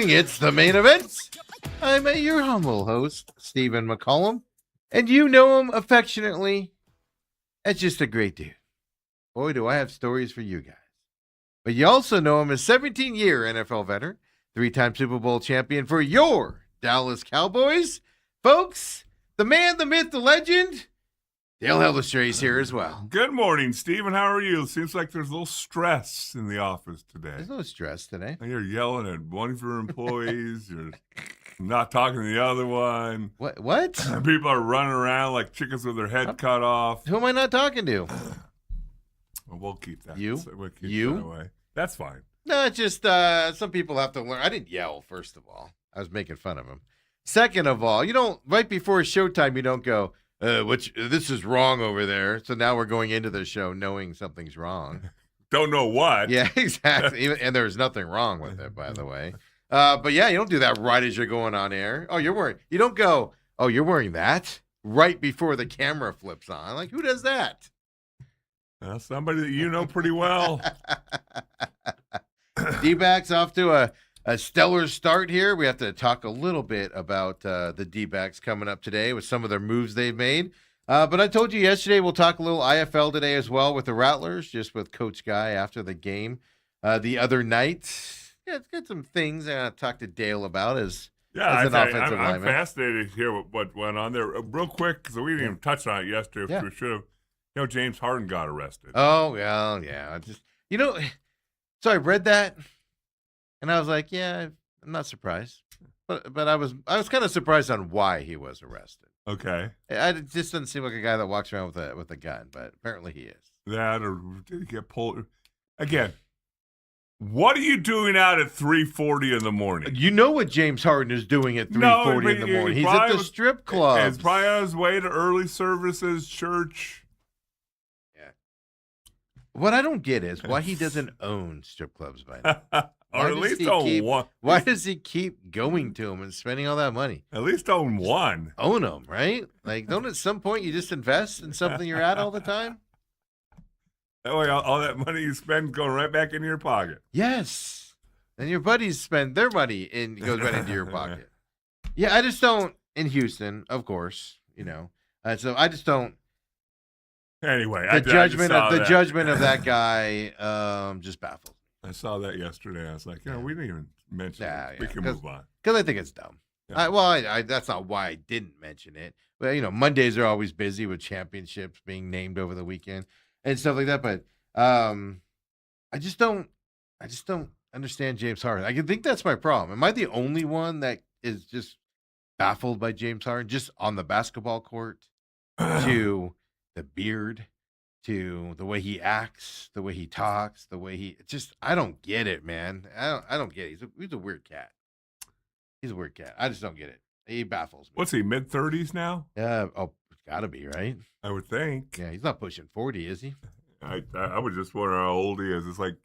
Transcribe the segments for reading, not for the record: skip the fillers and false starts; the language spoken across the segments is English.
morning. It's the main event. I'm your humble host, Stephen McCollum, and you know him affectionately as just a great dude. Boy, do I have stories for you guys. But you also know him as 17-year NFL veteran, 3-time Super Bowl champion for your Dallas Cowboys. Folks, the man, the myth, the legend, Dale Hellestrae is here as well. Good morning, Stephen. How are you? Seems like there's a little stress in the office today. There's no stress today. You're yelling at one of your employees. You're not talking to the other one. What? People are running around like chickens with their head cut off. Who am I not talking to? Well, we'll keep that. You? We'll keep You? that away. That's fine. No, it's just some people have to learn. I didn't yell, first of all. I was making fun of him. Second of all, you don't, right before showtime, you don't go, this is wrong over there. So now we're going into the show knowing something's wrong. Don't know what. Yeah, exactly. And there's nothing wrong with it, by the way. But yeah, you don't do that right as you're going on air. Oh, you don't go, oh, you're wearing that right before the camera flips on. Like, who does that? Somebody that you know pretty well. D-backs off to a stellar start here. We have to talk a little bit about the D-backs coming up today with some of their moves they've made. But I told you yesterday we'll talk a little IFL today as well with the Rattlers, just with Coach Guy after the game the other night. Yeah, it's got some things I talked to Dale about as an offensive lineman. I'm fascinated to hear what went on there. Real quick, because we didn't even touch on it yesterday. Yeah. We should have. James Harden got arrested. Oh, well, yeah. So I read that, and I was like, yeah, I'm not surprised. But I was kind of surprised on why he was arrested. Okay. It just doesn't seem like a guy that walks around with a gun, but apparently he is. That, or did he get pulled? Again, what are you doing out at 3:40 in the morning? You know what James Harden is doing at 3:40 in the morning. He's at the strip club. He's probably on his way to early services, church. Yeah. What I don't get is why he doesn't own strip clubs by now. Or at least own one. Why does he keep going to them and spending all that money? At least own one. Own them, right? Like, don't at some point you just invest in something you're at all the time? That way, all that money you spend going right back into your pocket. Yes. And your buddies spend their money and it goes right into your pocket. Yeah, I just don't, in Houston, of course, so I just don't. Anyway, the judgment of that guy just baffles. I saw that yesterday. I was like, we didn't even mention it. We can move on. Because I think it's dumb. Yeah. That's not why I didn't mention it. But, Mondays are always busy with championships being named over the weekend and stuff like that. But I just don't understand James Harden. I think that's my problem. Am I the only one that is just baffled by James Harden, just on the basketball court, to the beard, to the way he acts, the way he talks, the way he I don't get it, man. I don't get it. He's a weird cat. He's a weird cat. I just don't get it. He baffles me. What's he, mid-30s now? It's gotta be, right? I would think. Yeah, he's not pushing 40, is he? I would just wonder how old he is. It's like,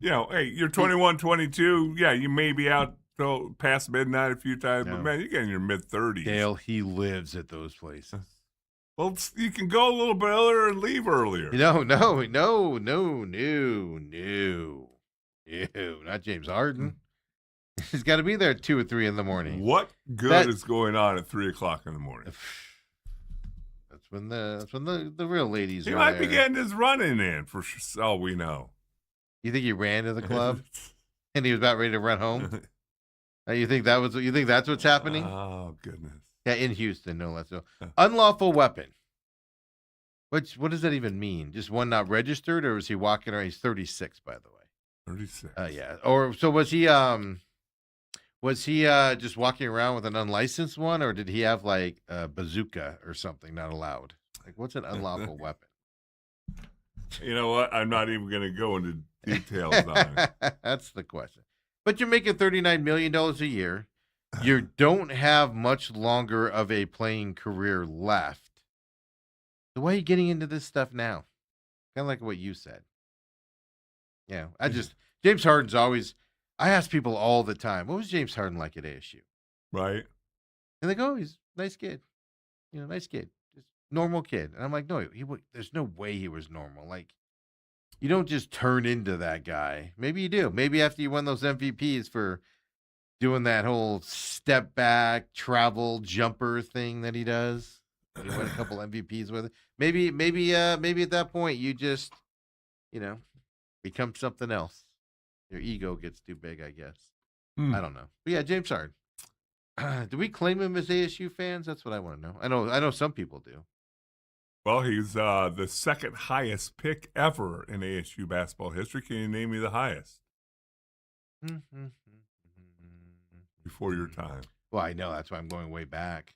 hey, you're 21, 22. Yeah, you may be out till past midnight a few times, but man, you're getting your mid-30s. Dale, he lives at those places. Well, you can go a little bit earlier and leave earlier. No, not James Harden. He's got to be there at 2 or 3 in the morning. What good is going on at 3 o'clock in the morning? That's when the real ladies he are might there. be getting his running in, for all we know. You think he ran to the club and he was about ready to run home? You think that's what's happening? Oh, goodness. Yeah, in Houston, no less so. Unlawful weapon. What does that even mean? Just one not registered, or was he walking around? He's 36, by the way. 36. Yeah. Or so was he? Was he just walking around with an unlicensed one, or did he have like a bazooka or something not allowed? Like, what's an unlawful weapon? You know what? I'm not even going to go into details on it. That's the question. But you're making $39 million a year. You don't have much longer of a playing career left. So why are you getting into this stuff now? Kind of like what you said. Yeah, James Harden's always, I ask people all the time, what was James Harden like at ASU? Right. And they go, he's a nice kid. Nice kid. Just normal kid. And I'm like, no, there's no way he was normal. Like, you don't just turn into that guy. Maybe you do. Maybe after you won those MVPs for doing that whole step back, travel, jumper thing that he does. He won a couple MVPs with it. Maybe at that point you just, you know, become something else. Your ego gets too big, I guess. I don't know. But yeah, James Harden. Do we claim him as ASU fans? That's what I want to know. I know some people do. Well, he's the second highest pick ever in ASU basketball history. Can you name me the highest? Before your time. Well, I know. That's why I'm going way back.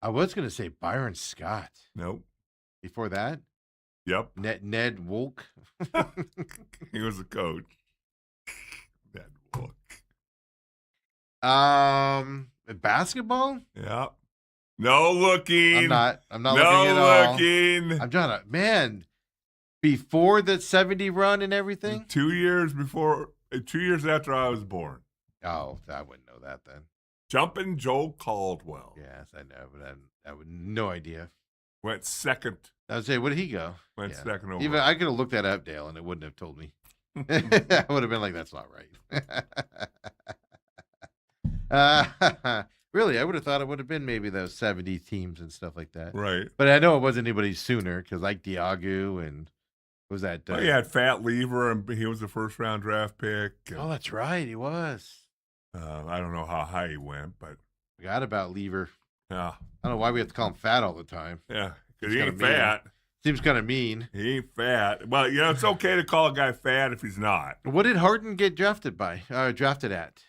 I was going to say Byron Scott. Nope. Before that? Yep. Ned Wolk. He was a coach. Ned Wolk. Basketball? Yeah. No looking. I'm not no looking at all. looking. I'm trying to, man, before the 70 run and everything? 2 years before, 2 years after I was born. Oh, I wouldn't know that then. Jumping Joe Caldwell. Yes, I know, but I would no idea. Went second. I would say, where did he go? Went second overall. Even I could have looked that up, Dale, and it wouldn't have told me. I would have been like, that's not right. Really, I would have thought it would have been maybe those 70 teams and stuff like that. Right. But I know it wasn't anybody sooner because like Diagu and was that? He had Fat Lever, and he was a first-round draft pick. Oh, that's right, he was. I don't know how high he went, but forgot about Lever. Yeah. I don't know why we have to call him fat all the time. Yeah, because he ain't fat. Seems kind of mean. He ain't fat. Well, it's okay to call a guy fat if he's not. What did Harden get drafted at?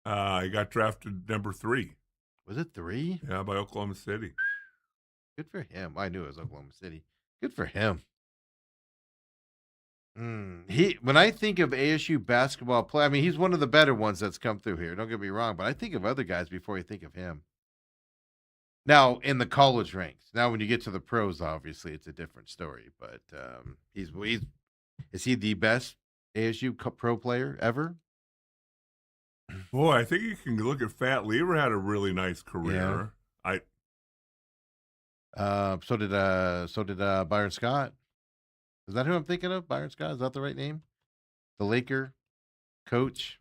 He got drafted number 3. Was it 3? Yeah, by Oklahoma City. Good for him. I knew it was Oklahoma City. Good for him. When I think of ASU basketball play, I mean, he's one of the better ones that's come through here. Don't get me wrong, but I think of other guys before I think of him. Now, in the college ranks. Now, when you get to the pros, obviously, it's a different story. But is he the best ASU pro player ever? Boy, I think you can look at Fat Lever had a really nice career. Yeah. So did Byron Scott. Is that who I'm thinking of? Byron Scott? Is that the right name? The Laker coach,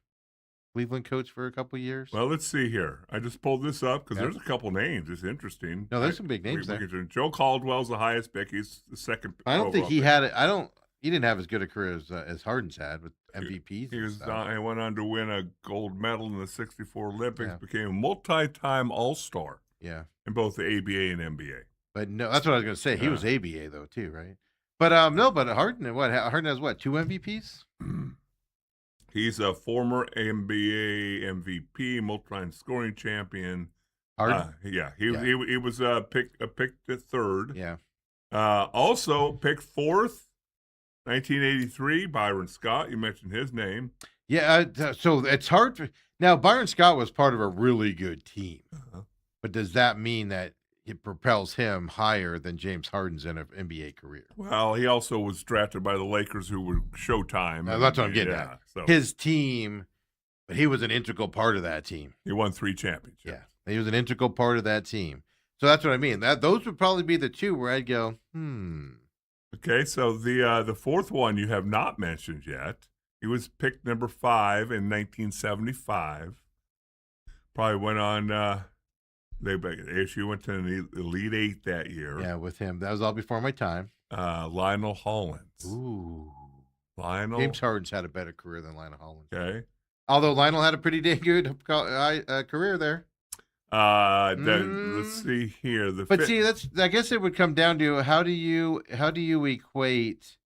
Cleveland coach for a couple years. Well, let's see here. I just pulled this up because there's a couple names. It's interesting. No, there's some big names there. Joe Caldwell's the highest pick. He's the second. I don't think he had it. He didn't have as good a career as Harden's had with MVPs. He went on to win a gold medal in the '64 Olympics. Became a multi-time All-Star. Yeah, in both the ABA and NBA. But no, that's what I was going to say. He was ABA though too, right? But but Harden, Harden has what, 2 MVPs? He's a former NBA MVP, multi-time scoring champion. Harden? He was picked 3rd. Yeah. Also picked 4th, 1983. Byron Scott. You mentioned his name. Yeah. So it's hard now. Byron Scott was part of a really good team, but does that mean that it propels him higher than James Harden's NBA career? Well, he also was drafted by the Lakers, who were Showtime. That's what I'm getting at. So. His team, but he was an integral part of that team. He won 3 championships. Yeah, he was an integral part of that team. So that's what I mean. Those would probably be the 2 where I'd go, Okay, so the 4th one you have not mentioned yet. He was picked number 5 in 1975. Probably went on. ASU went to an Elite 8 that year. Yeah, with him. That was all before my time. Lionel Hollins. Ooh. Lionel. James Harden's had a better career than Lionel Hollins. Okay. Although Lionel had a pretty dang good career there. Let's see here. I guess it would come down to how do you equate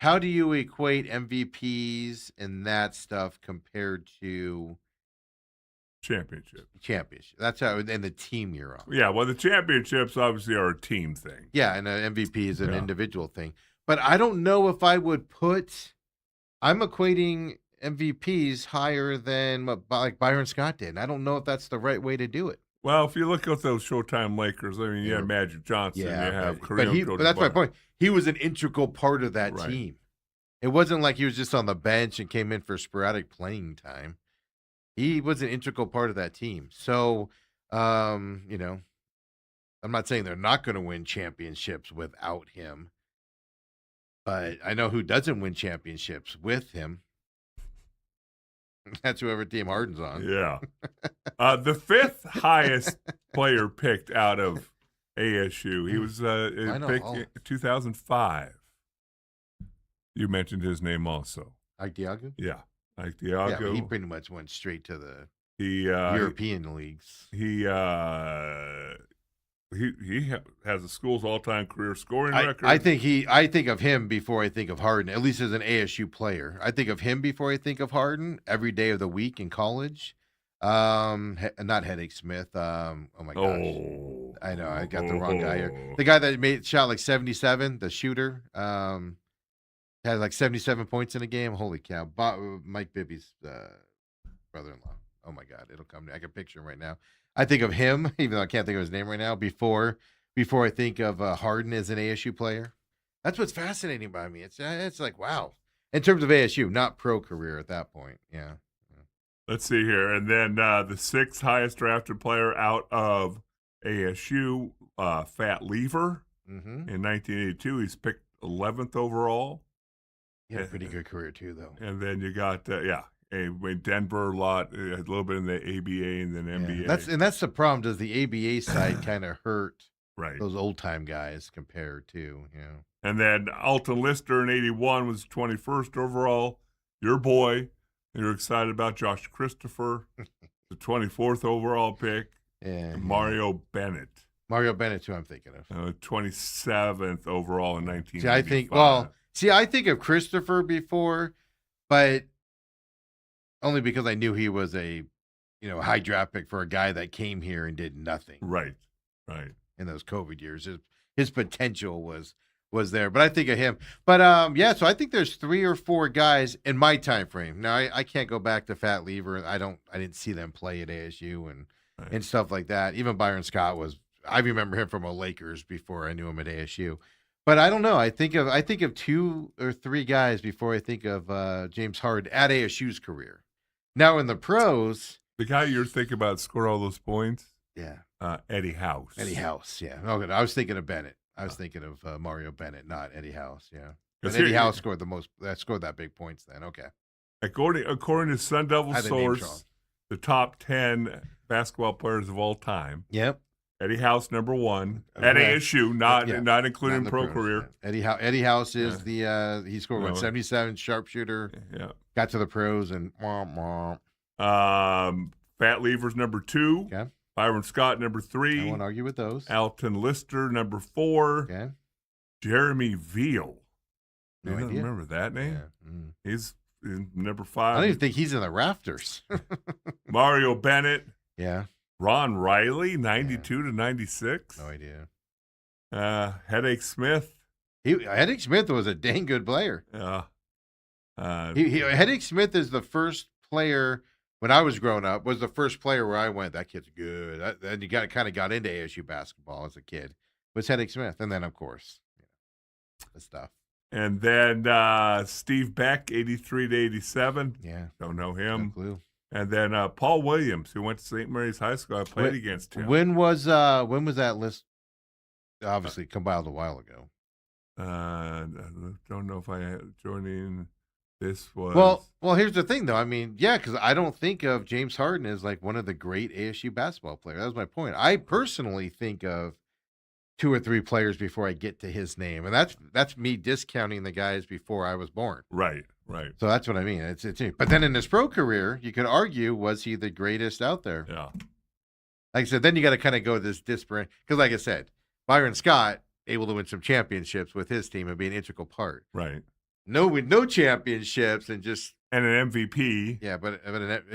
MVPs and that stuff compared to championship. That's how, and the team you're on. Yeah, well, the championships obviously are a team thing. Yeah, and an MVP is an individual thing. But I don't know if I would I'm equating MVPs higher than like Byron Scott did. And I don't know if that's the right way to do it. Well, if you look at those Showtime Lakers, I mean, you have Magic Johnson, you have Kareem but that's my point. He was an integral part of that team. It wasn't like he was just on the bench and came in for sporadic playing time. He was an integral part of that team. So, I'm not saying they're not going to win championships without him, but I know who doesn't win championships with him. That's whoever team Harden's on. Yeah. The fifth highest player picked out of ASU. He was picked in 2005. You mentioned his name also. Ike Diagu? Yeah. Ike Yeah, Diagu. he pretty much went straight to the He European leagues. He has the school's all-time career scoring record. I think of him before I think of Harden, at least as an ASU player. I think of him before I think of Harden every day of the week in college. Not Headache Smith. Oh my gosh. Oh. I know, I got the wrong guy here. The guy that shot like 77, the shooter, had like 77 points in a game. Holy cow. Mike Bibby's brother-in-law. Oh my God, it'll come. I can picture him right now. I think of him, even though I can't think of his name right now, before I think of Harden as an ASU player. That's what's fascinating about me. It's like, wow. In terms of ASU, not pro career at that point. Yeah. Let's see here. And then the sixth highest drafted player out of ASU, Fat Lever. Mm-hmm. In 1982, he's picked 11th overall. He had a pretty good career too, though. And then you got, in Denver a lot, a little bit in the ABA and then NBA. That's the problem. Does the ABA side kind of hurt those old-time guys compared to, And then Alton Lister in 81 was 21st overall. Your boy. You're excited about Josh Christopher, the 24th overall pick. Yeah. Mario Bennett. Mario Bennett, who I'm thinking of. 27th overall in 1995. I think of Christopher before, but only because I knew he was a, high draft pick for a guy that came here and did nothing. Right. In those COVID years, his potential was there, but I think of him. But so I think there's 3 or 4 guys in my time frame. Now I can't go back to Fat Lever. I didn't see them play at ASU and stuff like that. Even Byron Scott I remember him from a Lakers before I knew him at ASU. But I don't know. I think of 2 or 3 guys before I think of James Harden at ASU's career. Now in the pros, the guy you're thinking about scored all those points. Yeah, Eddie House. Eddie House. Yeah. Okay. I was thinking of Bennett. I was thinking of Mario Bennett, not Eddie House. Yeah, but Eddie House scored that big points. Then okay. According to Sun Devil source, the top 10 basketball players of all time. Yep. Eddie House number 1 at ASU, not including pro career. Eddie House is he scored 77 sharpshooter. Yeah. Got to the pros and Fat Lever's number 2. Okay. Byron Scott number 3. I won't argue with those. Alton Lister number 4. Okay. Jeremy Veal. No idea. Remember that name? Yeah. Mm. He's in number 5. I don't even think he's in the rafters. Mario Bennett. Yeah. Ron Riley, 92 to 96. No idea. Headache Smith. Headache Smith was a dang good player. Yeah. Headache Smith is the first player when I was growing up. Was the first player where I went, that kid's good. Then you kind of got into ASU basketball as a kid. Was Headache Smith, and then of course, the stuff. And then Steve Beck, 83 to 87. Yeah. Don't know him. No clue. And then Paul Williams, who went to St. Mary's High School. I played against him. When was that list obviously compiled a while ago? I don't know if I had joining. This was well. Here's the thing, though. I mean, because I don't think of James Harden as like one of the great ASU basketball players. That was my point. I personally think of 2 or 3 players before I get to his name, and that's me discounting the guys before I was born. Right. So that's what I mean. It's but then in his pro career, you could argue, was he the greatest out there? Yeah. Like I said, then you got to kind of go this disparate because, like I said, Byron Scott able to win some championships with his team and be an integral part. Right. No championships and an MVP. Yeah, but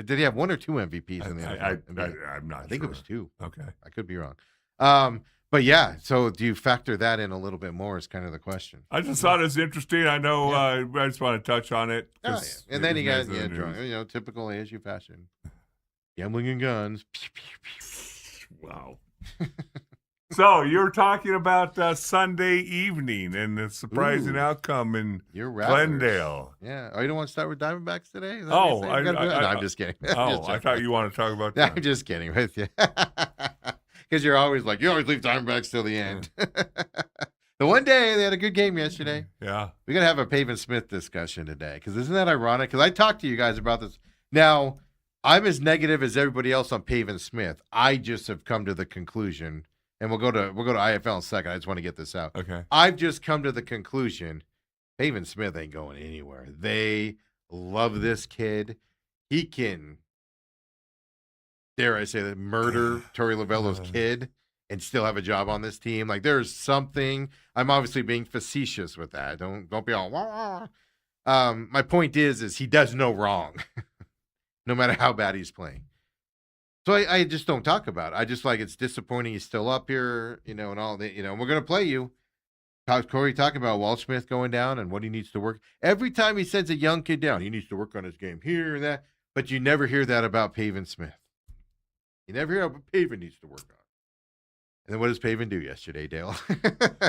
did he have 1 or 2 MVPs in the NBA? I'm not sure. I think it was 2. Okay. I could be wrong. But yeah, so do you factor that in a little bit more is kind of the question. I just thought it was interesting. I know I just want to touch on it. Oh, yeah. And then you got drunk, typical ASU fashion. Gambling and guns. Wow. So you're talking about Sunday evening and the surprising outcome in Glendale. Yeah. Oh, you don't want to start with Diamondbacks today? No, I'm just kidding. I thought you wanted to talk about that. I'm just kidding with you. Because you're always like, you always leave Diamondbacks till the end. The one day they had a good game yesterday. Yeah. We got to have a Pavin Smith discussion today. Because isn't that ironic? Because I talked to you guys about this Now, I'm as negative as everybody else on Pavin Smith. I just have come to the conclusion, and we'll go to IFL in a second. I just want to get this out. Okay. I've just come to the conclusion Pavin Smith ain't going anywhere. They love this kid. He can, dare I say that, murder Torey Lovello's kid and still have a job on this team. Like, there's something. I'm obviously being facetious with that. Don't be all wah. My point is he does no wrong, no matter how bad he's playing. So I just don't talk about it. I just like it's disappointing he's still up here, and all that, and we're gonna play you. How's Corey talking about Walt Smith going down and what he needs to work? Every time he sends a young kid down, he needs to work on his game here and that. But you never hear that about Pavin Smith. You never hear what Pavin needs to work on. And then what does Pavin do yesterday, Dale?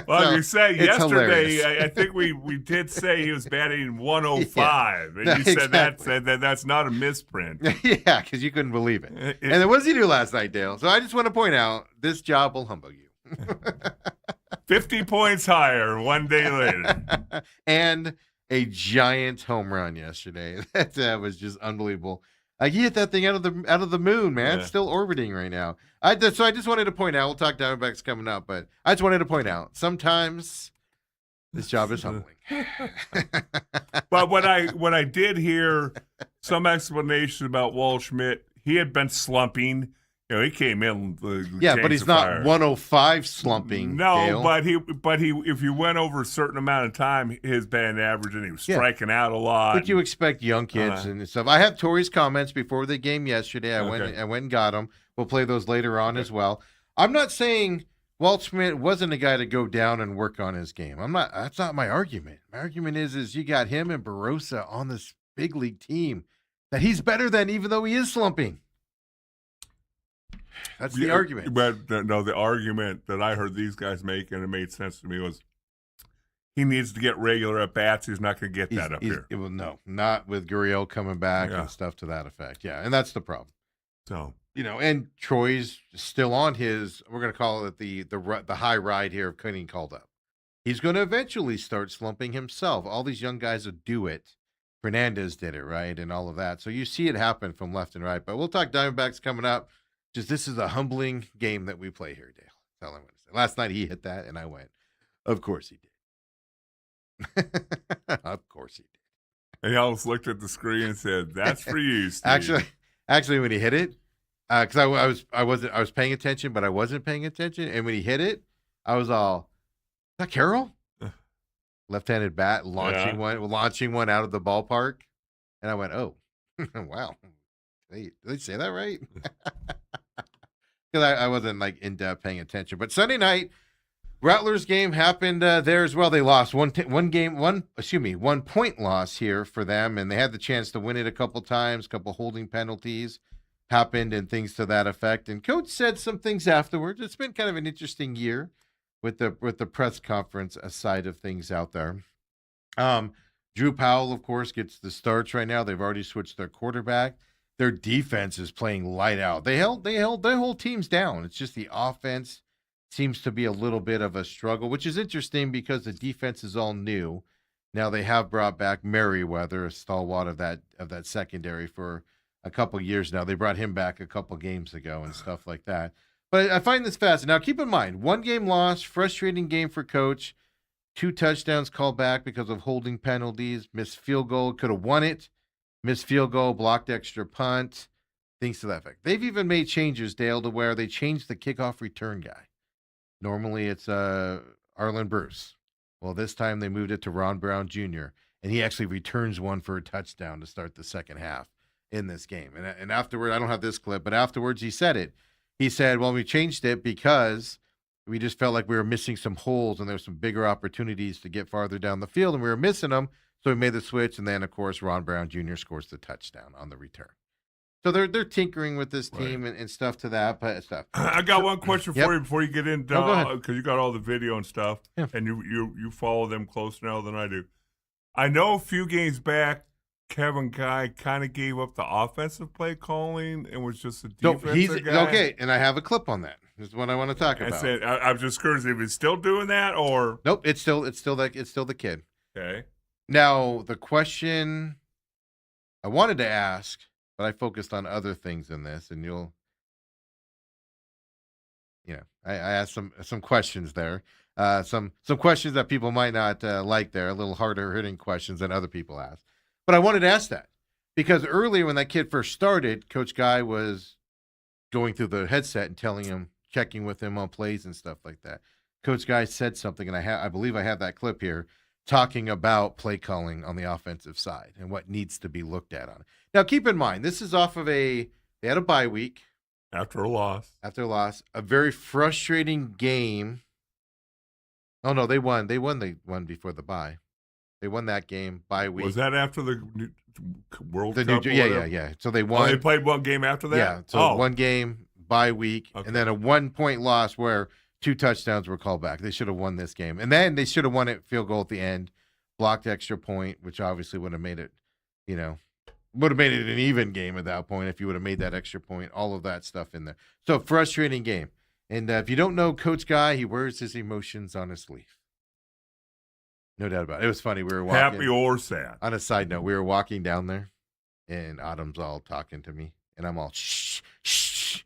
Well, So, you say it's yesterday, hilarious. I think we did say he was batting 105, and No, you said exactly. that's not a misprint. Yeah, because you couldn't believe it. And then what does he do last night, Dale? So I just want to point out, this job will humbug you. 50 points higher one day later. And a giant home run yesterday. That was just unbelievable. He hit that thing out of the moon, man. Yeah. It's still orbiting right now. So I just wanted to point out. We'll talk Diamondbacks coming up, but I just wanted to point out sometimes this job is humbling. But when I did hear some explanation about Walt Schmidt, he had been slumping. He came in. Yeah, but he's not 105 slumping. No, Dale. but he if you went over a certain amount of time, his batting average, and he was striking out a lot. But you expect young kids and stuff. I have Tori's comments before the game yesterday. I went and got them. We'll play those later on as well. I'm not saying Walt Schmidt wasn't a guy to go down and work on his game. That's not my argument. My argument is you got him and Barossa on this big league team that he's better than, even though he is slumping. That's the argument. But no, the argument that I heard these guys make, and it made sense to me, was he needs to get regular at bats. He's not going to get that up here. Well, no, not with Gurriel coming back and stuff to that effect. Yeah, and that's the problem. So and Troy's still on his. We're going to call it the high ride here of getting called up. He's going to eventually start slumping himself. All these young guys will do it. Fernandez did it, right, and all of that. So you see it happen from left and right. But we'll talk Diamondbacks coming up. Just this is a humbling game that we play here, Dale. That's all I want to say. Last night he hit that, and I went, of course he did. Of course he did. And he almost looked at the screen and said, "That's for you, Steve." Actually, when he hit it, because I was paying attention, but I wasn't paying attention. And when he hit it, I was all, "Is that Carroll?" Left-handed bat launching one out of the ballpark, and I went, "Oh, wow." Did they say that right? Because I wasn't like in depth paying attention. But Sunday night, Rattlers game happened there as well. They lost one point loss here for them, and they had the chance to win it a couple times. A couple holding penalties happened and things to that effect. And Coach said some things afterwards. It's been kind of an interesting year with the press conference side of things out there. Drew Powell, of course, gets the starts right now. They've already switched their quarterback. Their defense is playing light out. They held their whole teams down. It's just the offense seems to be a little bit of a struggle, which is interesting because the defense is all new. Now they have brought back Merriweather, a stalwart of that secondary, for a couple years now. They brought him back a couple games ago and stuff like that. But I find this fascinating. Now keep in mind, 1 game loss, frustrating game for Coach. 2 touchdowns called back because of holding penalties. Missed field goal, could have won it. Missed field goal, blocked extra punt, things to that effect. They've even made changes, Dale, to where they changed the kickoff return guy. Normally it's Arlen Bruce. Well, this time they moved it to Ron Brown Jr., and he actually returns one for a touchdown to start the second half in this game. And afterward, I don't have this clip, but afterwards he said it. He said, well, we changed it because we just felt like we were missing some holes and there were some bigger opportunities to get farther down the field, and we were missing them. So we made the switch, and then, of course, Ron Brown Jr. scores the touchdown on the return. So they're tinkering with this team and stuff to that stuff. I got one question for you before you get into because you got all the video and stuff, and you follow them closer now than I do. I know a few games back, Kevin Guy kind of gave up the offensive play calling and was just a defensive guy. Okay, and I have a clip on that. This is what I want to talk about. I'm just curious if he's still doing that or nope. It's still the kid. Okay. Now the question I wanted to ask but I focused on other things in this, and I asked some questions there, some questions that people might not like there, a little harder hitting questions than other people ask. But I wanted to ask that because earlier when that kid first started, Coach Guy was going through the headset and telling him, checking with him on plays and stuff like that. Coach Guy said something, and I believe I have that clip here, talking about play calling on the offensive side and what needs to be looked at on it. Now, keep in mind, this is off of they had a bye week. After a loss. A very frustrating game. Oh, no, they won. They won before the bye. They won that game, bye week. Was that after the World Cup? Yeah. So they won. Oh, they played one game after that? Yeah, so one game, bye week, okay. and then a 1-point loss where 2 touchdowns were called back. They should have won this game. And then they should have won it field goal at the end, blocked extra point, which obviously would have made it, would have made it an even game at that point if you would have made that extra point, all of that stuff in there. So, frustrating game. And if you don't know Coach Guy, he wears his emotions on his sleeve. No doubt about it. It was funny. We were walking. Happy or sad. On a side note, we were walking down there, and Autumn's all talking to me, and I'm all, shh, shh.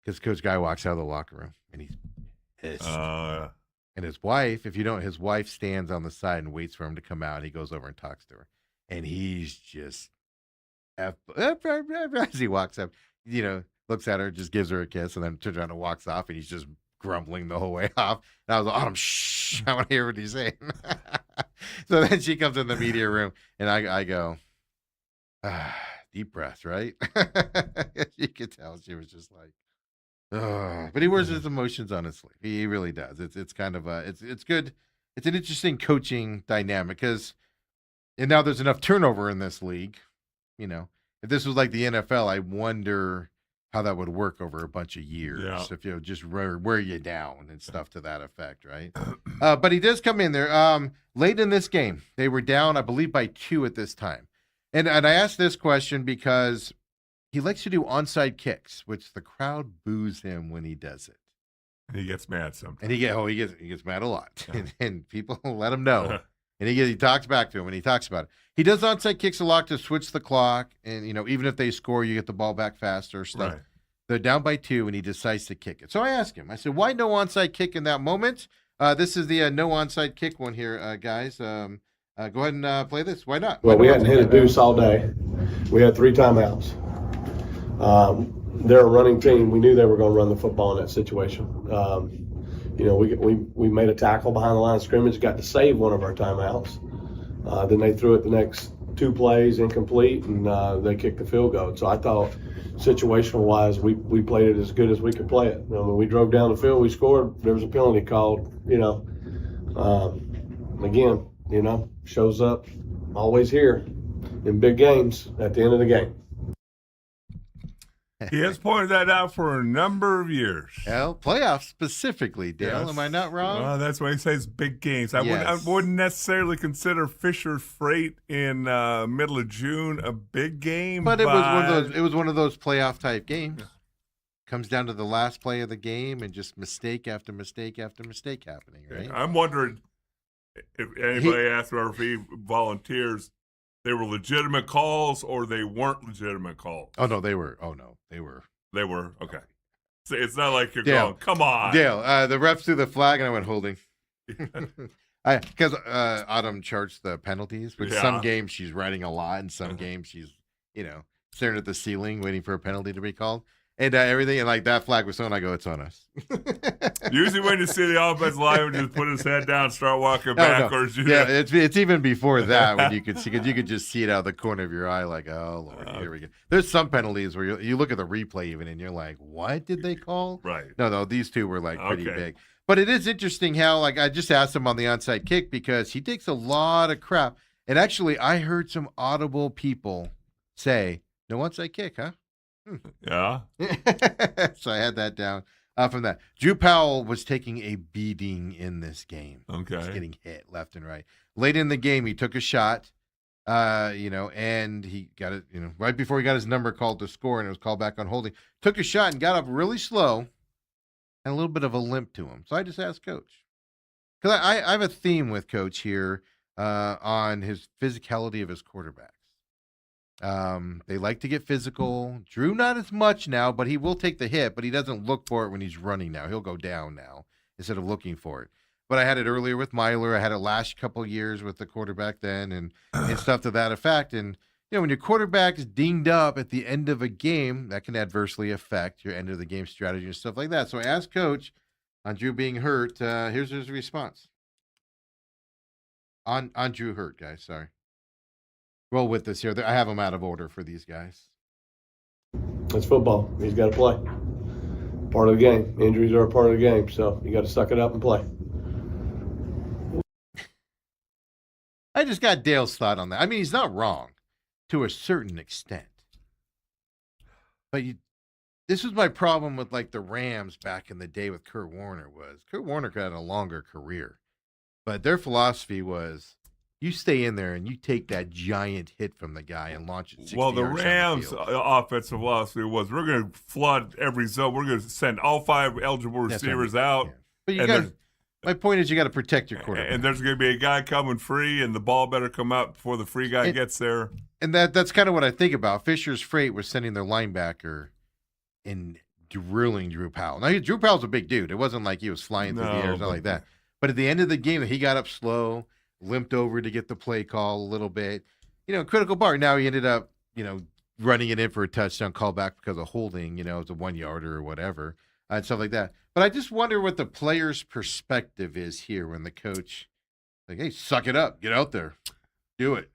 Because Coach Guy walks out of the locker room, and he's pissed. And his wife, his wife stands on the side and waits for him to come out. He goes over and talks to her. And he's just, as he walks up, looks at her, just gives her a kiss, and then turns around and walks off, and he's just grumbling the whole way off. And I was like, Autumn, shh, I want to hear what he's saying. So then she comes in the media room, and I go, deep breath, right? You could tell she was just like, but he wears his emotions on his sleeve. He really does. It's kind of it's good. It's an interesting coaching dynamic because, and now there's enough turnover in this league. If this was like the NFL, I wonder how that would work over a bunch of years. Yeah. If just wear you down and stuff to that effect, right? But he does come in there late in this game. They were down, I believe, by 2 at this time, and I asked this question because he likes to do onside kicks, which the crowd boos him when he does it. And he gets mad sometimes. And he gets mad a lot. And people let him know. And he talks back to him, and he talks about it. He does onside kicks a lot to switch the clock. And, even if they score, you get the ball back faster stuff. Right. They're down by 2, and he decides to kick it. So I asked him, I said, why no onside kick in that moment? This is the no onside kick one here, guys. Go ahead and play this. Why not? Well, we hadn't hit a deuce all day. We had 3 timeouts. They're a running team. We knew they were going to run the football in that situation. We made a tackle behind the line of scrimmage, got to save one of our timeouts. Then they threw it the next 2 plays incomplete, and they kicked the field goal. So I thought, situational-wise, we played it as good as we could play it. When we drove down the field, we scored. There was a penalty called. Again, shows up always here in big games at the end of the game. He has pointed that out for a number of years. Well, playoffs specifically, Dale. Yes. Am I not wrong? Well, that's why he says big games. I Yes. wouldn't necessarily consider Fisher Freight in middle of June a big game, But it was one of those playoff type games. Comes down to the last play of the game and just mistake after mistake after mistake happening, right? I'm wondering if anybody asked or if he volunteers, they were legitimate calls or they weren't legitimate calls. Oh no, they were. They were. Okay. So it's not like you're Dale, going, come on. Dale, the refs threw the flag and I went holding. Because Autumn charged the penalties, which some games she's writing a lot, and some games she's, staring at the ceiling waiting for a penalty to be called. And everything, and like that flag was thrown, I go, it's on us. Usually when you see the offensive lineman just put his head down and start walking backwards. No. Yeah, it's even before that when you could see, because you could just see it out of the corner of your eye like, oh, Lord, here we go. There's some penalties where you look at the replay even, and you're like, what did they call? Right. No, these 2 were like pretty big. But it is interesting how, like, I just asked him on the onside kick because he takes a lot of crap. And actually, I heard some audible people say, no onside kick, huh? Yeah. So I had that down from that. Drew Powell was taking a beating in this game. Okay. He's getting hit left and right. Late in the game, he took a shot, and he got it, right before he got his number called to score, and it was called back on holding. Took a shot and got up really slow and a little bit of a limp to him. So I just asked Coach. Because I have a theme with Coach here on his physicality of his quarterbacks. They like to get physical. Drew not as much now, but he will take the hit, but he doesn't look for it when he's running now. He'll go down now instead of looking for it. But I had it earlier with Myler. I had it last couple years with the quarterback then and stuff to that effect. And, when your quarterback is dinged up at the end of a game, that can adversely affect your end of the game strategy and stuff like that. So I asked Coach on Drew being hurt. Here's his response. On Drew hurt, guys. Sorry. Roll with this here. I have them out of order for these guys. It's football. He's got to play. Part of the game. Injuries are a part of the game, so you got to suck it up and play. I just got Dale's thought on that. I mean, he's not wrong to a certain extent. But this was my problem with like the Rams back in the day with Kurt Warner was Kurt Warner had a longer career. But their philosophy was you stay in there and you take that giant hit from the guy and launch it 60 Well, the yards down Rams' the field. offensive philosophy was we're going to flood every zone. We're going to send all 5 eligible That's right. receivers out. Yeah. But you and got my point is you got to protect your quarterback. And there's going to be a guy coming free, and the ball better come out before the free guy gets there. And that's kind of what I think about. Fisher's Freight was sending their linebacker and drilling Drew Powell. Now, Drew Powell's a big dude. It wasn't like he was flying through the air or something like that. But at the end of the game, he got up slow, limped over to get the play call a little bit. Critical part. Now he ended up, running it in for a touchdown call back because of holding, it's a 1-yarder or whatever, and stuff like that. But I just wonder what the player's perspective is here when the coach, like, hey, suck it up. Get out there. Do it.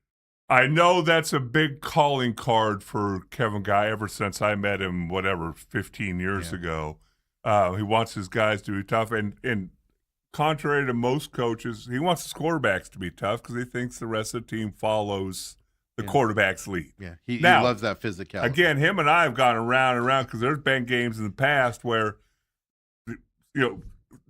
I know that's a big calling card for Kevin Guy ever since I met him, 15 years ago. He wants his guys to be tough. And contrary to most coaches, he wants his quarterbacks to be tough because he thinks the rest of the team follows the quarterback's lead. Yeah, he Now, loves that physicality. Again, him and I have gone around and around because there's been games in the past where,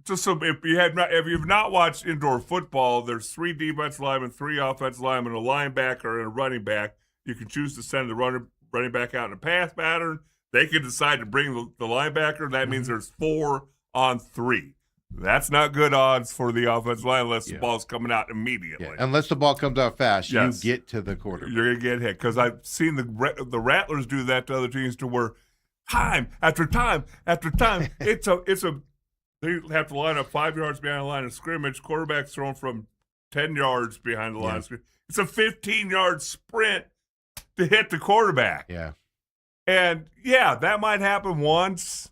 just so if you've not watched indoor football, there's 3 defensive linemen, 3 offensive linemen, a linebacker, and a running back. You can choose to send the running back out in a pass pattern. They can decide to bring the linebacker. That means there's 4 on 3. That's not good odds for the offensive line unless the ball's coming out immediately. Yeah. Unless the ball comes out fast, Yes. you get to the quarterback. You're going to get hit. Because I've seen the Rattlers do that to other teams to where time after time after time, they have to line up 5 yards behind the line of scrimmage. Quarterback's thrown from 10 yards behind the line of scrimmage. It's a 15-yard sprint to hit the quarterback. Yeah. And, that might happen once,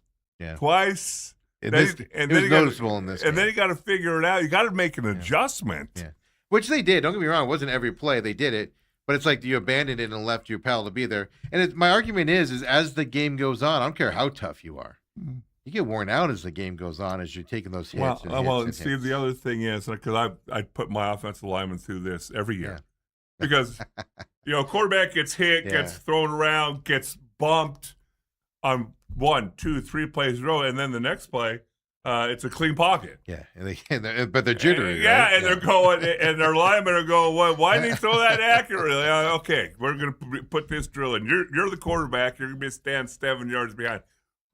twice. It was noticeable in this game. And then you got to figure it out. You got to make an adjustment. Yeah. Which they did. Don't get me wrong. It wasn't every play. They did it. But it's like you abandoned it and left your pal to be there. And my argument is as the game goes on, I don't care how tough you are. You get worn out as the game goes on as you're taking those hits. And Steve, the other thing is, because I put my offensive lineman through this every year. Yeah. Because, quarterback gets hit, gets thrown around, gets bumped on 1, 2, 3 plays in a row, and then the next play, it's a clean pocket. Yeah, but they're jittery. Yeah, and they're going, and their linemen are going, well, why didn't he throw that accurately? Okay, we're going to put this drill in. You're the quarterback. You're going to be stand 7 yards behind.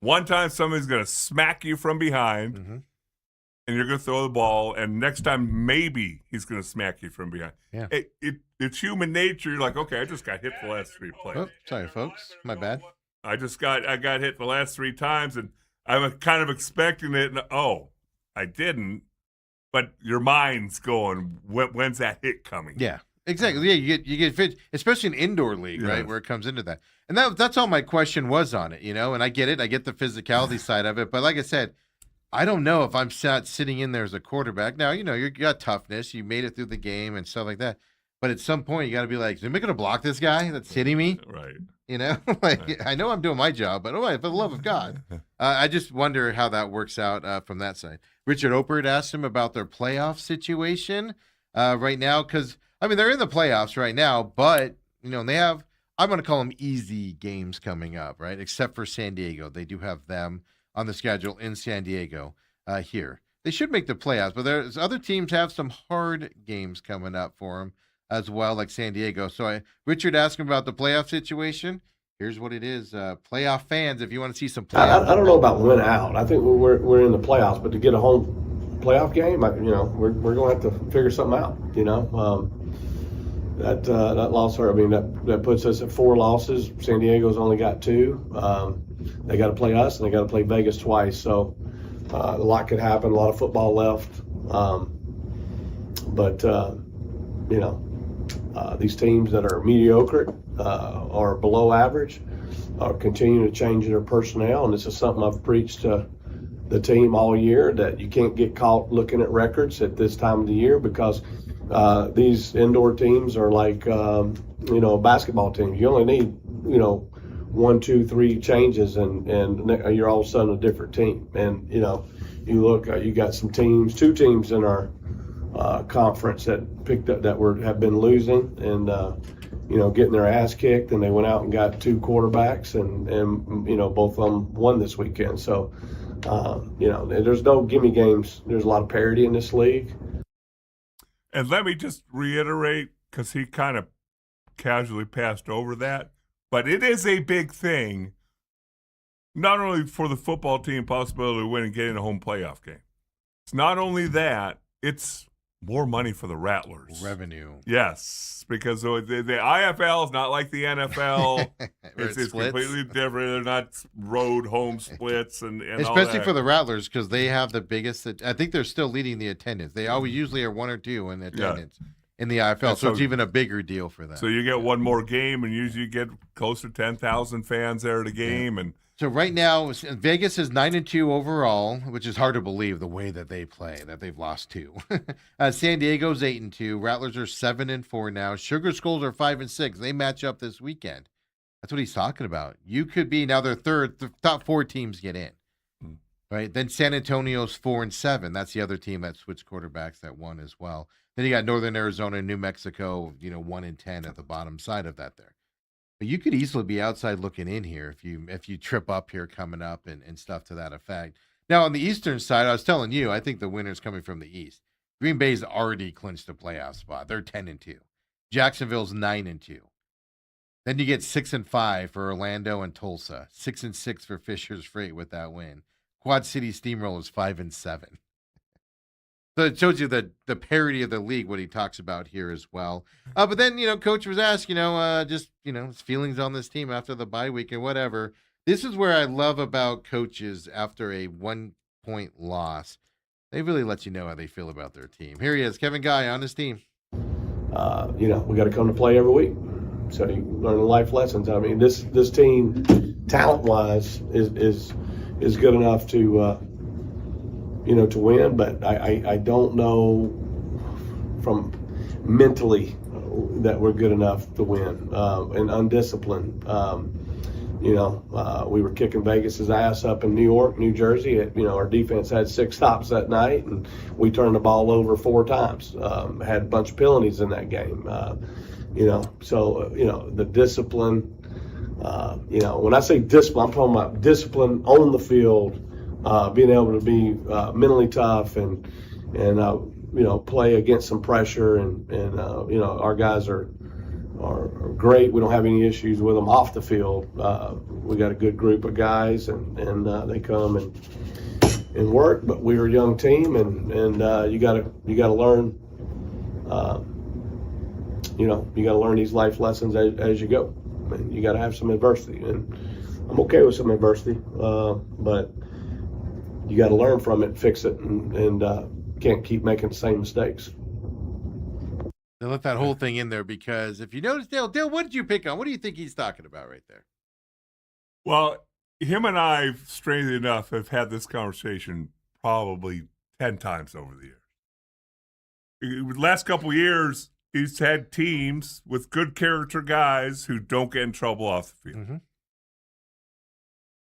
One time somebody's going to smack you from behind, and you're going to throw the ball, and next time maybe he's going to smack you from behind. Yeah. It's human nature. You're like, okay, I just got hit the last 3 plays. Oh, sorry, folks. My bad. I got hit the last 3 times, and I'm kind of expecting it, and I didn't. But your mind's going, when's that hit coming? Yeah, exactly. Yeah, you get fit, especially in indoor league, right, where it comes into that. And that's all my question was on it, and I get it. I get the physicality side of it. But like I said, I don't know if I'm sitting in there as a quarterback. Now, you got toughness. You made it through the game and stuff like that. But at some point, you got to be like, is anybody going to block this guy that's hitting me? Right. I know I'm doing my job, but for the love of God. I just wonder how that works out from that side. Richard Opert asked him about their playoff situation right now because, they're in the playoffs right now, but, they have, I'm going to call them easy games coming up, right? Except for San Diego. They do have them on the schedule in San Diego here. They should make the playoffs, but there's other teams have some hard games coming up for them as well, like San Diego. So Richard asked him about the playoff situation. Here's what it is. Playoff fans, if you want to see some playoff. I don't know about win out. I think we're in the playoffs, but to get a home playoff game, we're going to have to figure something out, that loss hurt. I mean, that puts us at 4 losses. San Diego's only got 2. They got to play us, and they got to play Vegas twice. So a lot could happen. A lot of football left. But these teams that are mediocre or below average are continuing to change their personnel, and this is something I've preached to the team all year, that you can't get caught looking at records at this time of the year, because these indoor teams are like basketball teams. You only need 1, 2, 3 changes, and you're all of a sudden a different team. And you look, you got some teams, 2 teams in our conference that picked up have been losing and getting their ass kicked, and they went out and got 2 quarterbacks, and both of them won this weekend. So there's no gimme games. There's a lot of parity in this league. And let me just reiterate, because he kind of casually passed over that, but it is a big thing, not only for the football team possibility to win and get in a home playoff game. It's not only that, it's more money for the Rattlers. Revenue. Yes, because the IFL is not like the NFL. it's completely different. They're not road home splits and especially all that. for the Rattlers, because they have the biggest. I think they're still leading the attendance. They always usually are 1 or 2 in attendance in the IFL, so it's even a bigger deal for them. So you get one more game, and usually you get close to 10,000 fans there at a game, and. So right now, Vegas is 9-2 overall, which is hard to believe the way that they play, that they've lost 2. San Diego's 8-2. Rattlers are 7-4 now. Sugar Skulls are 5-6. They match up this weekend. That's what he's talking about. You could be now. They're third. The top 4 teams get in, right? Then San Antonio's 4-7. That's the other team that switched quarterbacks that won as well. Then you got Northern Arizona and New Mexico, 1-10 at the bottom side of that there. But you could easily be outside looking in here if you trip up here coming up and stuff to that effect. Now, on the eastern side, I was telling you, I think the winner's coming from the east. Green Bay's already clinched a playoff spot. They're 10-2. Jacksonville's 9-2. Then you get 6-5 for Orlando and Tulsa. 6-6 for Fisher's Freight with that win. Quad City Steamrollers 5-7. So it shows you the parity of the league, what he talks about here as well. But then, Coach was asked, his feelings on this team after the bye week and whatever. This is where I love about coaches after a 1-point loss. They really let you know how they feel about their team. Here he is, Kevin Guy on his team. We got to come to play every week. So you learn the life lessons. I mean, this team, talent-wise, is good enough to to win, but I don't know from mentally that we're good enough to win, and undisciplined. We were kicking Vegas's ass up in New York, New Jersey. Our defense had 6 stops that night, and we turned the ball over 4 times. Had a bunch of penalties in that game. The discipline. When I say discipline, I'm talking about discipline on the field. Being able to be mentally tough and play against some pressure, and our guys are great. We don't have any issues with them off the field. We got a good group of guys, and they come and work. But we're a young team, and you gotta learn. You gotta learn these life lessons as you go. And you gotta have some adversity, and I'm okay with some adversity, but you got to learn from it, fix it, and can't keep making the same mistakes. They let that whole thing in there because if you notice, Dale, what did you pick on? What do you think he's talking about right there? Well, him and I, strangely enough, have had this conversation probably 10 times over the years. The last couple of years, he's had teams with good character guys who don't get in trouble off the field. Mm-hmm.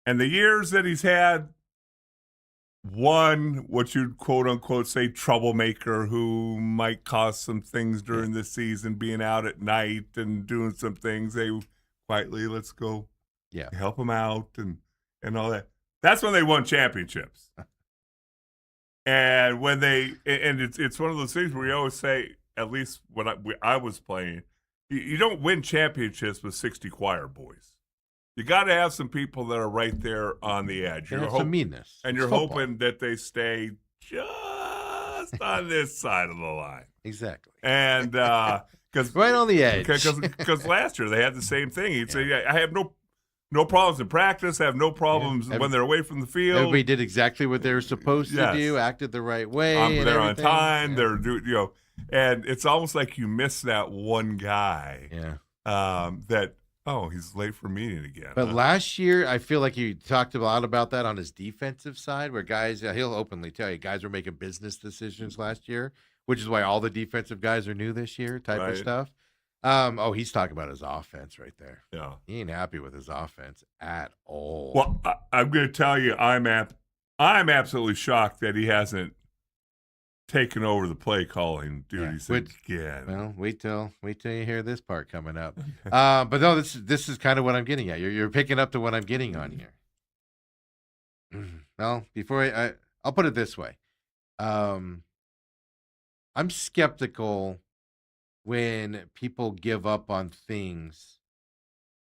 And the years that he's had one, what you'd quote unquote say troublemaker who might cause some things during the season, being out at night and doing some things, they quietly, let's go help him out and all that. That's when they won championships. And when it's one of those things where you always say, at least when I was playing, you don't win championships with 60 choir boys. You got to have some people that are right there on the edge. Some meanness. And you're hoping that they stay just on this side of the line. Exactly. And right on the edge. Because last year they had the same thing. He'd say, "I have no problems in practice. I have no problems when they're away from the field. Everybody did exactly what they were supposed to do, acted the right way. They're on time. They're and it's almost like you miss that one guy. That he's late for a meeting again. But last year, I feel like you talked a lot about that on his defensive side, where guys, he'll openly tell you, guys were making business decisions last year, which is why all the defensive guys are new this year, type of stuff. He's talking about his offense right there. Yeah, he ain't happy with his offense at all. Well, I'm going to tell you, I'm absolutely shocked that he hasn't taken over the play calling duties again. Well, wait till you hear this part coming up. But no, this is kind of what I'm getting at. You're picking up to what I'm getting on here. Well, before I'll put it this way, I'm skeptical when people give up on things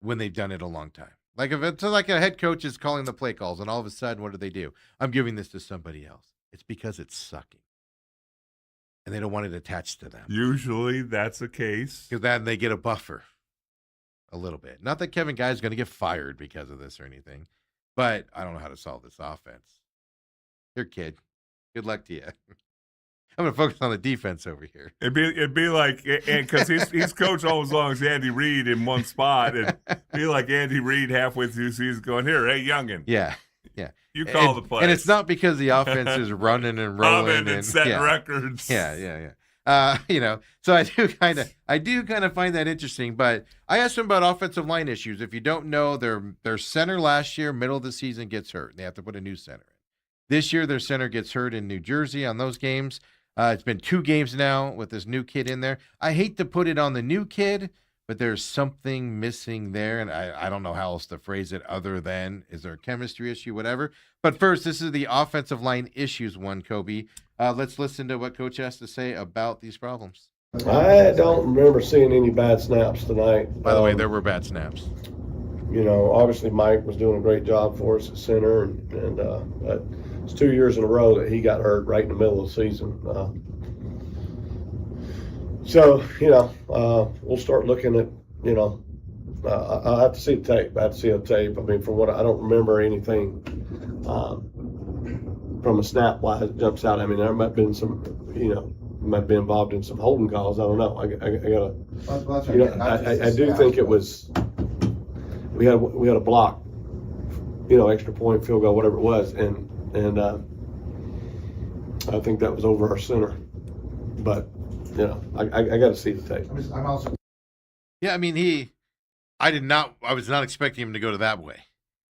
when they've done it a long time. Like if it's like a head coach is calling the play calls and all of a sudden, what do? I'm giving this to somebody else. It's because it's sucking. And they don't want it attached to them. Usually that's the case. Because then they get a buffer a little bit. Not that Kevin Guy is going to get fired because of this or anything, but I don't know how to solve this offense. Here, kid. Good luck to you. I'm going to focus on the defense over here. It'd be like, because he's coached all as long as Andy Reid in one spot. It'd be like Andy Reid halfway through the season going, here, hey, youngin. Yeah. You call the play. And it's not because the offense is running and rolling and setting records. Yeah. So I do kind of find that interesting. But I asked him about offensive line issues. If you don't know, their center last year, middle of the season, gets hurt. They have to put a new center in. This year, their center gets hurt in New Jersey on those games. It's been 2 games now with this new kid in there. I hate to put it on the new kid, but there's something missing there, and I don't know how else to phrase it other than, is there a chemistry issue, whatever. But first, this is the offensive line issues one, Kobe. Let's listen to what Coach has to say about these problems. I don't remember seeing any bad snaps tonight. By the way, there were bad snaps. Obviously Mike was doing a great job for us at center, and but it's 2 years in a row that he got hurt right in the middle of the season. So, we'll start looking at, I'll have to see the tape. I mean, from what I don't remember anything from a snap wise that jumps out. I mean, there might have been some, might be involved in some holding calls. I don't know. I gotta, I do think it was, we had a block, extra point, field goal, whatever it was. And I think that was over our center, but I got to see the tape. I'm also. Yeah, I mean, I was not expecting him to go to that way.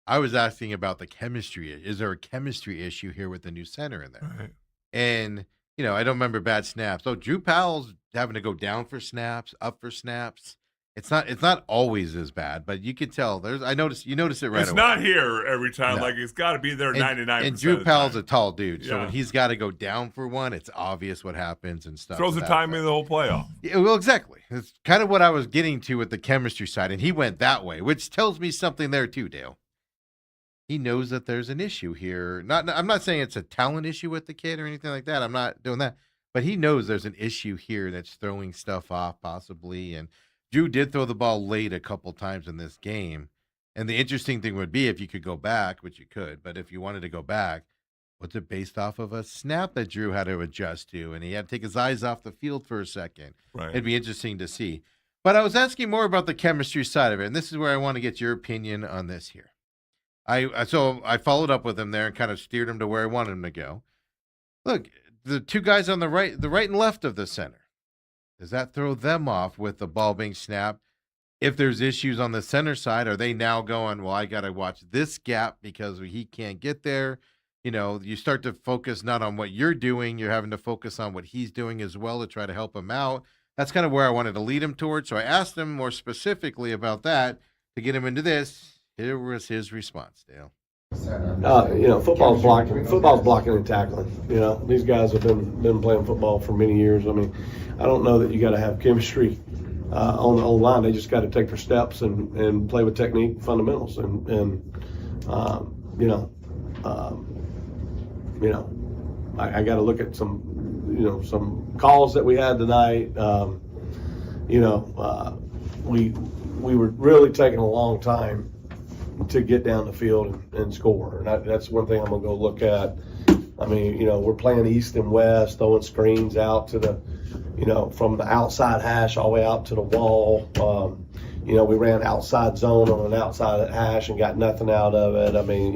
I was asking about the chemistry. Is there a chemistry issue here with the new center in there? Right. And, I don't remember bad snaps. So Drew Powell's having to go down for snaps, up for snaps. It's not always as bad, but you could tell. You notice it right away. It's not here every time. No. Like, it's got to be there 99%. And Drew Powell's a tall dude, so when he's got to go down for one, it's obvious what happens and stuff. Throws the time in the whole playoff. Yeah, well, exactly. It's kind of what I was getting to with the chemistry side, and he went that way, which tells me something there too, Dale. He knows that there's an issue here. I'm not saying it's a talent issue with the kid or anything like that. I'm not doing that, but he knows there's an issue here that's throwing stuff off possibly, and Drew did throw the ball late a couple times in this game. And the interesting thing would be if you could go back, which you could, but if you wanted to go back, was it based off of a snap that Drew had to adjust to? And he had to take his eyes off the field for a second. Right. It'd be interesting to see. But I was asking more about the chemistry side of it. And this is where I want to get your opinion on this here. So I followed up with him there and kind of steered him to where I wanted him to go. Look, the 2 guys on the right and left of the center. Does that throw them off with the ball being snapped? If there's issues on the center side, are they now going, well, I got to watch this gap because he can't get there? You start to focus not on what you're doing. You're having to focus on what he's doing as well to try to help him out. That's kind of where I wanted to lead him towards. So I asked him more specifically about that to get him into this. Here was his response, Dale. Football's blocking and tackling. These guys have been playing football for many years. I mean, I don't know that you got to have chemistry on the line. They just got to take their steps and play with technique, fundamentals, I got to look at some calls that we had tonight. we were really taking a long time to get down the field and score. And that's one thing I'm going to go look at. I mean, we're playing east and west, throwing screens out to the, from the outside hash all the way out to the wall. We ran outside zone on an outside hash and got nothing out of it. I mean,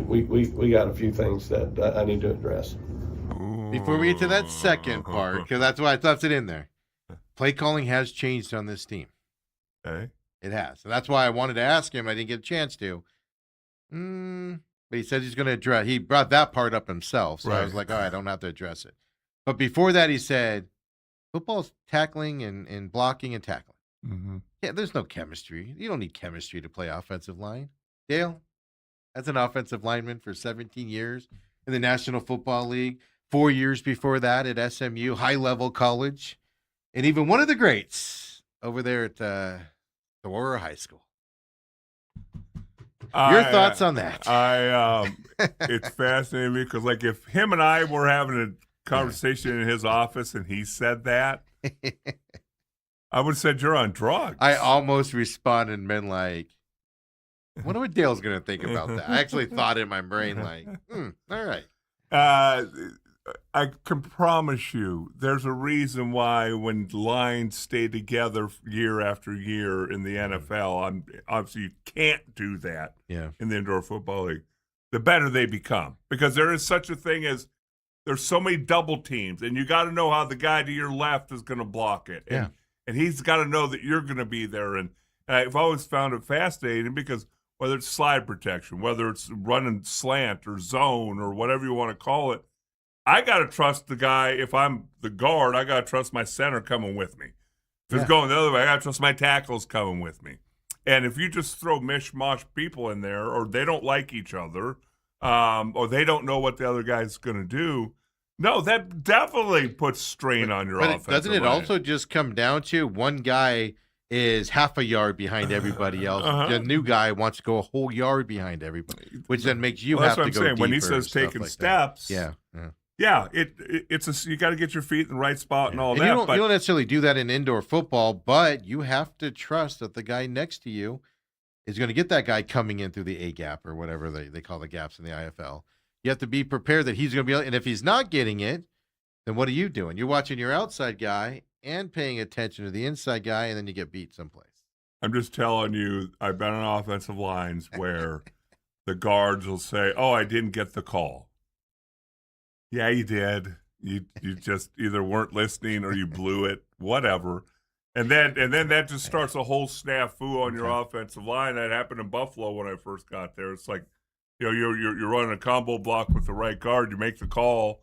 we got a few things that I need to address. Before we get to that second part, because that's why I left it in there. Play calling has changed on this team. Okay. It has. And that's why I wanted to ask him. I didn't get a chance to. But he said he's going to address. He brought that part up himself. So I was like, all right, I don't have to address it. But before that, he said, football's tackling and blocking and tackling. Mm-hmm. Yeah, there's no chemistry. You don't need chemistry to play offensive line. Dale, as an offensive lineman for 17 years in the National Football League, 4 years before that at SMU, high-level college, and even one of the greats over there at Aurora High School. Your thoughts on that? It's fascinating to me because, like, if him and I were having a conversation in his office and he said that, I would have said you're on drugs. I almost responded and been like, I wonder what Dale's going to think about that. I actually thought in my brain, like, all right. I can promise you there's a reason why when lines stay together year after year in the NFL, obviously you can't do that in the Indoor Football League, the better they become. Because there is such a thing as there's so many double teams, and you got to know how the guy to your left is going to block it. And he's got to know that you're going to be there. And I've always found it fascinating because whether it's slide protection, whether it's running slant or zone or whatever you want to call it, I got to trust the guy. If I'm the guard, I got to trust my center coming with me. If it's going the other way, I got to trust my tackles coming with me. And if you just throw mishmash people in there, or they don't like each other, or they don't know what the other guy's going to do, no, that definitely puts strain on your offense. Doesn't it also just come down to one guy is half a yard behind everybody else? The new guy wants to go a whole yard behind everybody, which then makes you have to go deeper. That's what I'm saying. When he says taking steps, it's you got to get your feet in the right spot and all that. You don't necessarily do that in indoor football, but you have to trust that the guy next to you is going to get that guy coming in through the A gap or whatever they call the gaps in the IFL. You have to be prepared that he's going to be able, and if he's not getting it, then what are you doing? You're watching your outside guy and paying attention to the inside guy, and then you get beat someplace. I'm just telling you, I've been on offensive lines where the guards will say, "Oh, I didn't get the call." Yeah, you did. You just either weren't listening or you blew it, whatever. And then that just starts a whole snafu on your offensive line. That happened in Buffalo when I first got there. It's like, you're running a combo block with the right guard. You make the call.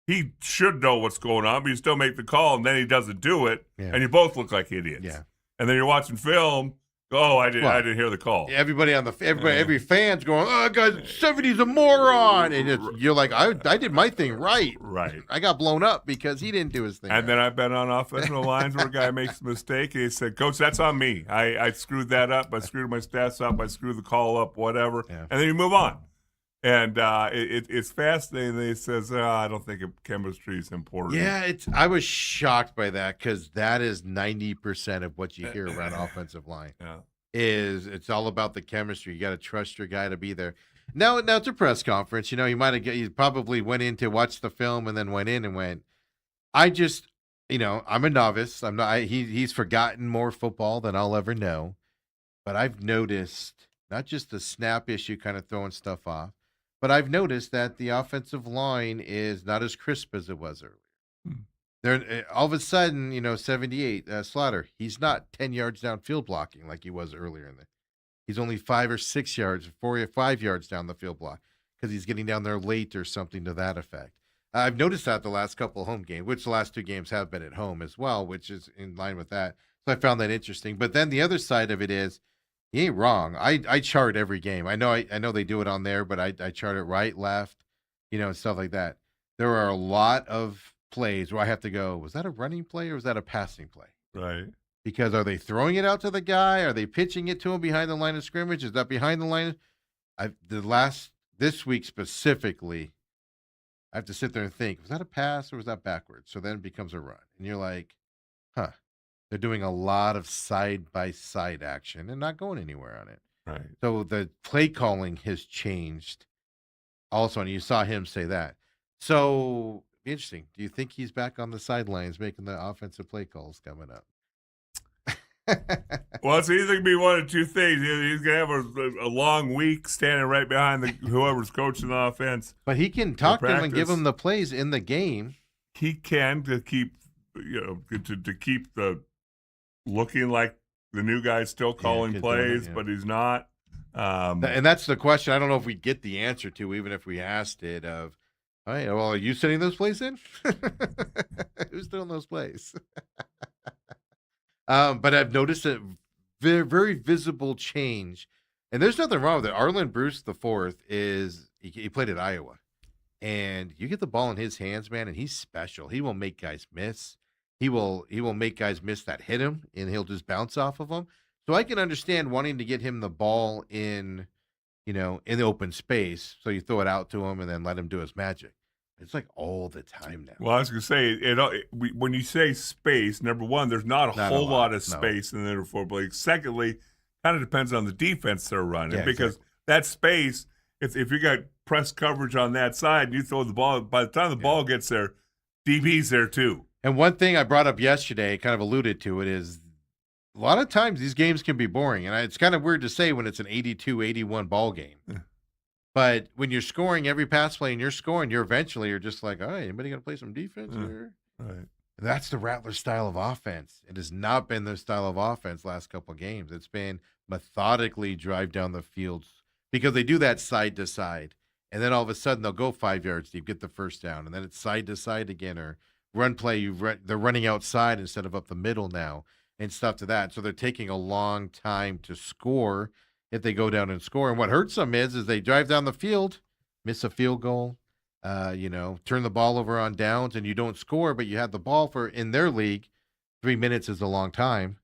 He should know what's going on, but you still make the call, and then he doesn't do it, and you both look like idiots. Yeah. And then you're watching film. Oh, I didn't hear the call. Every fan's going, oh, God, 70's a moron. And you're like, I did my thing right. Right. I got blown up because he didn't do his thing. And then I've been on offensive lines where a guy makes a mistake, and he said, "Coach, that's on me. I screwed that up. I screwed my stats up. I screwed the call up, whatever." Yeah. And then you move on. And it's fascinating that he says, I don't think chemistry is important. Yeah, I was shocked by that because that is 90% of what you hear around offensive line. Yeah. It's all about the chemistry. You got to trust your guy to be there. Now it's a press conference. You probably went in to watch the film and then went in and went, I'm a novice. I'm not. He's forgotten more football than I'll ever know. But I've noticed not just the snap issue, kind of throwing stuff off, but I've noticed that the offensive line is not as crisp as it was earlier. They're all of a sudden, 78 Slaughter. He's not 10 yards downfield blocking like he was earlier he's only 5 or 6 yards, 4 or 5 yards down the field block because he's getting down there late or something to that effect. I've noticed that the last couple of home games, which the last 2 games have been at home as well, which is in line with that. So I found that interesting. But then the other side of it is, he ain't wrong. I chart every game. I know they do it on there, but I chart it right, left, and stuff like that. There are a lot of plays where I have to go, was that a running play or was that a passing play? Right. Because are they throwing it out to the guy? Are they pitching it to him behind the line of scrimmage? Is that behind the line? This week specifically, I have to sit there and think, was that a pass or was that backwards? So then it becomes a run. And you're like, huh, they're doing a lot of side-by-side action and not going anywhere on it. Right. So the play calling has changed also, and you saw him say that. So, interesting. Do you think he's back on the sidelines making the offensive play calls coming up? Well, it's either going to be one of two things. Either he's going to have a long week standing right behind whoever's coaching the offense. But he can talk to him and give practice. him the plays in the game. He can to keep, to keep the looking like the new guy's still calling doing it, plays, yeah. but he's not. And that's the question. I don't know if we get the answer to, even if we asked it. Of, all right, well, are you sending those plays in? Who's doing those plays? But I've noticed a very, very visible change, and there's nothing wrong with it. Arlen Bruce the fourth he played at Iowa, and you get the ball in his hands, man, and he's special. He will make guys miss. He will make guys miss that hit him, and he'll just bounce off of them. So I can understand wanting to get him the ball in the open space. So you throw it out to him and then let him do his magic. It's like all the time now. Well, I was going to say, when you say space, number one, there's not a whole lot of space in the inner four blades. Secondly, kind of depends on the defense they're running, because that space, if you got press coverage on that side and you throw the ball, by the time the ball gets there, DB's there too. And one thing I brought up yesterday, kind of alluded to it, is a lot of times these games can be boring. And it's kind of weird to say when it's an 82-81 ball game. Yeah. But when you're scoring every pass play and you're scoring, you're just like, all right, anybody going to play some defense here? Right. And that's the Rattlers style of offense. It has not been their style of offense last couple of games. It's been methodically drive down the field because they do that side to side. And then all of a sudden they'll go 5 yards deep, get the first down. And then it's side to side again, or run play. They're running outside instead of up the middle now and stuff to that. So they're taking a long time to score if they go down and score. And what hurts them is they drive down the field, miss a field goal, turn the ball over on downs, and you don't score, but you have the ball in their league. 3 minutes is a long time.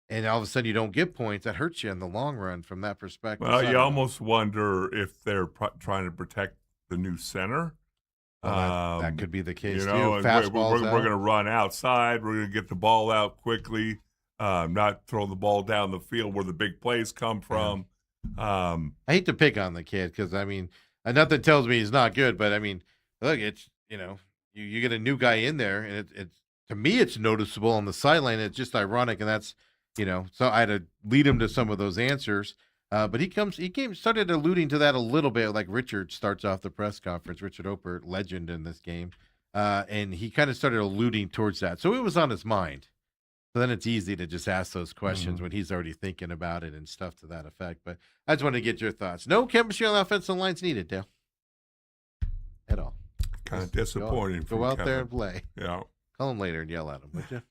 And all of a sudden you don't get points. That hurts you in the long run from that perspective. Well, you almost wonder if they're trying to protect the new center. Well, that could be the case too. We're Fastballs going to run outside. We're going to get the ball out quickly. Not throw the ball down the field where the big plays come from. I hate to pick on the kid because, nothing tells me he's not good. But, look, it's, you get a new guy in there, and it's to me, it's noticeable on the sideline. It's just ironic, and that's, so I had to lead him to some of those answers. But he started alluding to that a little bit, like Richard starts off the press conference, Richard Oper, legend in this game. And he kind of started alluding towards that. So it was on his mind. So then it's easy to just ask those questions when he's already thinking about it and stuff to that effect. But I just wanted to get your thoughts. No chemistry on the offensive lines needed, Dale. At all. Kind of disappointing. Go out there and play. Yeah. Call him later and yell at him, would you?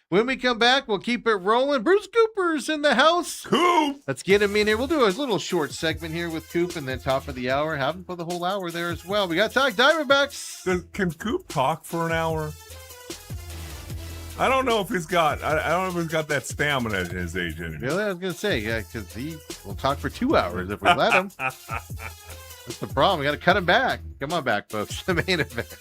When we come back, we'll keep it rolling. Bruce Cooper's in the house. Coop! Let's get him in here. We'll do a little short segment here with Coop, and then top of the hour. Have him for the whole hour there as well. We got to talk Diamondbacks. Can Coop talk for an hour? I don't know if he's got. I don't know if he's got that stamina at his age anymore. Really, I was gonna say, yeah, because he will talk for 2 hours if we let him. That's the problem. We got to cut him back. Come on back, folks. The main event.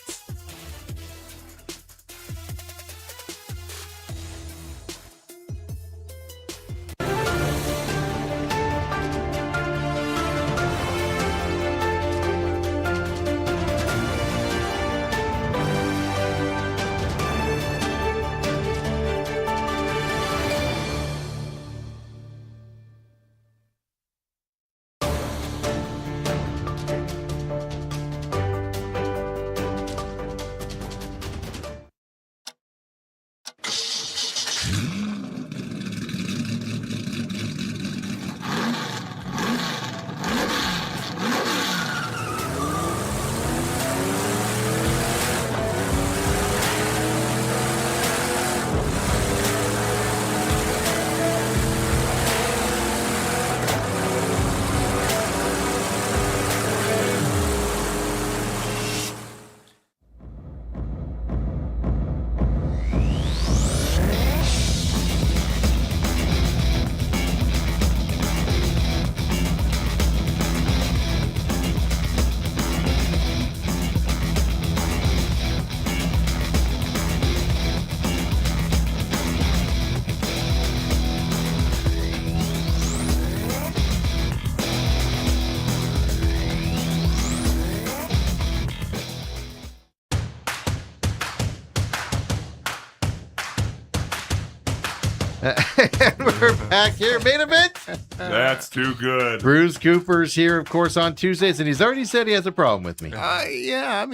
And we're back here, main event. That's too good. Bruce Cooper's here, of course, on Tuesdays, and he's already said he has a problem with me. Yeah, Yeah.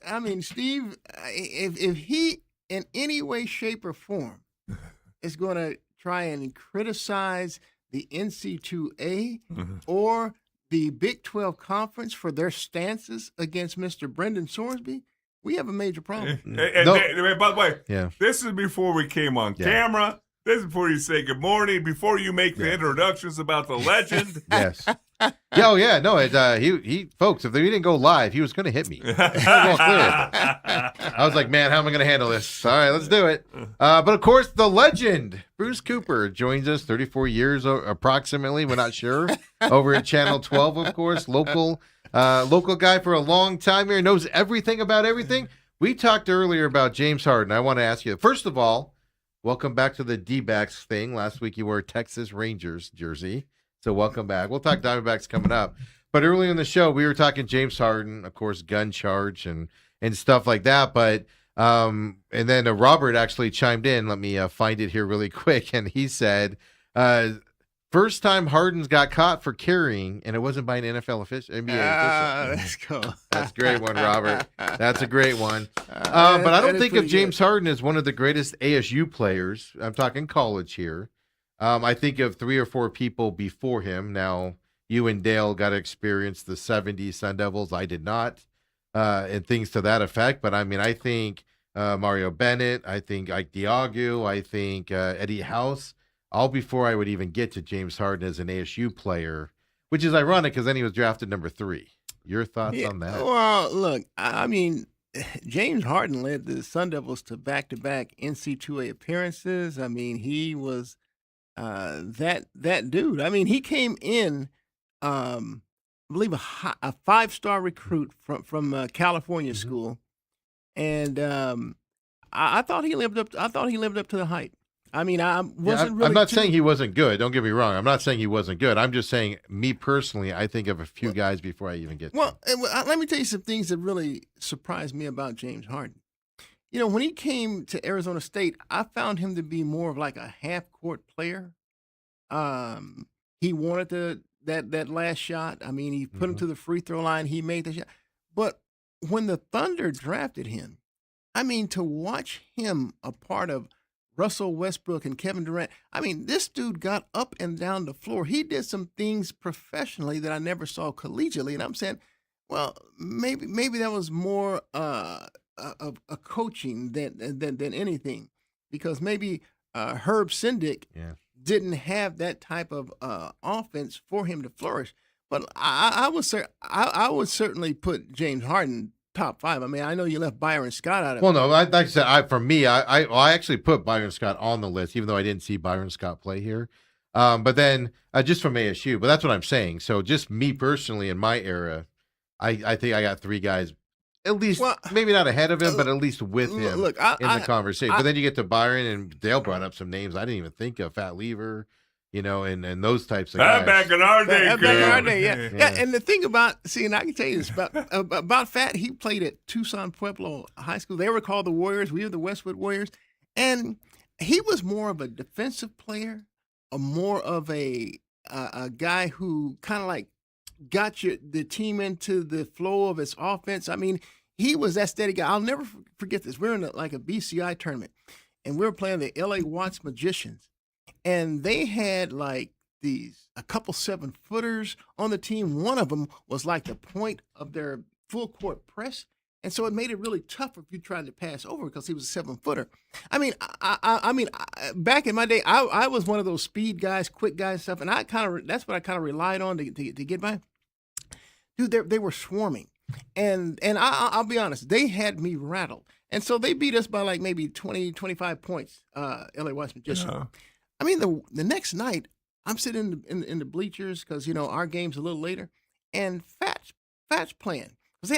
I mean, Steve, if he in any way, shape, or form is going to try and criticize the NC2A or the Big 12 Conference for their stances against Mr. Brendan Sorsby, we have a major problem. And by the way, Yeah. this is before we came on camera. This is before you say good morning, before you make the introductions about the legend. Yes. Yeah, oh yeah, no, he folks, if he didn't go live, he was going to hit me. I was like, man, how am I going to handle this? All right, let's do it. But of course, the legend, Bruce Cooper, joins us, 34 years approximately, we're not sure, over at Channel 12, of course, local guy for a long time here, knows everything about everything. We talked earlier about James Harden. I want to ask you, first of all, welcome back to the D-backs thing. Last week you wore a Texas Rangers jersey. So welcome back. We'll talk Diamondbacks coming up. But earlier in the show, we were talking James Harden, of course, gun charge and stuff like that. But and then Robert actually chimed in. Let me find it here really quick. And he said, first time Harden's got caught for carrying, and it wasn't by an NFL official, NBA official. Let's go. That's a great one, Robert. That's a great one. But I don't think of James Harden as one of the greatest ASU players. I'm talking college here. I think of 3 or 4 people before him. Now, you and Dale got to experience the 70s Sun Devils. I did not, and things to that effect. But, I mean, I think Mario Bennett. I think Ike Diagu. I think Eddie House. All before I would even get to James Harden as an ASU player, which is ironic because then he was drafted number 3. Your thoughts on that? Well, look, I mean, James Harden led the Sun Devils to back-to-back NC2A appearances. I mean, he was that dude. I mean, he came in, I believe, a 5-star recruit from California school, and I thought he lived up. I thought he lived up to the hype. I mean, I wasn't really. I'm not saying he wasn't good. Don't get me wrong. I'm not saying he wasn't good. I'm just saying, me personally, I think of a few guys before I even get to him. Let me tell you some things that really surprised me about James Harden. You know, when he came to Arizona State, I found him to be more of like a half-court player. He wanted that last shot. I mean, he put him to the free throw line. He made the shot. But when the Thunder drafted him, I mean, to watch him a part of Russell Westbrook and Kevin Durant, I mean, this dude got up and down the floor. He did some things professionally that I never saw collegiately. And I'm saying, well, maybe that was more of a coaching than anything, because maybe Herb Sindick didn't have that type of offense for him to flourish. But I would certainly put James Harden top 5. I mean, I know you left Byron Scott out of it. Well, no, like I said, for me, I actually put Byron Scott on the list, even though I didn't see Byron Scott play here. But then just from ASU, but that's what I'm saying. So just me personally in my era, I think I got 3 guys, at least, maybe not ahead of him, but at least with him in the conversation. But then you get to Byron, and Dale brought up some names I didn't even think of, Fat Lever, you know, and those types of guys. Back in our day, yeah. And the thing about, and I can tell you this about Fat, he played at Tucson Pueblo High School. They were called the Warriors. We were the Westwood Warriors. And he was more of a defensive player, more of a guy who kind of like got the team into the flow of its offense. I mean, he was that steady guy. I'll never forget this. We're in a BCI tournament, and we were playing the LA Watts Magicians. And they had like a couple 7-footers on the team. One of them was like the point of their full court press. And so it made it really tough if you tried to pass over because he was a 7-footer. I mean, back in my day, I was one of those speed guys, quick guys stuff. And that's what I kind of relied on to get by. Dude, they were swarming. And I'll be honest, they had me rattled. And so they beat us by like maybe 20, 25 points, LA Watts Magicians. Yeah. I mean, the next night, I'm sitting in the bleachers because, you know, our game's a little later, and Fat's playing. Because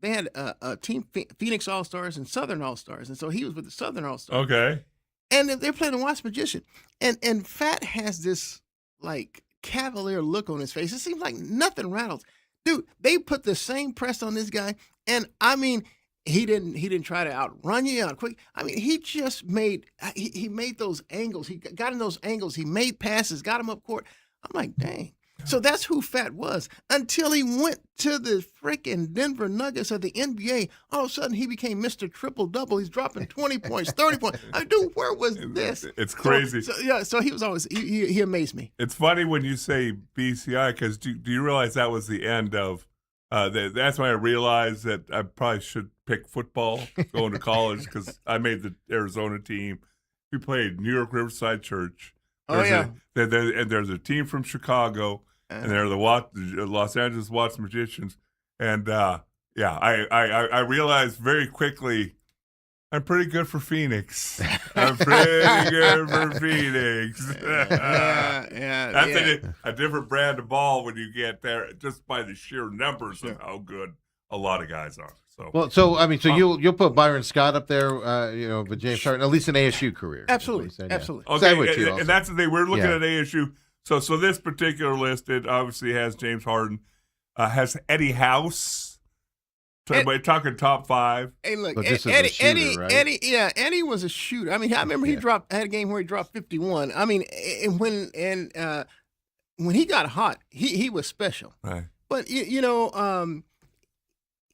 they had a team, Phoenix All-Stars and Southern All-Stars, and so he was with the Southern All-Stars. Okay. And they're playing the Watts Magician. And Fat has this, like, cavalier look on his face. It seems like nothing rattles. Dude, they put the same press on this guy, and, I mean, he didn't try to outrun you out quick. I mean, he just made he made those angles. He got in those angles. He made passes, got him up court. I'm like, dang. So that's who Fat was until he went to the freaking Denver Nuggets of the NBA. All of a sudden, he became Mr. Triple Double. He's dropping 20 points, 30 points. I mean, dude, where was this? It's crazy. So he was always he amazed me. It's funny when you say BCI because do you realize that was the end of? That's when I realized that I probably should pick football going to college because I made the Arizona team. We played New York Riverside Church. There's a team from Chicago, and they're the Los Angeles Watts Magicians. And I realized very quickly I'm pretty good for Phoenix. I'm pretty good for Phoenix. That's a different brand of ball when you get there, just by the sheer numbers of how good a lot of guys are. So you'll put Byron Scott up there, with James Harden, at least an ASU career. Absolutely, said, absolutely. Okay, and that's the thing. We're looking at ASU. So this particular list, it obviously has James Harden, has Eddie House. We're talking top 5. Hey, look, Eddie, right? Eddie was a shooter. I mean, I remember he had a game where he dropped 51. I mean, and when he got hot, he was special. Right. But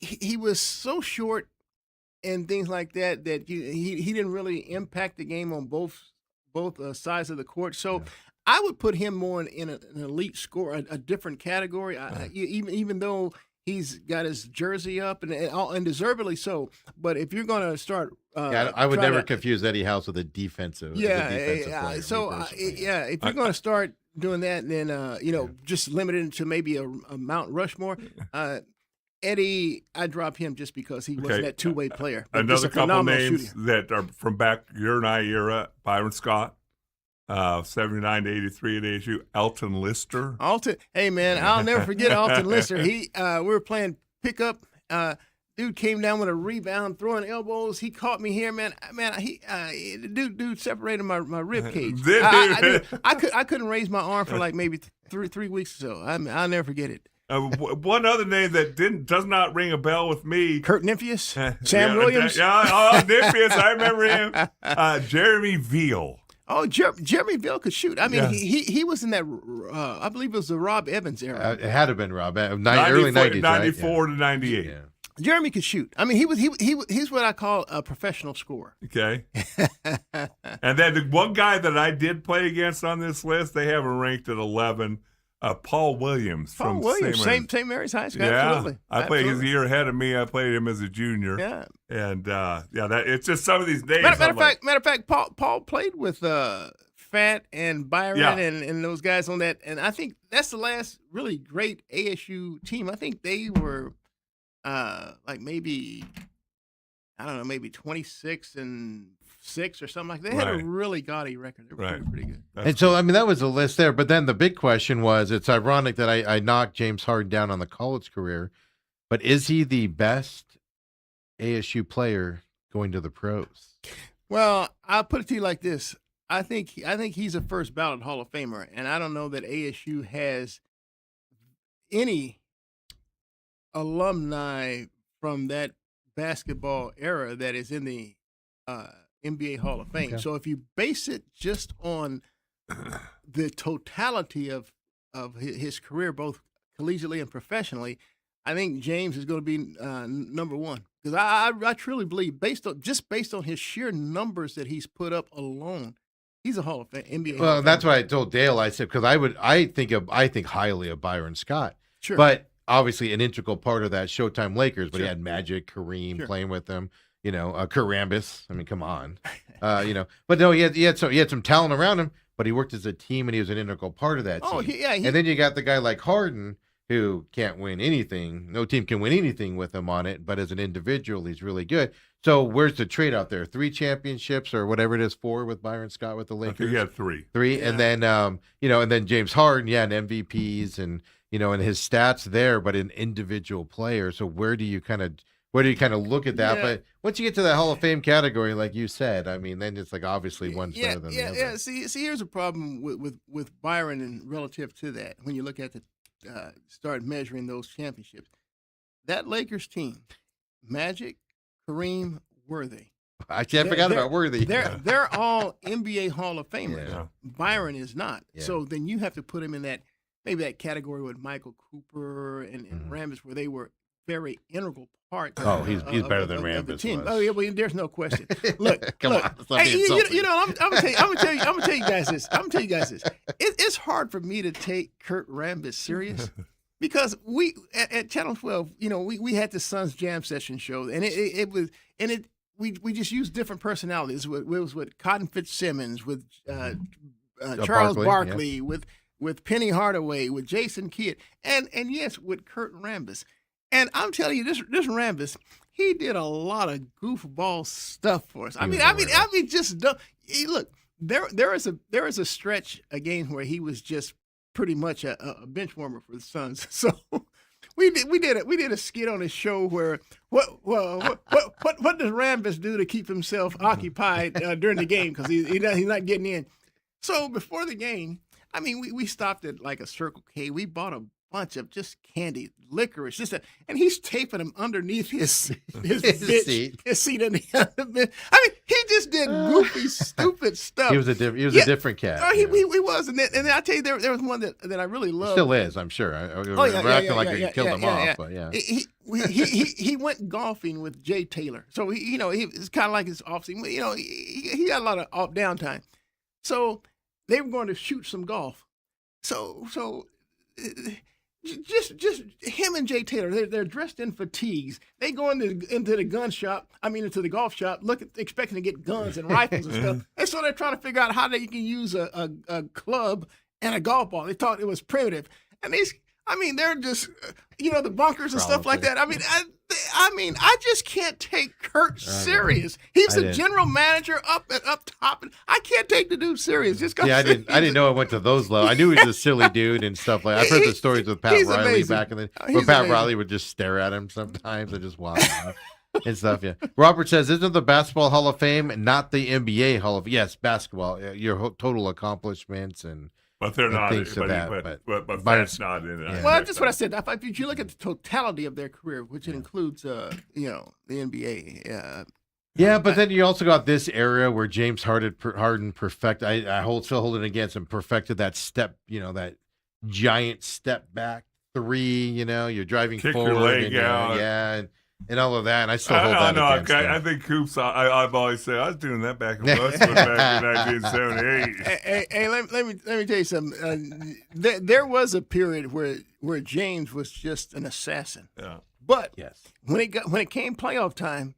he was so short and things like that he didn't really impact the game on both sides of the court. So I would put him more in an elite scorer, a different category. Right. Even though he's got his jersey up and deservedly so. But if you're going to start, I would never confuse Eddie House with a defensive. Player, so if you're going to start doing that, then just limit it to maybe a Mount Rushmore. Eddie, I drop him just because he wasn't that two-way player. Another couple names that are from back your and I era: Byron Scott, 79 to 83 at ASU. Elton Lister. Hey man, I'll never forget Alton Lister. We were playing pickup. Dude came down with a rebound, throwing elbows. He caught me here, man. Dude separated my rib cage. I couldn't raise my arm for like maybe 3 weeks or so. I'll never forget it. One other name that does not ring a bell with me. Kurt Nymphius? Sam Williams? Nymphius. I remember him. Jeremy Veal. Oh, Jeremy Veal could shoot. I mean, he was in that, I believe it was the Rob Evans era. It had to have been Rob, early 90s, 94 to 98. Yeah. Jeremy could shoot. I mean, he's what I call a professional scorer. Okay. And then the one guy that I did play against on this list, they have him ranked at 11. Paul Williams from St. Mary's High School. Yeah, Absolutely. I played his year ahead of me. I played him as a junior. Yeah, and that it's just some of these names. Matter of fact, Paul played with Fat and Byron and those guys on that, and I think that's the last really great ASU team. I think they were like maybe 26-6 or something like that. They had a really gaudy record. They were pretty good. So, I mean, that was a list there. But then the big question was, it's ironic that I knocked James Harden down on the college career, but is he the best ASU player going to the pros? Well, I'll put it to you like this. I think he's a first ballot Hall of Famer, and I don't know that ASU has any alumni from that basketball era that is in the NBA Hall of Fame. Okay. So if you base it just on the totality of his career, both collegiately and professionally, I think James is going to be number one. Because I truly believe, based on his sheer numbers that he's put up alone, he's a Hall of Fame NBA. Well, that's what I told Dale. I said because I think highly of Byron Scott. Sure, but obviously an integral part of that Showtime Lakers. But sure. He had Magic, Kareem playing with them. Karambis. I mean, come on. But no, he had some talent around him. But he worked as a team, and he was an integral part of that team. And then you got the guy like Harden, who can't win anything. No team can win anything with him on it. But as an individual, he's really good. So where's the trade out there? 3 championships or whatever it is, 4 with Byron Scott with the Lakers. He had 3. 3, yeah. And then and then James Harden, and MVPs, and and his stats there, but an individual player. So where do you kind of look at that? Yeah. But once you get to the Hall of Fame category, like you said, I mean, then it's like obviously one's better than the other. Yeah. See, here's a problem with Byron and relative to that. When you look at the start measuring those championships, that Lakers team, Magic, Kareem, Worthy. Actually, I forgot about Worthy. They're all NBA Hall of Famers. Yeah. Byron is not. Yeah. So then you have to put him in that category with Michael Cooper and Rambis, where they were very integral parts. Oh, he's better than of the Rambis team. was. Oh yeah, well, there's no question. Look, Come on, stop hey, being you know, insulting. I'm gonna tell you guys this. It's hard for me to take Kurt Rambis serious. Because we at Channel 12, we had the Suns Jam Session show, and we just used different personalities. It was with Cotton Fitzsimmons, with Charles Barkley, yeah. with Penny Hardaway, with Jason Kidd, and yes, with Kurt Rambis. And I'm telling you, this Rambis, he did a lot of goofball stuff for us. I mean, just look. There is a stretch again where he was just pretty much a bench warmer for the Suns. So we did a skit on his show where what does Rambis do to keep himself occupied during the game, because he's not getting in. So before the game, I mean, we stopped at like a Circle K. We bought a bunch of just candy, licorice, and he's taping them underneath his seat in the bench. I mean, he just did goofy, stupid stuff. He was a different cat. Oh, he was, and then I tell you, there was one that I really loved. Still is, I'm sure. We're acting like we killed him off, but yeah. He went golfing with Jay Taylor, so he it's kind of like his off season. He got a lot of off downtime, so they were going to shoot some golf. So just him and Jay Taylor, they're dressed in fatigues. They go into the golf shop, expecting to get guns and rifles and stuff. And so they're trying to figure out how they can use a club and a golf ball. They thought it was primitive. And they're just, the bunkers and stuff like that. I mean, I just can't take Kurt serious. He's the general manager up top, and I can't take the dude serious. I didn't know it went to those levels. I knew he was a silly dude and stuff like that. I've heard the stories with Pat Riley amazing. back in the where Pat Riley would just stare at him sometimes and just walk off and stuff. Yeah. Robert says, "Isn't the Basketball Hall of Fame not the NBA Hall of Fame?" Yes, basketball, your total accomplishments and. But they're not. Things to that, But that's not in it. Well, that's just what I said. If you look at the totality of their career, which includes, the NBA. Yeah, but then you also got this era where James Harden perfect. I still hold it against him. Perfected that step, that giant step back three. You're driving Kick forward, your leg and, out. And all of that. And I still hold that against him. I think Coops. I've always said I was doing that back in Westwood back in 1978. Hey, let me tell you something. There was a period where James was just an assassin. Yeah. But Yes. when it came playoff time,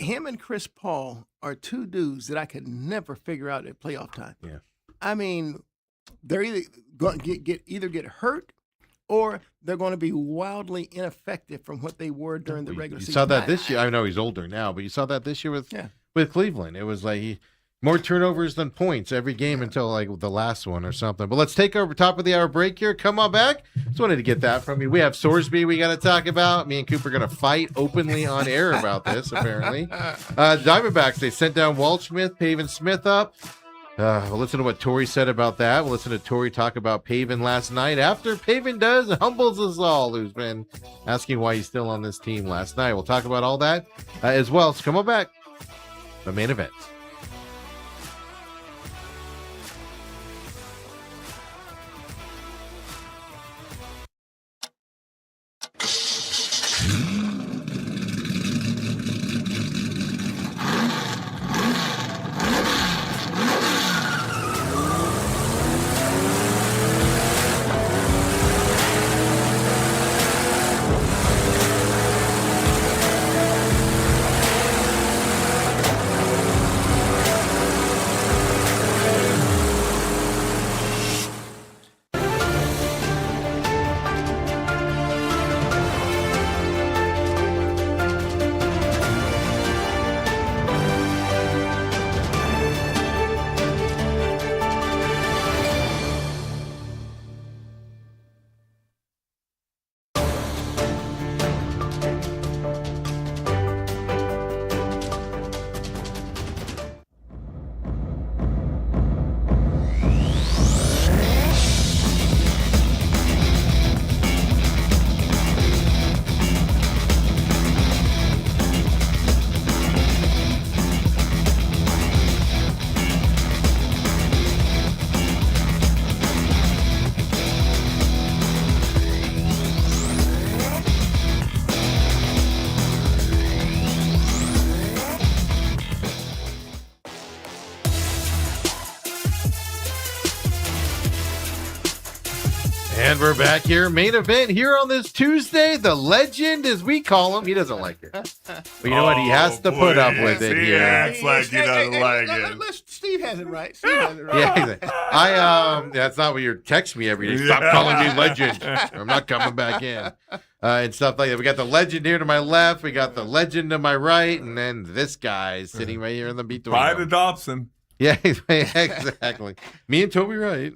him and Chris Paul are two dudes that I could never figure out at playoff time. Yeah. I mean, they're either going to get hurt, or they're going to be wildly ineffective from what they were during the regular season. You saw that this year. I know he's older now, but you saw that this year with Cleveland. It was like more turnovers than points every game until like the last one or something. But let's take our top of the hour break here. Come on back. Just wanted to get that from you. We have Sorsby we got to talk about. Me and Coop are going to fight openly on air about this, apparently. Diamondbacks, they sent down Waldschmidt, Pavin Smith up. We'll listen to what Torrey said about that. We'll listen to Torrey talk about Pavin last night after Pavin humbles us all, who's been asking why he's still on this team last night. We'll talk about all that as well. So come on back. The main event. And we're back here. Main event here on this Tuesday. The legend, as we call him. He doesn't like it. But you know what? He has to put up with it He here. acts like he doesn't like it. Steve has it right. Steve has it right. Yeah, that's not what you text me every day. Stop calling me legend. I'm not coming back in. And stuff like that. We got the legend here to my left. We got the legend to my right. And then this guy is sitting right here in the between. Pride of Dobson. Yeah, exactly. Me and Toby Wright,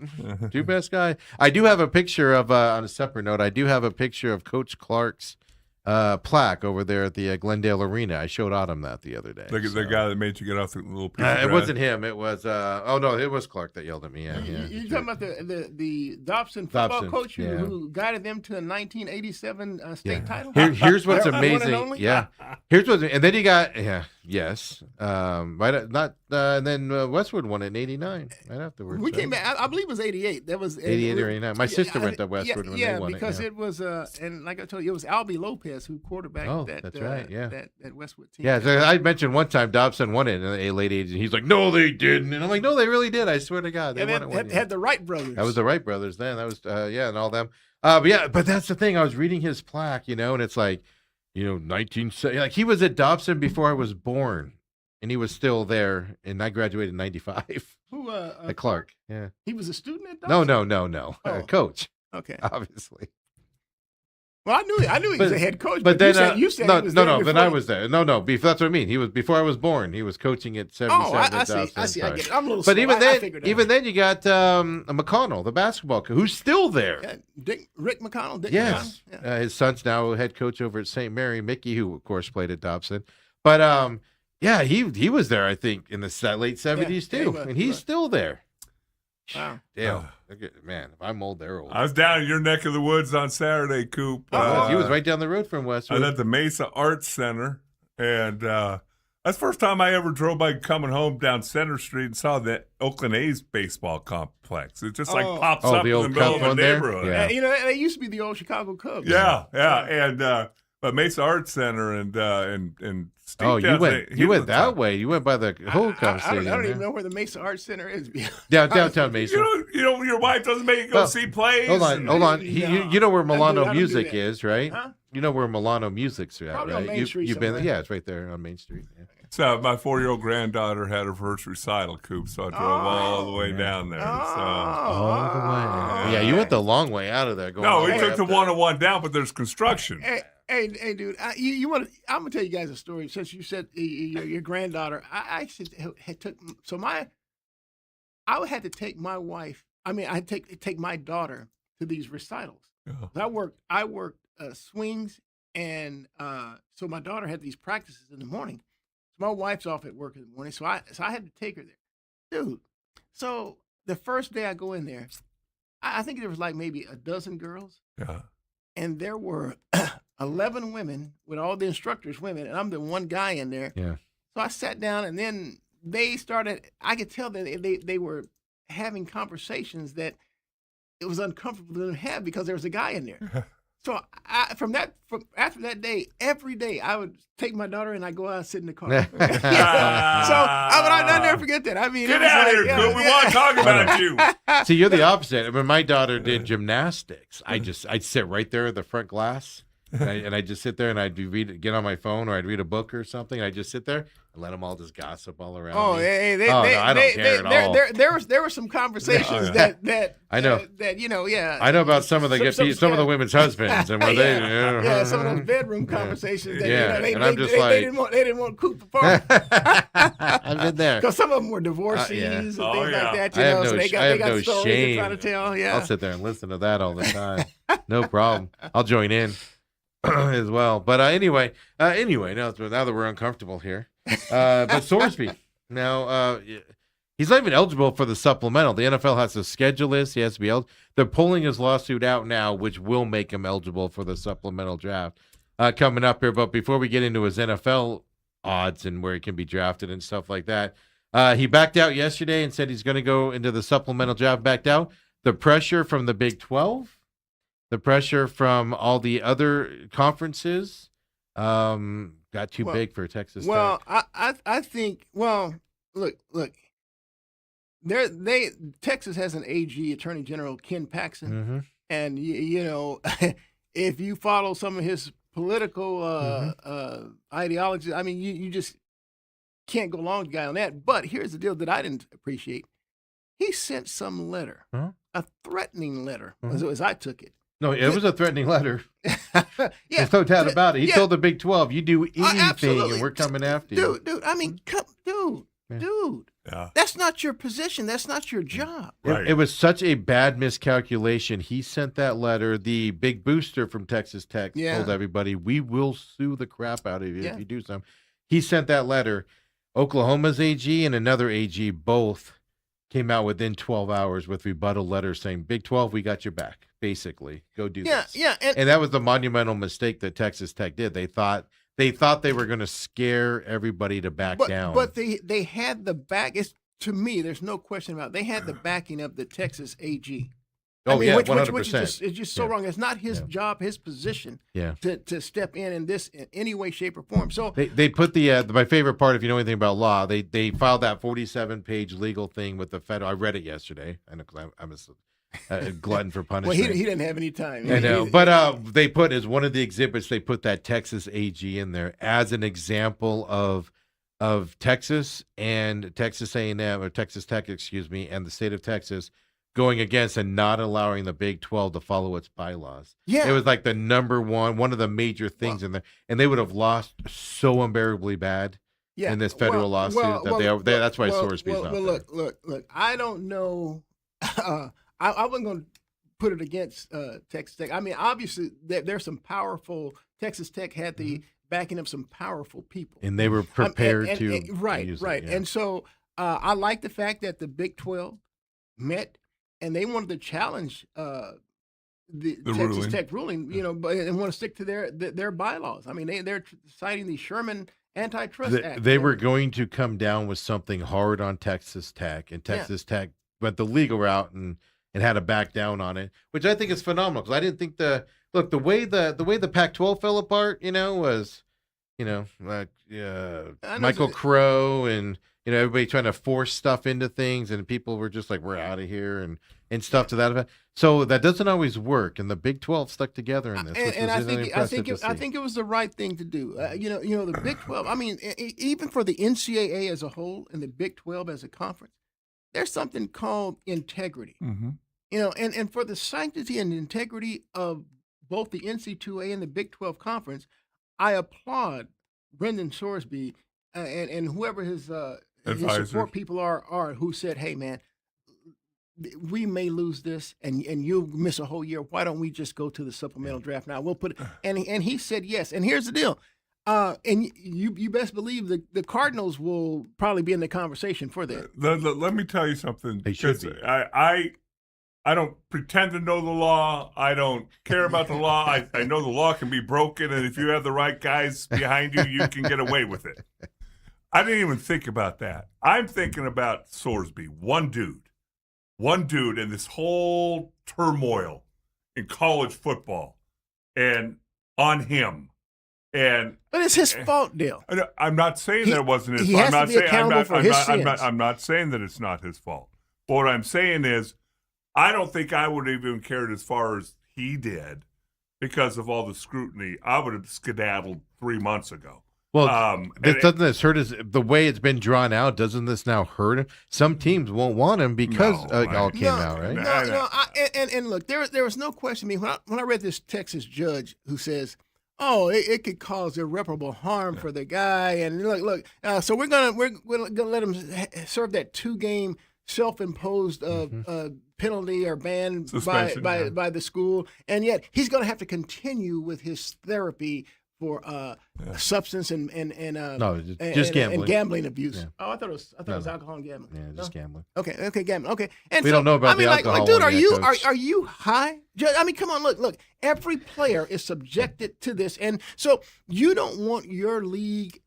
two best guy. I do have a picture of, on a separate note, I do have a picture of Coach Clark's plaque over there at the Glendale Arena. I showed Autumn that the other day. Look at the guy that made you get off the little piece of It bread. wasn't him. It was, it was Clark that yelled at me. Yeah, You're talking about the Dobson football Dobson, coach yeah. who guided them to a 1987 state title? Here's what's One and amazing. only? Yeah. Here's what's, and then you got, yes. And then Westwood won it in 89, right afterwards. We came back. I believe it was 88. That was 88 or 89. My sister went to Westwood when they won because it. it was, and like I told you, it was Albie Lopez who quarterbacked that's right, yeah. that Westwood team. Yeah, so I mentioned one time Dobson won it in a late age, and he's like, "No, they didn't," and I'm like, "No, they really did. I swear to God, they won it one year." Had the Wright brothers. That was the Wright brothers then. That was and all them. But that's the thing. I was reading his plaque, and it's like, 1970. Like he was at Dobson before I was born, and he was still there. And I graduated in '95. Who? At Clark. Yeah. He was a student at Dobson? No. Oh. Coach. Okay. Obviously. Well, I knew he was a head coach. But then you said no, he was there then before. I was there. No. That's what I mean. He was before I was born. He was coaching at 77. I see. I get it. I'm a little. But slow. I figured even out. then, you got McConnell, the basketball coach, who's still there. Yeah, Rick McConnell. Yes, McConnell? Yeah. His son's now head coach over at St. Mary, Mickey, who of course played at Dobson. But he was there, I think, in the late 70s too, and he's still there. Wow. Damn, man, if I'm old, they're old. I was down in your neck of the woods on Saturday, Coop. He was right down the road from I Westwood. was at the Mesa Arts Center, and that's the first time I ever drove by coming home down Center Street and saw the Oakland A's baseball complex. It just pops up the in the old middle Cub of a one there? neighborhood. Yeah. They used to be the old Chicago Cubs. Yeah. And but Mesa Arts Center and Steve you went that way. You went by the Holcomb I Stadium. don't even know where the Mesa Arts Center is. Downtown Mesa. You know, your wife doesn't make you go see plays. Hold on. You know where I Milano don't do Music that. is, right? Huh? You know where Milano Music's at, Probably right? on Main Street You've been, somewhere. yeah, it's right there on Main Street. Yeah. So my 4-year-old granddaughter had her first recital, Coop, so I drove all the way down there. All the way. Yeah, you went the long way out of there. Going No, all we the way took up the there. 101 down, but there's construction. Hey, dude. You want? I'm gonna tell you guys a story. Since you said your granddaughter, I actually had took. So I had to take my wife. I mean, I had to take my daughter to these recitals. Yeah. I worked swings, and so my daughter had these practices in the morning. My wife's off at work in the morning, so I had to take her there, dude. So the first day I go in there, I think there was like maybe a dozen girls. Yeah. And there were 11 women with all the instructors women, and I'm the one guy in there. Yeah. So I sat down, and then they started. I could tell that they were having conversations that it was uncomfortable to have because there was a guy in there. So from after that day, every day I would take my daughter and I go out and sit in the car. So I'll never forget that. I mean, Get out of here, Coop. We want to talk about you. See, you're the opposite. I mean, my daughter did gymnastics. I'd sit right there at the front glass, and I'd just sit there and I'd get on my phone or I'd read a book or something. I'd just sit there and let them all just gossip all around. Oh, me. I don't care at all. There were some conversations that I know. Yeah. I know about some of the women's husbands and where they some of those bedroom conversations that they didn't want Coop apart. I've been there. Because some of them were divorcees and things like that. I have so they got no stories shame. to try to tell. Yeah. I'll sit there and listen to that all the time. No problem. I'll join in as well. But anyway, now that we're uncomfortable here, but Sorsby now he's not even eligible for the supplemental. The NFL has to schedule this. He has to be eligible. They're pulling his lawsuit out now, which will make him eligible for the supplemental draft coming up here. But before we get into his NFL odds and where he can be drafted and stuff like that, he backed out yesterday and said he's going to go into the supplemental draft. Backed out. The pressure from the Big 12, the pressure from all the other conferences, got too big for Texas Tech. Well, I think. Well, look. Texas has an AG, Attorney General Ken Paxton. Mm-hmm. and you know, if you follow some of his political ideology, I mean, you just can't go along with the guy on that. But here's the deal that I didn't appreciate: he sent some letter, a threatening letter, as I took it. No, it was a threatening letter. Yeah, There's no doubt about it. He yeah. told the Big 12, "You do anything, Absolutely. and we're coming after you." Dude. I mean, dude. Yeah. That's not your position. That's not your job. Right. It was such a bad miscalculation. He sent that letter. The big booster from Texas Tech told everybody, "We will sue the crap out of you if you do something." He sent that letter. Oklahoma's AG and another AG both came out within 12 hours with rebuttal letters saying, "Big 12, we got your back. Basically, go do this." Yeah, and that was the monumental mistake that Texas Tech did. They thought they were going to scare everybody to back down. But they had the back. To me, there's no question about it. They had the backing of the Texas AG. Oh, which 100%. is just so wrong. It's not his job, his position to step in this in any way, shape, or form. So they put my favorite part, if you know anything about law, they filed that 47-page legal thing with the federal. I read it yesterday. I know because I'm a glutton for punishment. well, he didn't have any time. I know, but they put as one of the exhibits, they put that Texas AG in there as an example of Texas and Texas A&M or Texas Tech, excuse me, and the state of Texas going against and not allowing the Big 12 to follow its bylaws. Yeah, it was like the number one of the major things in there, and they would have lost so unbearably bad in this federal lawsuit that's why Sorsby's not there. Look. I don't know. I wasn't going to put it against Texas Tech. I mean, obviously, there's some powerful. Texas Tech had the backing of some powerful people, and they were prepared to use it. And so I like the fact that the Big 12 met and they wanted to challenge the Texas ruling. Tech ruling, you know, and want to stick to their bylaws. I mean, they're citing the Sherman Antitrust Act. They were going to come down with something hard on Texas Tech, and Texas Tech went the legal route and had to back down on it, which I think is phenomenal because I didn't think the way the Pac-12 fell apart, was, Michael Crow and everybody trying to force stuff into things, and people were just like, "We're out of here," and stuff to that effect. So that doesn't always work, and the Big 12 stuck together in this. I think it was the right thing to do. The Big 12. I mean, even for the NCAA as a whole and the Big 12 as a conference, there's something called integrity. Mm-hmm. And for the sanctity and integrity of both the NC2A and the Big 12 conference, I applaud Brendan Sorsby and whoever his support people are who said, "Hey, man, we may lose this, and you'll miss a whole year. Why don't we just go to the supplemental draft now? We'll put it." And he said yes. And here's the deal. And you best believe the Cardinals will probably be in the conversation for that. Let me tell you something. They should be. I don't pretend to know the law. I don't care about the law. I know the law can be broken, and if you have the right guys behind you, you can get away with it. I didn't even think about that. I'm thinking about Sorsby, one dude in this whole turmoil in college football and on him. But it's his fault, Dale. I'm not saying that it wasn't his he fault. has to be accountable for his sins. I'm not saying that it's not his fault. But what I'm saying is, I don't think I would have even cared as far as he did because of all the scrutiny. I would have skedaddled 3 months ago. Well, doesn't this hurt the way it's been drawn out? Doesn't this now hurt him? Some teams won't want him because it all came out, right? No. And look, there was no question to me when I read this Texas judge who says, "Oh, it could cause irreparable harm for the guy," and look. So we're gonna let him serve that 2-game self-imposed penalty or ban by the school, and yet he's going to have to continue with his therapy for substance and gambling abuse. Yeah. Oh, I thought it was alcohol and gambling. Yeah, just gambling. Okay, gambling. Okay, and we don't know about the alcohol. Dude, are you high? I mean, come on, look. Every player is subjected to this, and so you don't want your league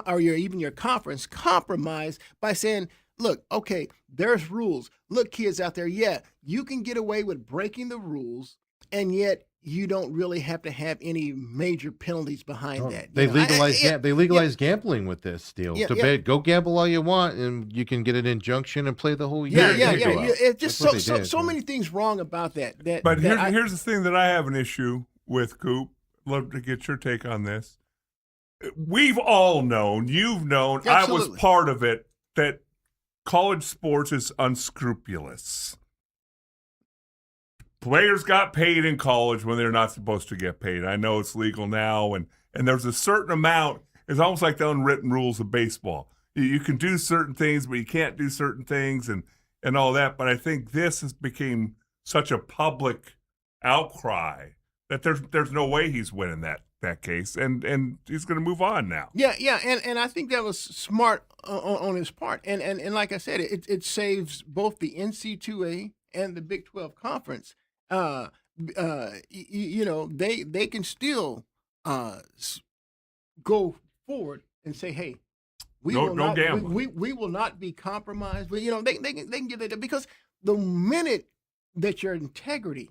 or even your conference compromised by saying, "Look, okay, there's rules. Look, kids out there, you can get away with breaking the rules, and yet you don't really have to have any major penalties behind Oh, that. they You know, legalize gambling with this deal. Yeah, To yeah. bet, go gamble all you want, and you can get an injunction and play the whole Yeah, year. yeah, You yeah. go out. It's just That's what they did, so yeah. many things wrong about that. But that here's the thing that I have an issue with, Coop. Love to get your take on this. We've all known, you've known, I was Absolutely. part of it, that college sports is unscrupulous. Players got paid in college when they're not supposed to get paid. I know it's legal now, and there's a certain amount. It's almost like the unwritten rules of baseball. You can do certain things, but you can't do certain things, and all that. But I think this has became such a public outcry that there's no way he's winning that case, and he's going to move on now. Yeah, and I think that was smart on his part, and like I said, it saves both the NC2A and the Big 12 conference. You know, they can still go forward and say, hey, we No- will no not gambling. we will not be compromised. But you know, they can get that, because the minute that your integrity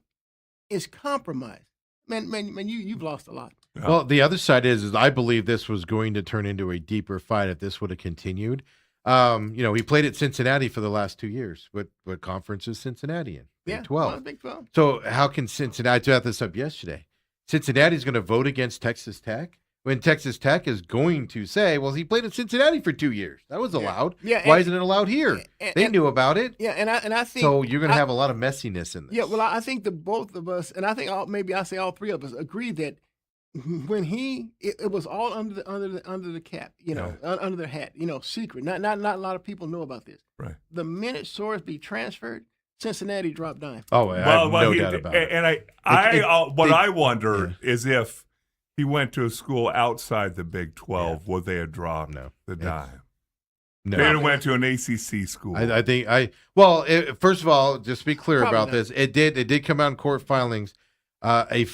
is compromised, man, you've lost a lot. Yeah. Well, the other side is I believe this was going to turn into a deeper fight if this would have continued. You know, he played at Cincinnati for the last 2 years. What conference is Cincinnati in? Big 12. well, Big 12. So how can Cincinnati, I brought this up yesterday, Cincinnati's going to vote against Texas Tech when Texas Tech is going to say, well, he played at Cincinnati for 2 years. That was allowed. Yeah, Why and- isn't it allowed here? and- They and- knew about it. Yeah, and I think So you're going to have a lot of messiness in this. Yeah, well, I think the both of us, and I think maybe I say all three of us agree that when it was all under the cap, you know, under the hat, you know, secret. Not a lot of people know about this. Right. The minute Sorsby transferred, Cincinnati dropped dime. Oh, I have no he- doubt about it. And I wonder is if he went to a school outside the Big 12, would they have dropped No. the dime? No. They would have went to an ACC school. I think first of all, just to be clear Probably about not. this, it did come out in court filings. A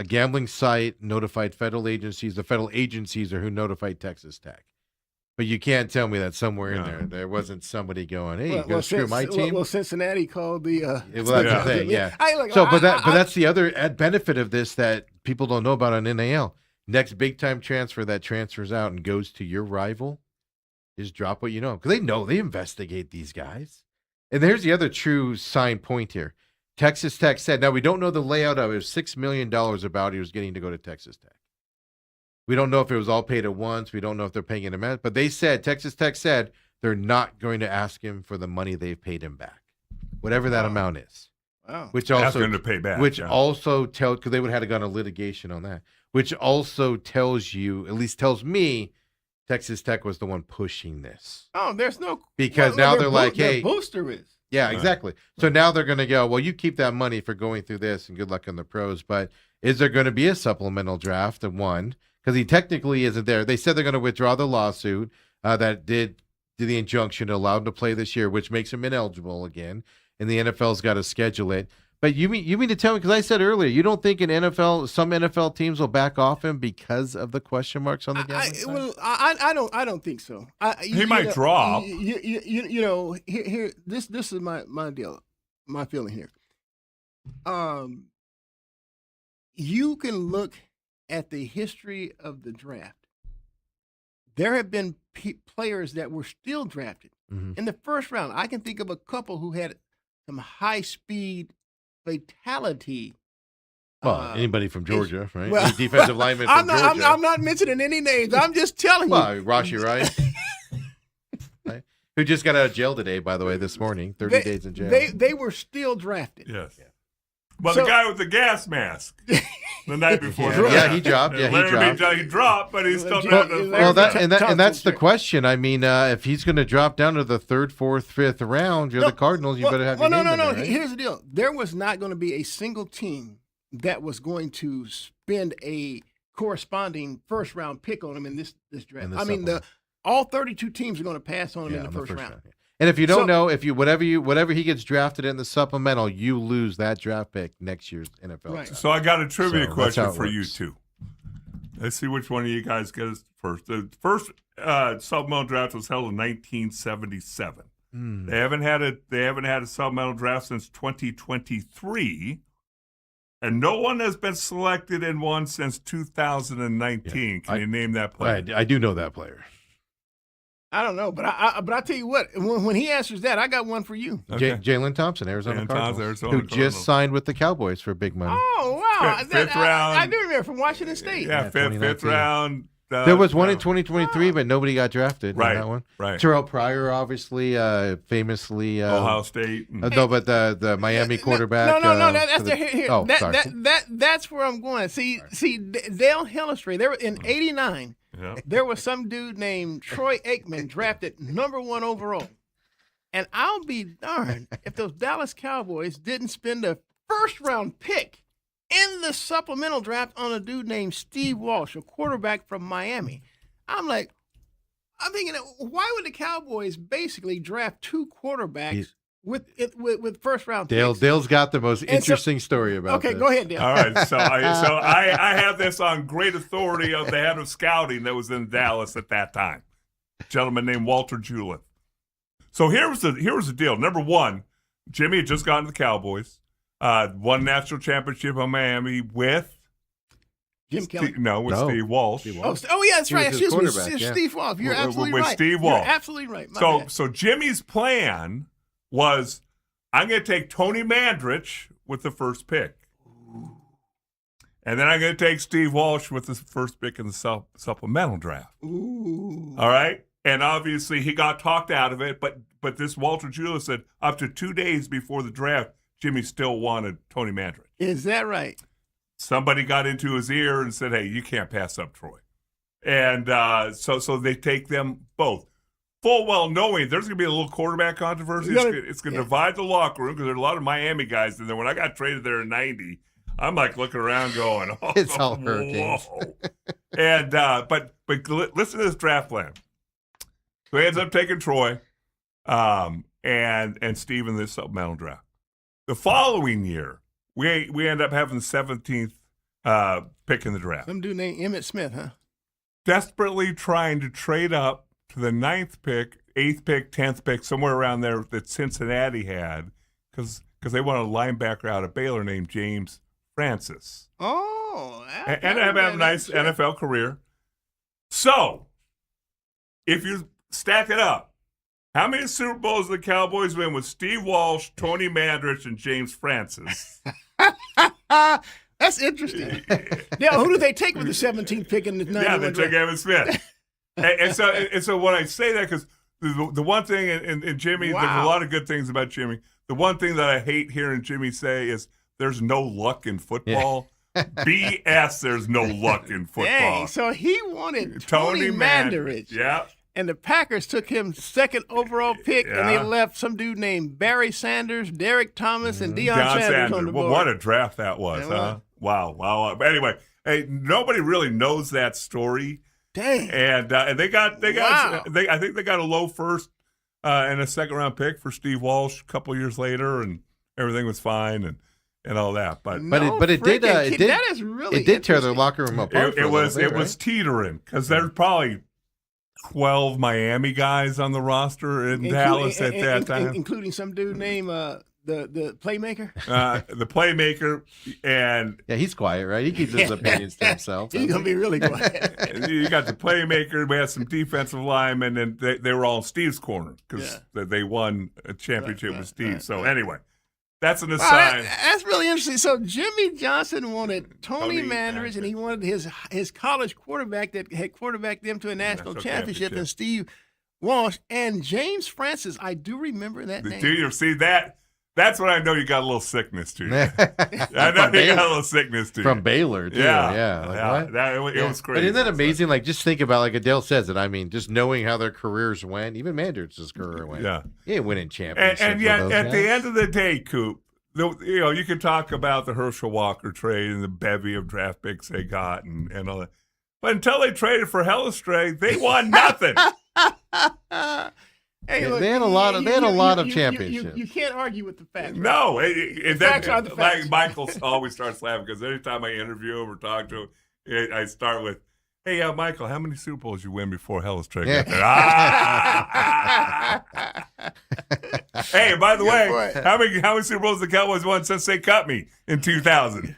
gambling site notified federal agencies. The federal agencies are who notified Texas Tech. But you can't tell me that somewhere in there wasn't somebody going, "Hey, you gonna screw my team?" Well, Cincinnati called the. Well, that's Yeah. the thing, yeah. Look, But that's the other benefit of this that people don't know about on NAL. Next big time transfer that transfers out and goes to your rival, is drop what you know, because they investigate these guys. And there's the other true sign point here. Texas Tech said, now we don't know the layout of it. It was $6 million about he was getting to go to Texas Tech. We don't know if it was all paid at once. We don't know if they're paying it a month. But Texas Tech said they're not going to ask him for the money they've paid him back, whatever that amount is. Wow. Which Ask also him to pay back. Which yeah. also tells, because they would have had to go on a litigation on that, which also tells you, at least tells me, Texas Tech was the one pushing this. Oh, there's no Because now their they're like, their hey, booster is. yeah, Right. exactly. So now they're going to go, well, you keep that money for going through this and good luck in the pros. But is there going to be a supplemental draft of one? Because he technically isn't there. They said they're going to withdraw the lawsuit that did the injunction to allow him to play this year, which makes him ineligible again. And the NFL's got to schedule it. But you mean to tell me, because I said earlier, you don't think some NFL teams will back off him because of the question marks on the gambling side? I don't think so. He might drop. You know, here this is my deal, my feeling here. You can look at the history of the draft. There have been players that were still drafted in the first round. I can think of a couple who had some high speed fatality. Well, anybody from Georgia, right? well, Any defensive lineman from Georgia. I'm not mentioning any names. I'm just telling you. Well, Rashi Rice, right? Who just got out of jail today, by the way, this morning. 30 days in jail. They were still drafted. Yes. But So- the guy with the gas mask the night before. Yeah, he dropped. Yeah, he dropped. He dropped, but he's still Well, not. Well, Tom- that's the Tom- question. I mean, if he's going to drop down to the third, fourth, fifth round, you're the Cardinals. You better have your name in there, right? Here's the deal. There was not going to be a single team that was going to spend a corresponding first round pick on him in this draft. In the I mean, supplement. all 32 teams are going to pass on him Yeah, in on the first round. yeah. And if you don't So- know, whatever he gets drafted in the supplemental, you lose that draft pick next year's NFL. Right. draft. So I got a trivia So that's question how it for you works. two. Let's see which one of you guys gets first. The first supplemental draft was held in 1977. Hmm. They haven't had a supplemental draft since 2023. And no one has been selected in one since 2019. Yeah. Can you name that player? I do know that player. I don't know, but I tell you what, when he answers that, I got one for you. Okay. Jalen Thompson, Arizona Jalen Cardinals, Thompson, Arizona who Cardinals. just signed with the Cowboys for big money. Oh wow, Fifth round. I do remember from Washington State. Yeah, fifth 2019. round. There was one in 2023, but nobody got drafted in Right, that one. right. Terrell Pryor, obviously, famously. Ohio State. No, but the Miami quarterback. No, that's here. Oh, sorry. That's where I'm going. See, Dale Hellestrae. There in '89, there was some dude named Troy Aikman drafted #1 overall, and I'll be darned if those Dallas Cowboys didn't spend a first-round pick in the supplemental draft on a dude named Steve Walsh, a quarterback from Miami. I'm thinking, why would the Cowboys basically draft two quarterbacks with first round picks? Dale's got the most interesting story about Okay, this. go ahead, Dale. All right, so I have this on great authority of the head of scouting that was in Dallas at that time, a gentleman named Walter Julith. So here was the deal. Number one, Jimmy had just gotten to the Cowboys, won national championship in Miami with Jim Kelly. Steve Walsh. Steve Walsh. Oh, yeah, that's He right. was his Excuse me, quarterback, yeah. Steve Walsh. You're absolutely With right. Steve Walsh. You're absolutely right. My bad. So Jimmy's plan was, I'm going to take Tony Mandrich with the first pick. And then I'm going to take Steve Walsh with the first pick in the supplemental draft. Ooh. All right? And obviously he got talked out of it, but this Walter Julius said up to 2 days before the draft, Jimmy still wanted Tony Mandrich. Is that right? Somebody got into his ear and said, hey, you can't pass up Troy. And so they take them both. Full well knowing there's going to be a little quarterback controversy. It's going to divide the locker room because there are a lot of Miami guys in there. When I got traded there in '90, I'm like looking around going, oh, It's all Hurricanes. whoa. And but listen to this draft plan. So he ends up taking Troy and Steve in this supplemental draft. The following year, we end up having the 17th pick in the draft. Some dude named Emmitt Smith, huh? Desperately trying to trade up to the 9th pick, 8th pick, 10th pick, somewhere around there that Cincinnati had, because they wanted a linebacker out of Baylor named James Francis. Oh. And have a nice NFL career. So, if you stack it up, how many Super Bowls did the Cowboys win with Steve Walsh, Tony Mandrich, and James Francis? That's interesting. Now, who did they take with the 17th pick in the 91 Yeah, they took Evan Smith. and so when I say that, because the one thing, and Jimmy, Wow. there's a lot of good things about Jimmy. The one thing that I hate hearing Jimmy say is there's no luck in football. BS, there's no luck in football. Dang, so he wanted Tony Mandarich. Yeah. And the Packers took him 2nd overall pick, and they Yeah. left some dude named Barry Sanders, Derek Thomas, and Deion Deion Sanders on the board. Well, what a draft that was, It huh? Wow. But anyway, hey, nobody really knows that story. Dang. And they got Wow. I think they got a low first and a 2nd round pick for Steve Walsh a couple years later, and everything was fine and all that. But it did that is really it did tear their interesting. locker room apart. it was teetering because there's probably 12 Miami guys on the roster in Dallas at that time, including some dude named the playmaker. the playmaker, and Yeah, he's quiet, right? He keeps his opinions to himself. He's gonna be really quiet. you got the playmaker. We had some defensive linemen, and they were all Steve's corner because they won a championship with Steve. So anyway, that's an Wow, aside. that's really interesting. So Jimmy Johnson wanted Tony Mandarich, and he wanted his college quarterback that had quarterbacked them to a national championship, and Steve Walsh and James Francis. I do remember that name. Do you see that? That's when I know you got a little sickness to you. I know you got a little sickness to you. From Baylor, too. Yeah. Like, what? It was crazy. But isn't that amazing? Like, just think about, like Adele says it. I mean, just knowing how their careers went, even Mandrich's career went. Yeah. He ain't winning championships. And yet, with those at guys. the end of the day, Coop, you can talk about the Herschel Walker trade and the bevy of draft picks they got and all that. But until they traded for Hellestrae, they won nothing. Hey, look, they had a lot of championships. You can't argue with the facts. No, facts are the facts. Michael always starts laughing because anytime I interview him or talk to him, I start with, "Hey, Michael, how many Super Bowls you win before Hellestrae got there?" Hey, by the Good way, point. how many Super Bowls the Cowboys won since they cut me in 2000?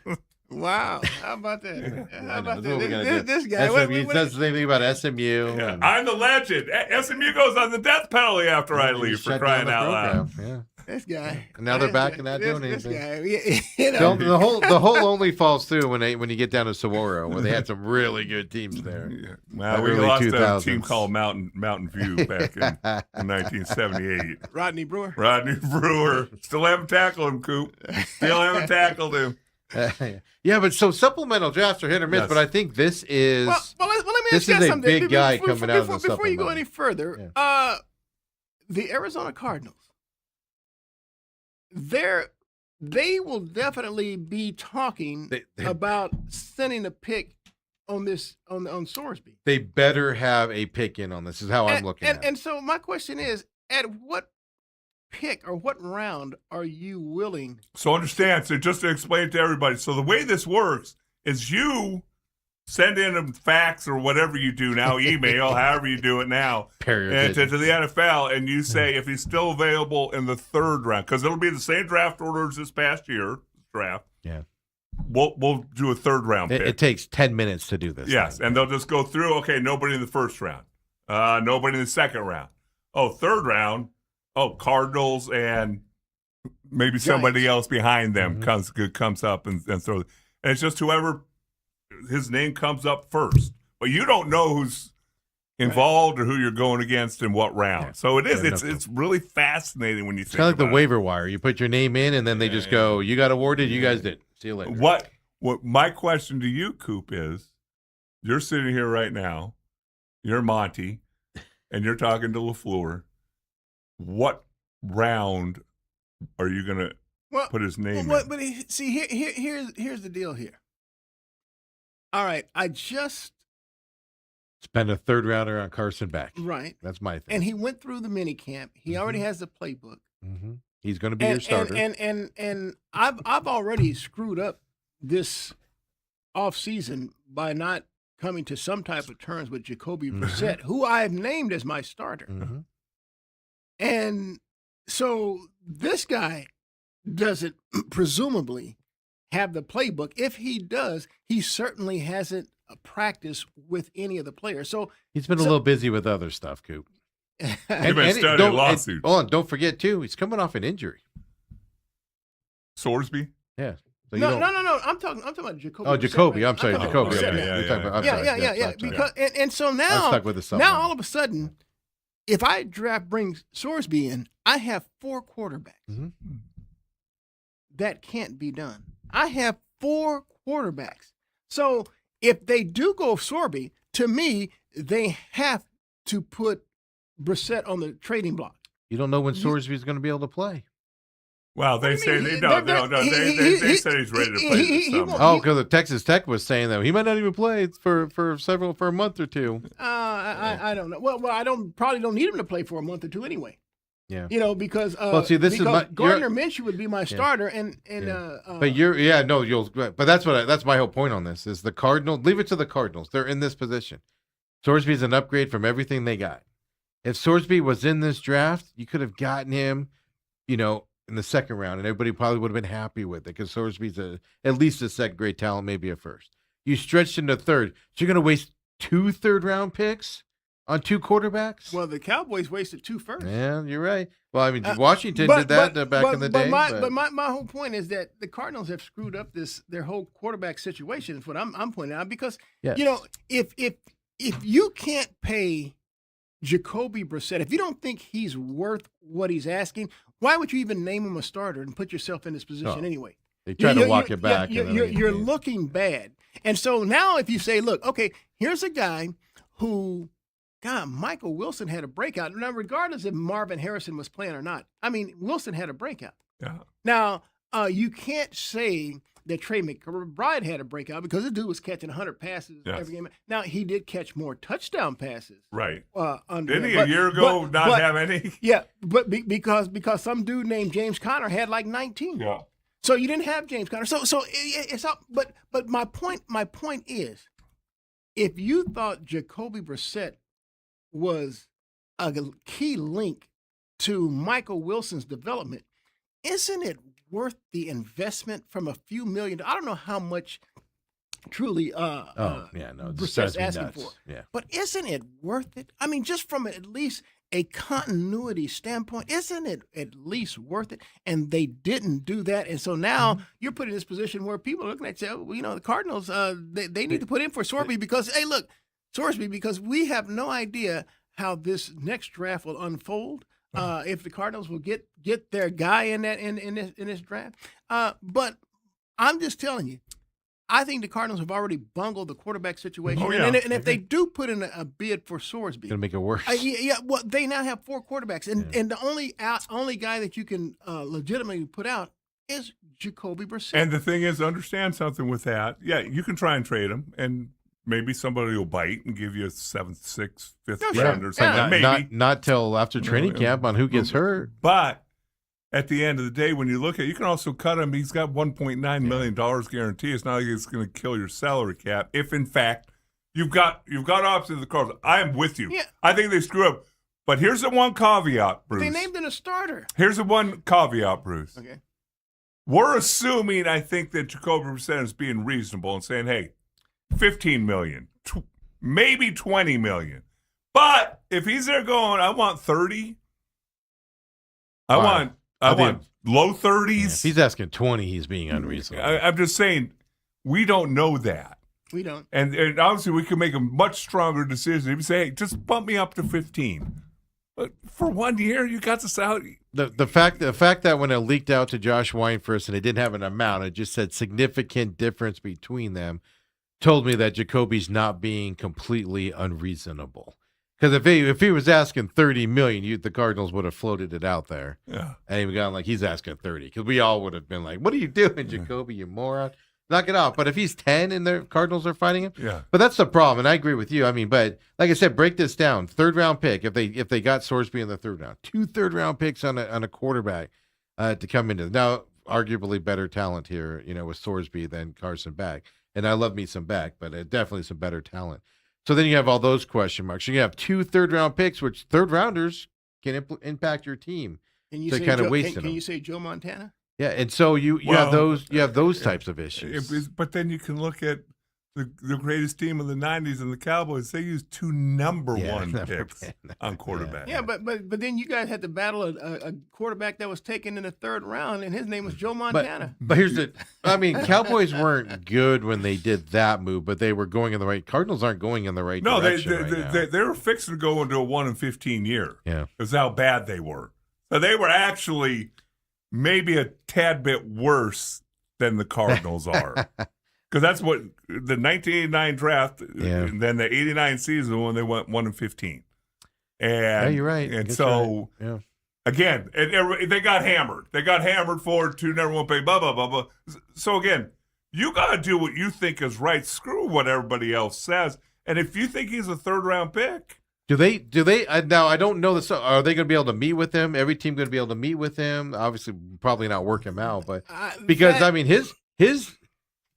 Wow. How about that? I How know, about that's what we that? gotta This, do. this guy. SMU does the same thing about SMU. Yeah, and I'm the legend. SMU goes on the death penalty after I they leave for shut crying down the out loud. program. This guy. And now they're This back guy- and not this- doing this anything. guy, you know, The whole only falls through when you get down to Saguaro, where they had some really good teams there. Yeah. Well, we Early lost a 2000s. team called Mountain View back in 1978. Rodney Brewer. Rodney Brewer. Still haven't tackled him, Coop. Still haven't tackled him. Yeah, but so supplemental drafts are hit or miss, Yes. but I think this is Well, let me this ask you is a something. big guy coming out of the Before you go supplemental. any further, the Arizona Cardinals, they will definitely be talking about sending a pick on this on Sorsby. they better have a pick in on this. Is how I'm looking at it. And so my question is, at what pick or what round are you willing? So understand, so just to explain it to everybody. So the way this works is you send in a fax or whatever you do now, email, however you do it now, and to the NFL, and you say if he's still available in the third round, because it'll be the same draft order as this past year draft. Yeah. We'll do a third round pick. It takes 10 minutes to do this. Yes, thing. and they'll just go through, okay, nobody in the first round. Nobody in the second round. Oh, third round. Oh, Cardinals and maybe somebody else behind them comes up and throws. And it's just whoever his name comes up first. But you don't know who's involved or who you're going against in what round. Yeah. So it is. Yeah, It's really fascinating when you think It's kind of like the about it. waiver wire. You put your name in, and then they just go, "You got awarded. You guys didn't. See you later." What my question to you, Coop, is you're sitting here right now, you're Monty, and you're talking to LaFleur. What round are you going to put his name in? But see, here's the deal here. All right, I just Spend a third rounder on Carson Beck. right, That's my thing. and he went through the mini camp. He already has the playbook. He's going to be your starter. And I've already screwed up this offseason by not coming to some type of terms with Jacoby Brissett, who I have named as my starter. And so this guy doesn't presumably have the playbook. If he does, he certainly hasn't practiced with any of the players. So He's been a little busy with other stuff, Coop. You've been studying lawsuits. Don't forget, too, he's coming off an injury. Sorsby? Yeah. So no. I'm talking about Jacoby. Oh, Jacoby. Brissett. I'm sorry, talking Jacoby. about Okay. Brissett. You're talking about- I'm sorry. Yeah. I'm sorry. Because and so I'm now, stuck with the supplement. now all of a sudden, if I bring Sorsby in, I have 4 quarterbacks. That can't be done. I have 4 quarterbacks. So if they do go Sorsby, to me, they have to put Brissett on the trading block. You don't know when Sorsby's going to be able to play. Well, they What do you say mean? they don't. They said he's ready to play this summer. Oh, because the Texas Tech was saying that he might not even play for a month or two. I don't know. Well, I probably don't need him to play for a month or two anyway. Yeah. You know, because See, this is my Gardner Minshew would be my starter, and But but that's my whole point on this is the Cardinals. Leave it to the Cardinals. They're in this position. Sorsby's an upgrade from everything they got. If Sorsby was in this draft, you could have gotten him, in the second round, and everybody probably would have been happy with it because Sorsby's at least a second grade talent, maybe a first. You stretched into third, so you're going to waste 2 third-round picks on 2 quarterbacks? well, the Cowboys wasted 2 first. Yeah, you're right. Well, I mean, Washington did that back in the day. But my whole point is that the Cardinals have screwed up their whole quarterback situation. Is what I'm pointing out because Yes. if you can't pay Jacoby Brissett, if you don't think he's worth what he's asking, why would you even name him a starter and put yourself in this position anyway? They try to walk it back. You're looking bad. And so now if you say, look, okay, here's a guy who, God, Michael Wilson had a breakout. Now, regardless if Marvin Harrison was playing or not, I mean, Wilson had a breakout. Yeah. Now, you can't say that Trey McBride had a breakout because the dude was catching 100 passes every game. Now, he did catch more touchdown passes. Right. Under Didn't he a year ago not have any? Yeah, but because some dude named James Conner had like 19. Yeah. So you didn't have James Conner. So it's up. But my point is, if you thought Jacoby Brissett was a key link to Michael Wilson's development, isn't it worth the investment from a few million? I don't know how much truly Brissett's asking for. Yeah. But isn't it worth it? I mean, just from at least a continuity standpoint, isn't it at least worth it? And they didn't do that. And so now you're put in this position where people are looking at you, well, you know, the Cardinals, they need to put in for Sorsby because, hey, look, Sorsby, because we have no idea how this next draft will unfold. If the Cardinals will get their guy in this draft. But I'm just telling you, I think the Cardinals have already bungled the quarterback situation. Oh, yeah. And if they do put in a bid for Sorsby, Gonna make it worse. well, they now have 4 quarterbacks, and the only guy that you can legitimately put out is Jacoby Brissett. And the thing is, understand something with that. Yeah, you can try and trade him, and maybe somebody will bite and give you a 7th, 6th, 5th round or something. Maybe not till after training camp on who gets hurt. But at the end of the day, when you look at it, you can also cut him. He's got $1.9 million guarantee. It's not like it's going to kill your salary cap. If in fact you've got options in the cards, I am with you. Yeah. I think they screw up. But here's the one caveat, Bruce. They named him a starter. Here's the one caveat, Bruce. Okay. We're assuming, I think, that Jacoby Brissett is being reasonable and saying, hey, $15 million, maybe $20 million. But if he's there going, I want 30, I want low 30s. Yeah, if he's asking 20, he's being unreasonable. I'm just saying, we don't know that. We don't. And obviously, we can make a much stronger decision if you say, hey, just bump me up to 15. But for 1 year, you got the salary. The fact that when it leaked out to Josh Weinfurst and it didn't have an amount, it just said significant difference between them, told me that Jacoby's not being completely unreasonable. Because if he was asking $30 million, the Cardinals would have floated it out there. Yeah. And he would gone like, he's asking 30. Because we all would have been like, what are you doing, Jacoby, you moron? Knock it off. But if he's 10 and the Cardinals are fighting him, Yeah. But that's the problem, and I agree with you. I mean, but like I said, break this down. 3rd round pick. If they got Sorsby in the 3rd round, 2 3rd-round picks on a quarterback to come into now, arguably better talent here, with Sorsby than Carson Beck. And I love me some Beck, but definitely some better talent. So then you have all those question marks. You have 2 3rd-round picks, which 3rd-rounders can impact your team. Can you So say kind of Joe, wasting can them. you say Joe Montana? Yeah, and so you have those types of issues. But then you can look at the greatest team of the 90s and the Cowboys. They used 2 number 1 picks on quarterback. Yeah, but then you guys had to battle a quarterback that was taken in the 3rd round, and his name was Joe Montana. But here's Cowboys weren't good when they did that move, but they were going in the right. Cardinals aren't going in the right direction right now. They were fixing to go into a 1-15 year. Yeah, is how bad they were. So they were actually maybe a tad bit worse than the Cardinals are. Because that's what the 1989 draft, and then the 89 season when they went 1-15. And you're right. And so, again, they got hammered. They got hammered for 2 number 1 pick, blah, blah, blah, blah. So, again, you got to do what you think is right. Screw what everybody else says. And if you think he's a 3rd-round pick. Do they now I don't know this. Are they going to be able to meet with him? Every team going to be able to meet with him? Obviously, probably not work him out, but because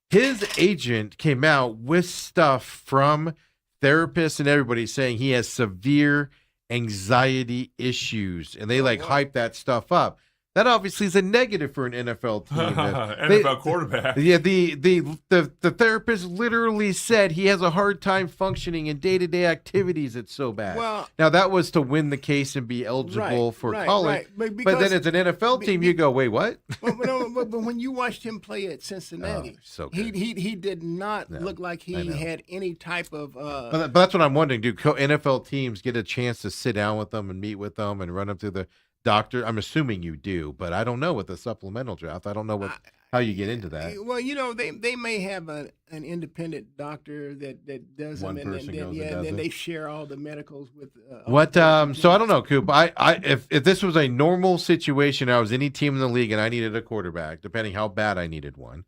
his agent came out with stuff from therapists and everybody saying he has severe anxiety issues, and they hype that stuff up. That obviously is a negative for an NFL team. NFL quarterback. Yeah, the therapist literally said he has a hard time functioning in day-to-day activities. It's so bad. Well, now, that was to win the case and be eligible for college. Right. But then as an NFL team, you go, wait, what? But when you watched him play at Cincinnati, so good. he did not look like he had any type of But that's what I'm wondering. Do NFL teams get a chance to sit down with them and meet with them and run them through the doctor? I'm assuming you do, but I don't know with the supplemental draft. I don't know how you get into that. Well, they may have an independent doctor that does One them, person goes and then it. they share all the medicals with. What? So I don't know, Coop. If this was a normal situation, I was any team in the league and I needed a quarterback, depending how bad I needed one,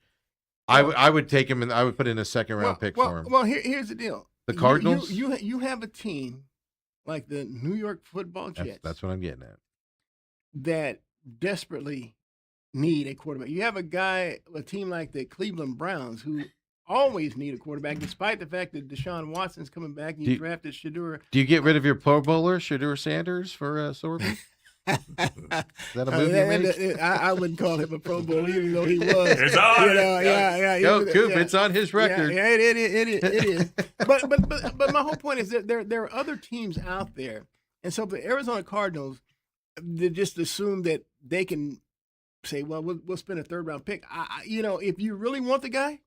I would take him and I would put in a 2nd-round pick for him. Well, here's the deal. The Cardinals. You have a team like the New York Football Jets. That's what I'm getting at. That desperately need a quarterback. You have a team like the Cleveland Browns who always need a quarterback, despite the fact that Deshaun Watson's coming back and you drafted Shedeur. Do you get rid of your Pro Bowler, Shedeur Sanders, for Sorbet? that a movie you make? I wouldn't call him a Pro Bowl, even though he was. It's on. Yeah. Go, Coop, it's on his record. Yeah, it is. But my whole point is that there are other teams out there, and so the Arizona Cardinals, they just assume that they can say, well, we'll spend a third-round pick. If you really want the guy,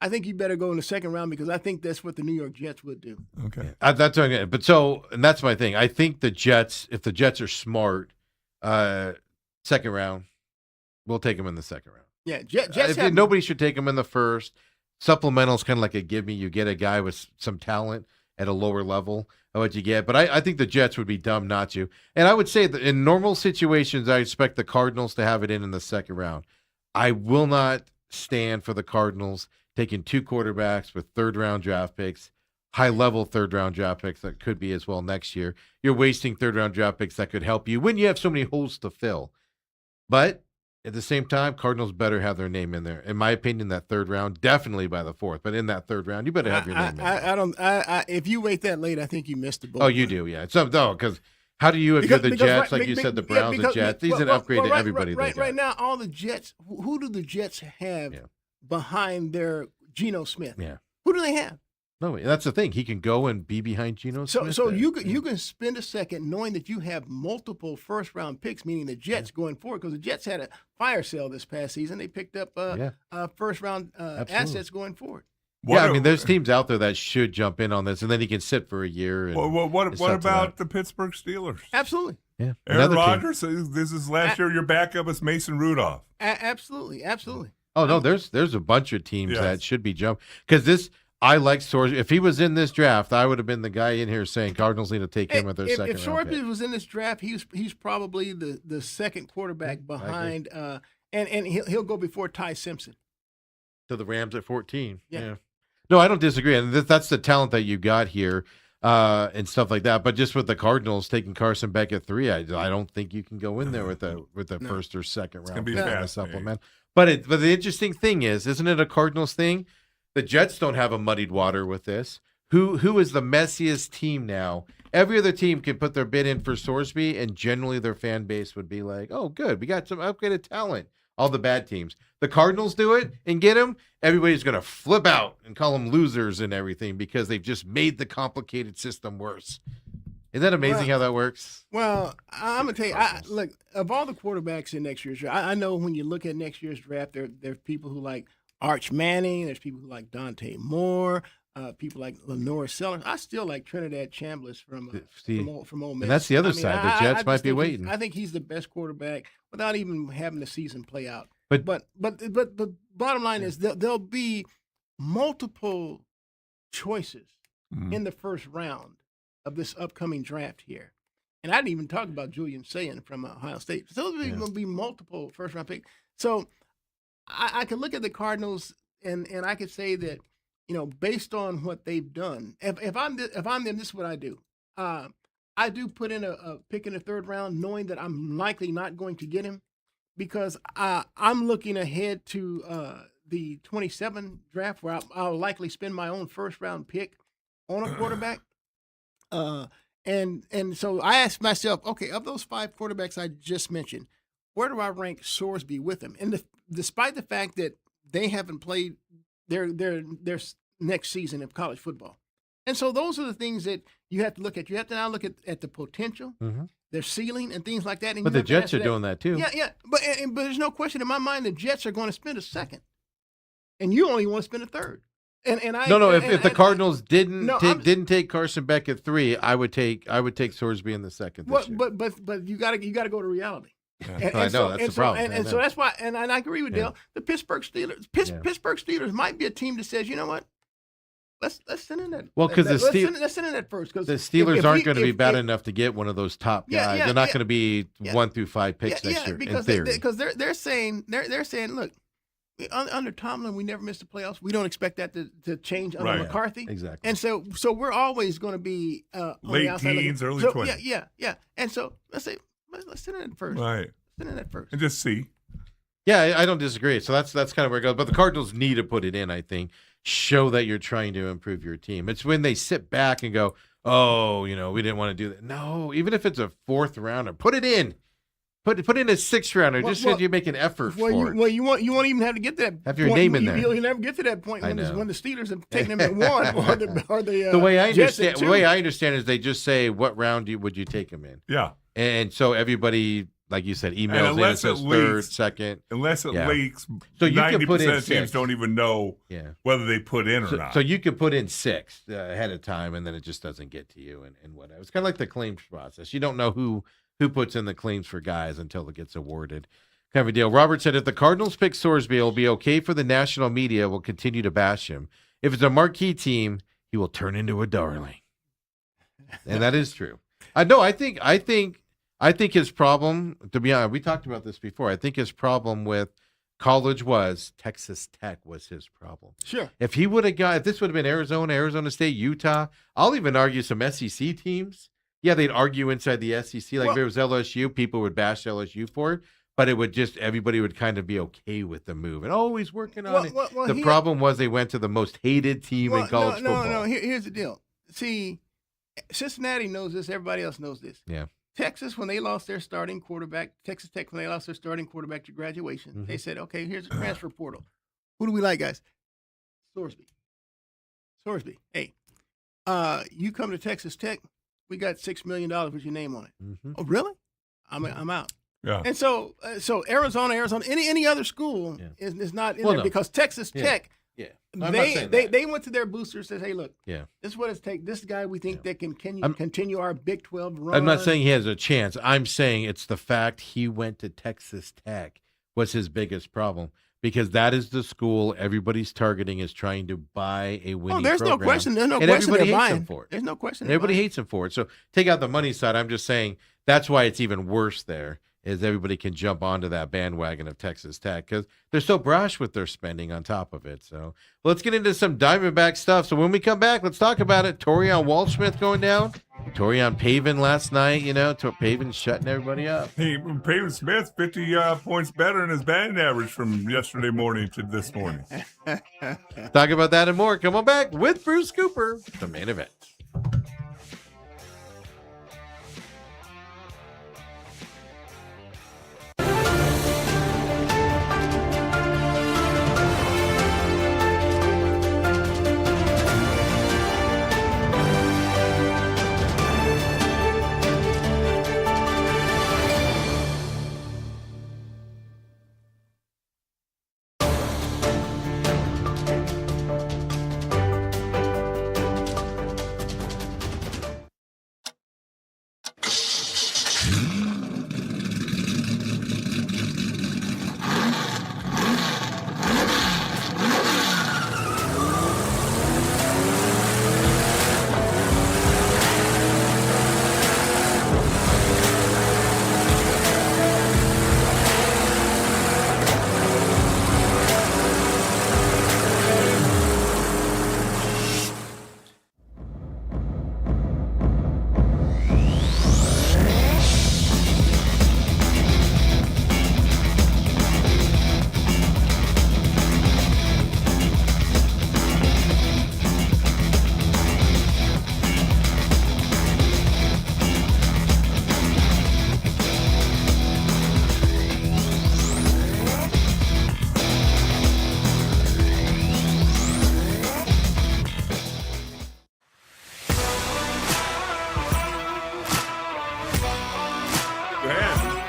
I think you better go in the second round because I think that's what the New York Jets would do. Okay. That's okay. And that's my thing. I think the Jets, if the Jets are smart, second round, we'll take them in the second round. Yeah, Jets have nobody should take them in the first. Supplemental is kind of like a give me. You get a guy with some talent at a lower level of what you get. But I think the Jets would be dumb not to. And I would say that in normal situations, I expect the Cardinals to have it in the second round. I will not stand for the Cardinals taking two quarterbacks with third-round draft picks, high-level third-round draft picks that could be as well next year. You're wasting third-round draft picks that could help you when you have so many holes to fill. But at the same time, Cardinals better have their name in there. In my opinion, that third round, definitely by the fourth. But in that third round, you better have your name in there. If you wait that late, I think you missed the boat. Oh, you do, yeah. Because how do you, if you're the Jets, like you said, the Browns, the Jets, these an upgrade to everybody. Right now, all the Jets, who do the Jets have behind their Geno Smith? Yeah. Who do they have? No, that's the thing. He can go and be behind Geno Smith. So you can spend a second knowing that you have multiple first-round picks, meaning the Jets going forward, because the Jets had a fire sale this past season. They picked up first-round assets going forward. There's teams out there that should jump in on this, and then he can sit for a year. And what about the Pittsburgh Steelers? Absolutely. Yeah. Aaron Rodgers, this is last year your backup is Mason Rudolph. Absolutely. Oh, no, there's a bunch of teams that should be jumped. Because I like Sorsby. If he was in this draft, I would have been the guy in here saying Cardinals need to take him with their second round pick. If Sorsby was in this draft, he's probably the second quarterback behind, and he'll go before Ty Simpson. To the Rams at 14. Yeah. No, I don't disagree. And that's the talent that you got here and stuff like that. But just with the Cardinals taking Carson Beck at 3, I don't think you can go in there with the first or second round pick in a supplement. But the interesting thing isn't it a Cardinals thing? The Jets don't have a muddied water with this. Who is the messiest team now? Every other team can put their bid in for Sorsby, and generally their fan base would be like, oh, good, we got some upgraded talent. All the bad teams. The Cardinals do it and get him, everybody's going to flip out and call them losers and everything because they've just made the complicated system worse. Isn't that amazing how that works? Well, I'm going to tell you, look, of all the quarterbacks in next year's draft, I know when you look at next year's draft, there's people who like Arch Manning, there's people who like Dante Moore, people like Lenore Sellers. I still like Trinidad Chambliss from Ole Miss. And that's the other side. The Jets might be waiting. I think he's the best quarterback without even having the season play out. But the bottom line is there'll be multiple choices in the first round of this upcoming draft here. And I didn't even talk about Julian Sayin from Ohio State. So there's going to be multiple first-round picks. So I could look at the Cardinals and I could say that, based on what they've done, if I'm them, this is what I do. I do put in a pick in the third round, knowing that I'm likely not going to get him, because I'm looking ahead to the 27 draft where I'll likely spend my own first round pick on a quarterback. And so I asked myself, okay, of those 5 quarterbacks I just mentioned, where do I rank Sorsby with them? And despite the fact that they haven't played their next season of college football. And so those are the things that you have to look at. You have to now look at the potential, their ceiling, and things like that. And but the Jets are doing that too. Yeah. But there's no question in my mind the Jets are going to spend a second, and you only want to spend a third. And if the Cardinals didn't take Carson Beck at 3, I would take Sorsby in the second. This year. But you got to go to reality. Yeah. I know that's the problem. And so that's why. And I agree with Dale. The Pittsburgh Steelers. Pittsburgh Steelers might be a team that says, you know what? Let's send in that. Well, because let's send in that first. Because the Steelers aren't going to be bad enough to get one of those top guys. They're not going to be 1 through 5 picks next year. Because in theory. because they're saying, look, under Tomlin we never missed the playoffs. We don't expect that to change under McCarthy. Exactly. And so we're always going to be late teens, early 20s. Yeah. And so let's send in that first. Right. Send in that first. And just see. Yeah, I don't disagree. So that's kind of where it goes. But the Cardinals need to put it in, I think. Show that you're trying to improve your team. It's when they sit back and go, oh, we didn't want to do that. No, even if it's a 4th rounder, put it in. Put in a 6th rounder Well, just because well, you make an effort Well, for it. you won't even have to get to that. Have your point. name in there. You'll never get to that point I when know. when the Steelers have taken them at 1 or the The way I Jets at understand, 2. the way I understand is they just say what round would you take him in, Yeah. and so everybody, like you said, emails in and unless says it 3rd, leaks- 2nd. Unless it Yeah. leaks, So you can put in 90% of teams 6. don't even know Yeah. whether they put in or So, not. so you could put in 6 ahead of time, and then it just doesn't get to you, and whatever. It's kind of like the claims process. You don't know who puts in the claims for guys until it gets awarded. Kind of a deal. Robert said, if the Cardinals pick Sorsby, it'll be okay for the national media. Will continue to bash him. If it's a marquee team, he will turn into a darling. And that is true. I think his problem, to be honest, we talked about this before. I think his problem with college was Texas Tech was his problem. Sure. If he would have got, if this would have been Arizona State, Utah, I'll even argue some SEC teams. Yeah, they'd argue inside the SEC. Like if it was LSU, people would bash LSU for it. But it would just, everybody would kind of be okay with the move. And, he's working on it. The problem was they went to the most hated team in college football. No. Here's the deal. See, Cincinnati knows this. Everybody else knows this. Yeah. Texas, when they lost their starting quarterback, Texas Tech, when they lost their starting quarterback to graduation, they said, okay, here's a transfer portal. Who do we like, guys? Sorsby. Hey, you come to Texas Tech, we got $6 million with your name on it. Mm-hmm. Oh, really? I'm out. Yeah. And so Arizona, any other school is not in there because Texas Tech, they went to their boosters and said, hey, look, this is what it's take. This guy we think that can continue our Big 12 run. I'm not saying he has a chance. I'm saying it's the fact he went to Texas Tech was his biggest problem because that is the school everybody's targeting is trying to buy a winning there's program. no question. There's no and question everybody they're hates buying. him for it. There's no question. Everybody hates him for it. So take out the money side. I'm just saying that's why it's even worse there. Is everybody can jump onto that bandwagon of Texas Tech because they're so brash with their spending on top of it. So let's get into some Diamondback stuff. So when we come back, let's talk about it. Torian Waldsmith going down. Torian Pavin last night, Pavin shutting everybody up. Hey, Pavin Smith, 50 points better in his batting average from yesterday morning to this morning. Talk about that and more. Come on back with Bruce Cooper, the main event.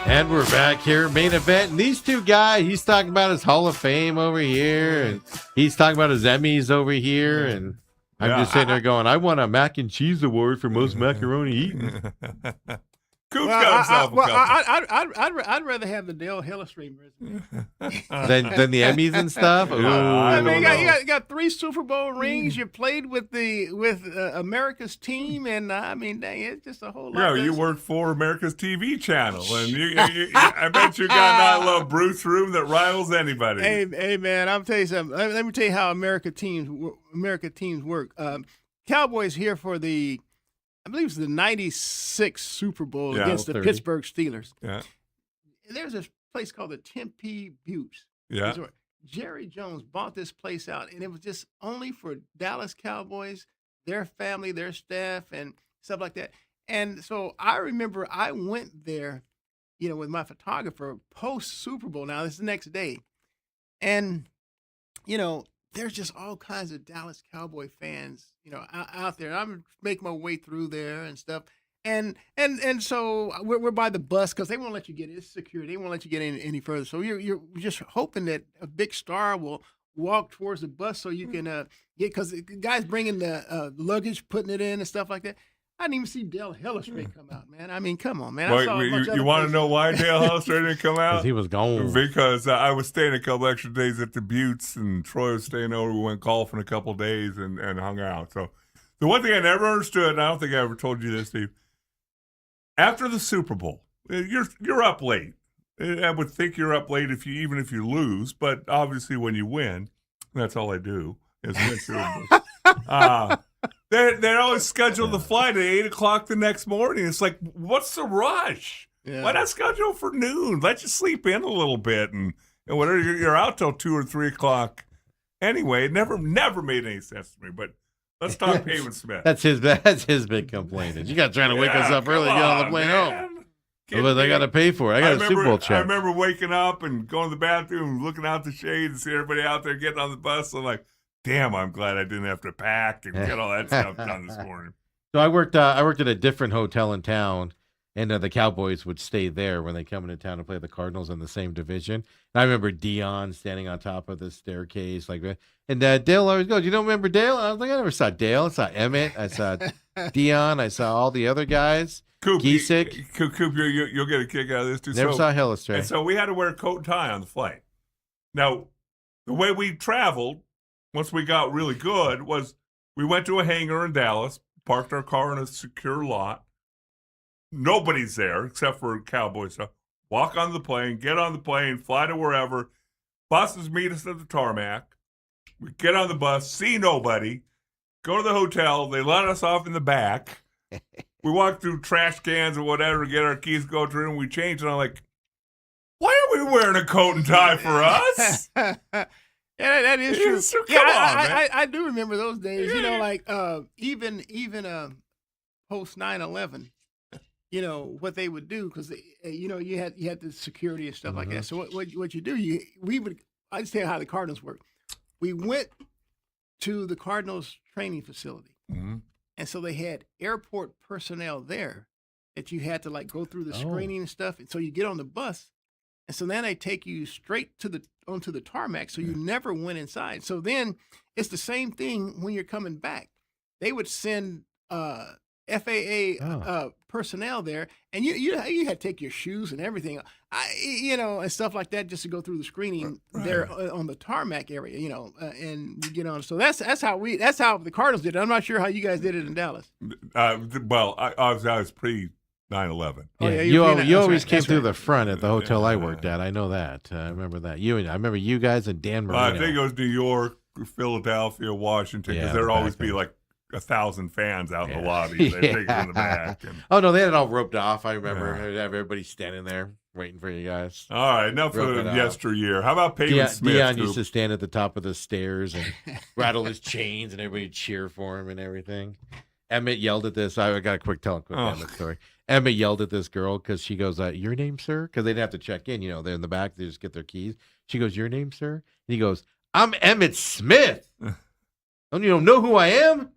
And we're back here, main event. And these two guys, he's talking about his Hall of Fame over here, and he's talking about his Emmys over here. And I'm just sitting there going, I won a mac and cheese award for most macaroni eaten. Coop's got himself a couple. I'd rather have the Dale Hellestrae resume than the Emmys and stuff. Ooh, I mean, you got 3 Super Bowl rings. You played with America's team, and I mean, dang, it's just a whole lot. Yeah, you work for America's TV channel, and I bet you got that little Bruce room that rivals anybody. Hey, man, I'll tell you something. Let me tell you how America teams work. Cowboys here for I believe it's the '96 Super Bowl against the 30. Pittsburgh Steelers. Yeah. There's a place called the Tempe Buttes. Yeah. Resort. Jerry Jones bought this place out, and it was just only for Dallas Cowboys, their family, their staff, and stuff like that. And so I remember I went there with my photographer post Super Bowl. Now this is the next day, and there's just all kinds of Dallas Cowboy fans, out there. I'm making my way through there and stuff. And so we're by the bus because they won't let you get in. It's security. They won't let you get in any further. So you're just hoping that a big star will walk towards the bus so you can get, because the guy's bringing the luggage, putting it in and stuff like that. I didn't even see Dale Hellestrae come out, man. I mean, come on, man. I saw a bunch of you other want to faces. know why Dale Hellestrae didn't come out? Because he was gone. Because I was staying a couple extra days at the Buttes, and Troy was staying over. We went golfing a couple days and hung out. So the one thing I never understood, and I don't think I ever told you this, Steve, after the Super Bowl, you're up late. I would think you're up late even if you lose, but obviously when you win, that's all I do is win Super Bowls. They always schedule the flight at 8 o'clock the next morning. It's like, what's the rush? Yeah. Why not schedule for noon? Let you sleep in a little bit, and whatever. You're out till 2 or 3 o'clock. Anyway, it never made any sense to me. But let's talk Pavement Smith. That's his big complaint. You got trying to wake us up early to get on the plane home. But they got to pay for it. I got a Super Bowl check. I remember waking up and going to the bathroom, looking out the shade and see everybody out there getting on the bus. I'm like, damn, I'm glad I didn't have to pack and get all that stuff done this morning. So I worked at a different hotel in town, and the Cowboys would stay there when they come into town to play the Cardinals in the same division. And I remember Dion standing on top of the staircase like that. And Dale always goes, "You don't remember Dale?" I was like, "I never saw Dale. I saw Emmett. I saw Dion. I saw all the other guys. Coop, Giesick. Coop, you'll get a kick out of this too. Never saw Hellestrae." And so we had to wear a coat and tie on the flight. Now, the way we traveled, once we got really good, was we went to a hangar in Dallas, parked our car in a secure lot. Nobody's there except for Cowboys stuff. Walk on the plane, get on the plane, fly to wherever. Buses meet us at the tarmac. We get on the bus, see nobody, go to the hotel. They let us off in the back. We walk through trash cans or whatever to get our keys, go to room. We change, and I'm like, why are we wearing a coat and tie for us? Yeah, that is true. So Yeah, come on, man. I do remember those days. Yeah. Like even post 9/11, what they would do, because you had the security and stuff like that. So what you do, I just tell you how the Cardinals work. We went to the Cardinals training facility, and so they had airport personnel there that you had to like go through the screening and stuff. And so you get on the bus, and so then they take you straight onto the tarmac, so you never went inside. So then it's the same thing when you're coming back. They would send FAA personnel there, and you had to take your shoes and everything, and stuff like that, just to go through the screening there on the tarmac area, and you get on. So that's how the Cardinals did it. I'm not sure how you guys did it in Dallas. Well, I was pre 9/11. Oh, yeah, you that's always right, came that's through right. the front at the hotel I worked at. I know that. I remember that. I remember you guys and Dan Marino. I think it was New York, Philadelphia, Washington, because there'd always be like 1,000 fans out in the lobby. They take it in the back. Oh no, they had it all roped off. I remember I'd have everybody standing there waiting for you guys. All right, enough Rope of it out. yesteryear. How about Pavement Smith? Dion Coop? used to stand at the top of the stairs and rattle his chains, and everybody cheer for him and everything. Emmett yelled at this. I got a quick Emmett story. Emmett yelled at this girl because she goes, "Your name, sir?" Because they didn't have to check in. They're in the back. They just get their keys. She goes, "Your name, sir?" And he goes, "I'm Emmett Smith. Don't you know who I am?"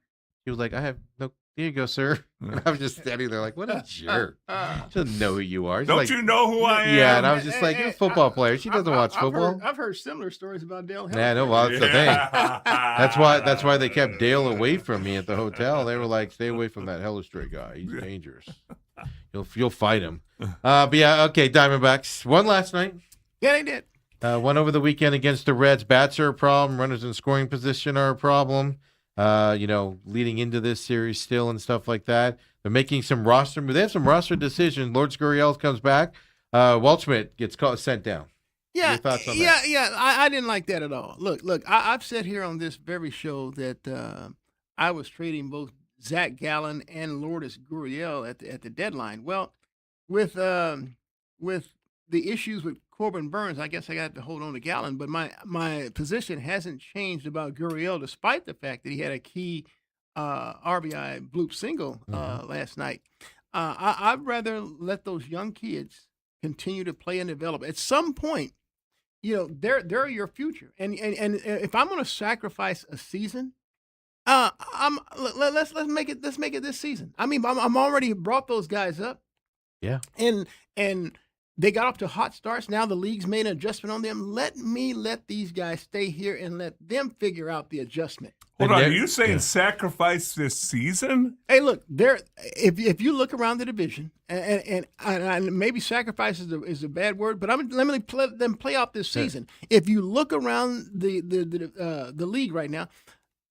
He was like, "I have no." Here you go, sir. And I was just standing there like, what a jerk. She doesn't know who you are. She's Don't like, you know who I am? Yeah, and I was just like, you're a football player. She doesn't watch football. I've heard similar stories about Dale. Yeah, no, well, that's the thing. That's why they kept Dale away from me at the hotel. They were like, stay away from that Hellestrae guy. He's dangerous. You'll fight him. But yeah, okay, Diamondbacks won last night. Yeah, they did. Won over the weekend against the Reds. Bats are a problem. Runners in scoring position are a problem. Leading into this series still and stuff like that. They're making some roster moves. They have some roster decisions. Lord Gurriel comes back. Waldschmidt gets sent down. Yeah, Your thoughts on that? Yeah. I didn't like that at all. Look. I've said here on this very show that I was trading both Zach Gallen and Lourdes Gurriel at the deadline. Well, with the issues with Corbin Burns, I guess I got to hold on to Gallen, but my position hasn't changed about Gurriel, despite the fact that he had a key RBI bloop single last night. I'd rather let those young kids continue to play and develop. At some point, they're your future. And if I'm going to sacrifice a season, let's make it this season. I mean, I'm already brought those guys up. Yeah. And they got off to hot starts. Now the league's made an adjustment on them. Let these guys stay here and let them figure out the adjustment. Hold on, are you saying sacrifice this season? Hey, look, if you look around the division, and maybe sacrifice is a bad word, but let me let them play out this season. If you look around the league right now,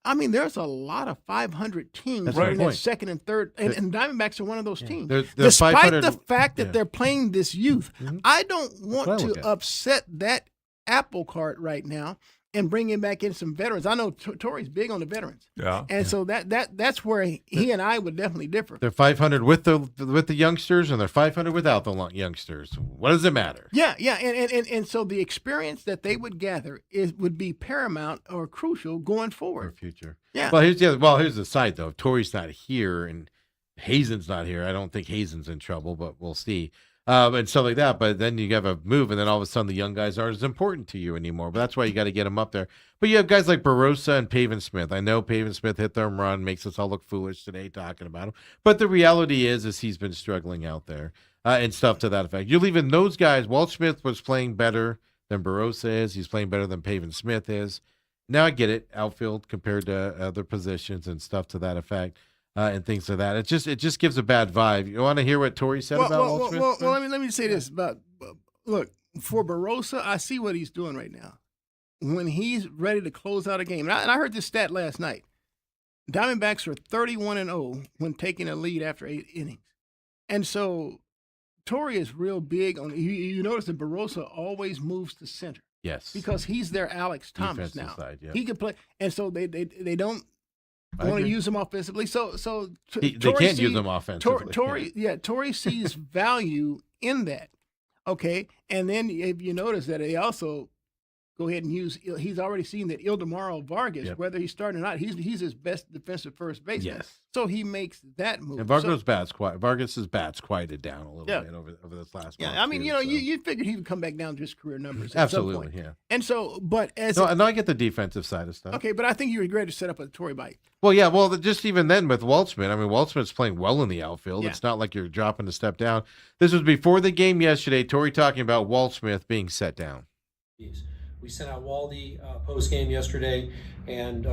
I mean, there's a lot of 500 teams in that second and third, and Diamondbacks are one of those teams. They're Despite the fact that they're playing this youth, I don't want to upset that apple cart right now and bring him back in some veterans. I know Torrey's big on the veterans, and so that's where he and I would definitely differ. They're 500 with the youngsters, and they're 500 without the youngsters. What does it matter? Yeah, and so the experience that they would gather would be paramount or crucial going forward. For future. Yeah. Well, here's the side though. If Torrey's not here and Hazen's not here, I don't think Hazen's in trouble, but we'll see. And stuff like that. But then you have a move, and then all of a sudden the young guys aren't as important to you anymore. But that's why you got to get them up there. But you have guys like Barossa and Pavin Smith. I know Pavin Smith hit the home run, makes us all look foolish today talking about him. But the reality is he's been struggling out there and stuff to that effect. You're leaving those guys. Walt Smith was playing better than Barossa is. He's playing better than Pavin Smith is. Now I get it, outfield compared to other positions and stuff to that effect. And things like that. It just gives a bad vibe. You want to hear what Torrey said about Walt Smith? Well, let me say this about look, for Barossa, I see what he's doing right now. When he's ready to close out a game, and I heard this stat last night. Diamondbacks are 31-0 when taking a lead after 8 innings, and so Torrey is real big on. You notice that Barossa always moves to center. Yes, because he's their Alex Thomas defensive now. Side, yeah. He can play, and so they don't. Want to use them offensively, so they can't use them offensively. Torrey sees value in that. Okay, and then if you notice that they also go ahead and use. He's already seen that Ildemaro Vargas, whether he's starting or not, he's his best defensive first baseman. Yes. So he makes that move. And Vargas's bat's quieted down a little bit over this last month. Yeah, I mean, you figured he would come back down to his career numbers. Absolutely, at some point. yeah. And so, but I get the defensive side of stuff. Okay, but I think you regret to set up a Torrey bite. Well, yeah, just even then with Waltzman, I mean, Waltzman's playing well in the outfield. Yeah. It's not like you're dropping a step down. This was before the game yesterday. Torrey talking about Walt Smith being set down. We sent out Waldy post game yesterday, and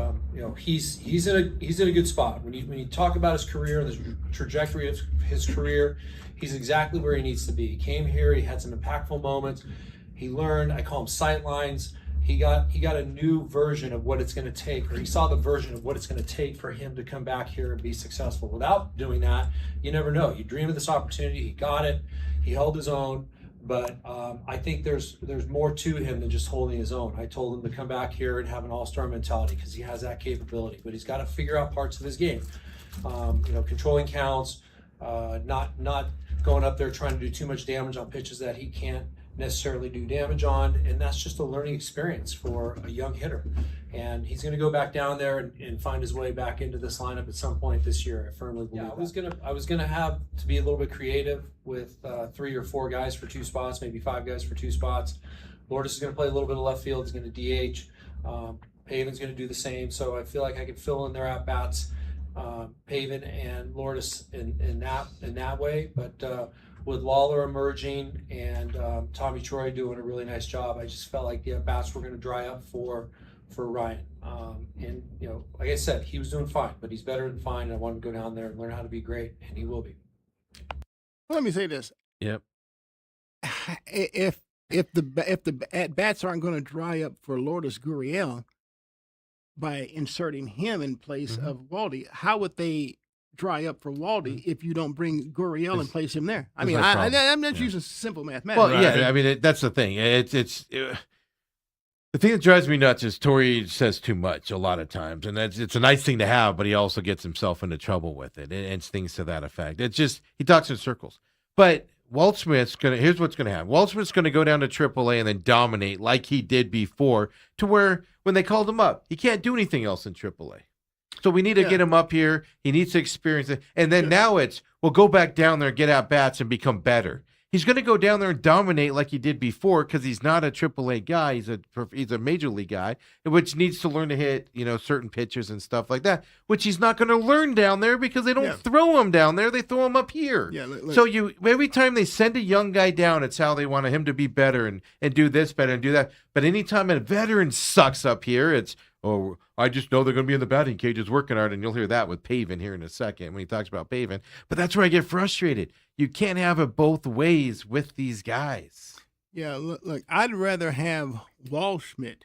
he's in a good spot. When you talk about his career and the trajectory of his career, he's exactly where he needs to be. He came here, he had some impactful moments. He learned. I call them sight lines. He got a new version of what it's going to take, or he saw the version of what it's going to take for him to come back here and be successful. Without doing that, you never know. You dream of this opportunity. He got it. He held his own. But I think there's more to him than just holding his own. I told him to come back here and have an all-star mentality because he has that capability. But he's got to figure out parts of his game. Controlling counts, not going up there trying to do too much damage on pitches that he can't necessarily do damage on. And that's just a learning experience for a young hitter. And he's going to go back down there and find his way back into this lineup at some point this year. I firmly believe. Yeah, I was gonna have to be a little bit creative with 3 or 4 guys for 2 spots, maybe 5 guys for 2 spots. Lourdes is going to play a little bit of left field. He's going to DH. Pavin's going to do the same. So I feel like I could fill in their at bats, Pavin and Lourdes in that way. But with Lawler emerging and Tommy Troy doing a really nice job, I just felt like the at bats were going to dry up for Ryan. And like I said, he was doing fine, but he's better than fine. I want him to go down there and learn how to be great, and he will be. Well, let me say this. Yep. If the at bats aren't going to dry up for Lourdes Gurriel by inserting him in place of Waldy, how would they dry up for Waldy if you don't bring Gurriel and place him there? I mean, I'm not using simple mathematics. Well, yeah, I mean that's the thing. The thing that drives me nuts is Torrey says too much a lot of times, and it's a nice thing to have, but he also gets himself into trouble with it and things to that effect. It's just he talks in circles. But Walt Smith's here's what's gonna happen. Walt Smith's gonna go down to AAA and then dominate like he did before, to where when they called him up, he can't do anything else in AAA. So we need to get him up here. He needs to experience it, and then now we'll go back down there and get at bats and become better. he's going to go down there and dominate like he did before because he's not a AAA guy. He's a major league guy, which needs to learn to hit, certain pitches and stuff like that, which he's not going to learn down there because they don't throw him down there. They throw him up here. Yeah, so every time they send a young guy down, it's how they want him to be better and do this better and do that. But anytime a veteran sucks up here, it's, oh, I just know they're going to be in the batting cages working hard, and you'll hear that with Pavin here in a second when he talks about Pavin. But that's where I get frustrated. You can't have it both ways with these guys. Yeah, look, I'd rather have Waldschmidt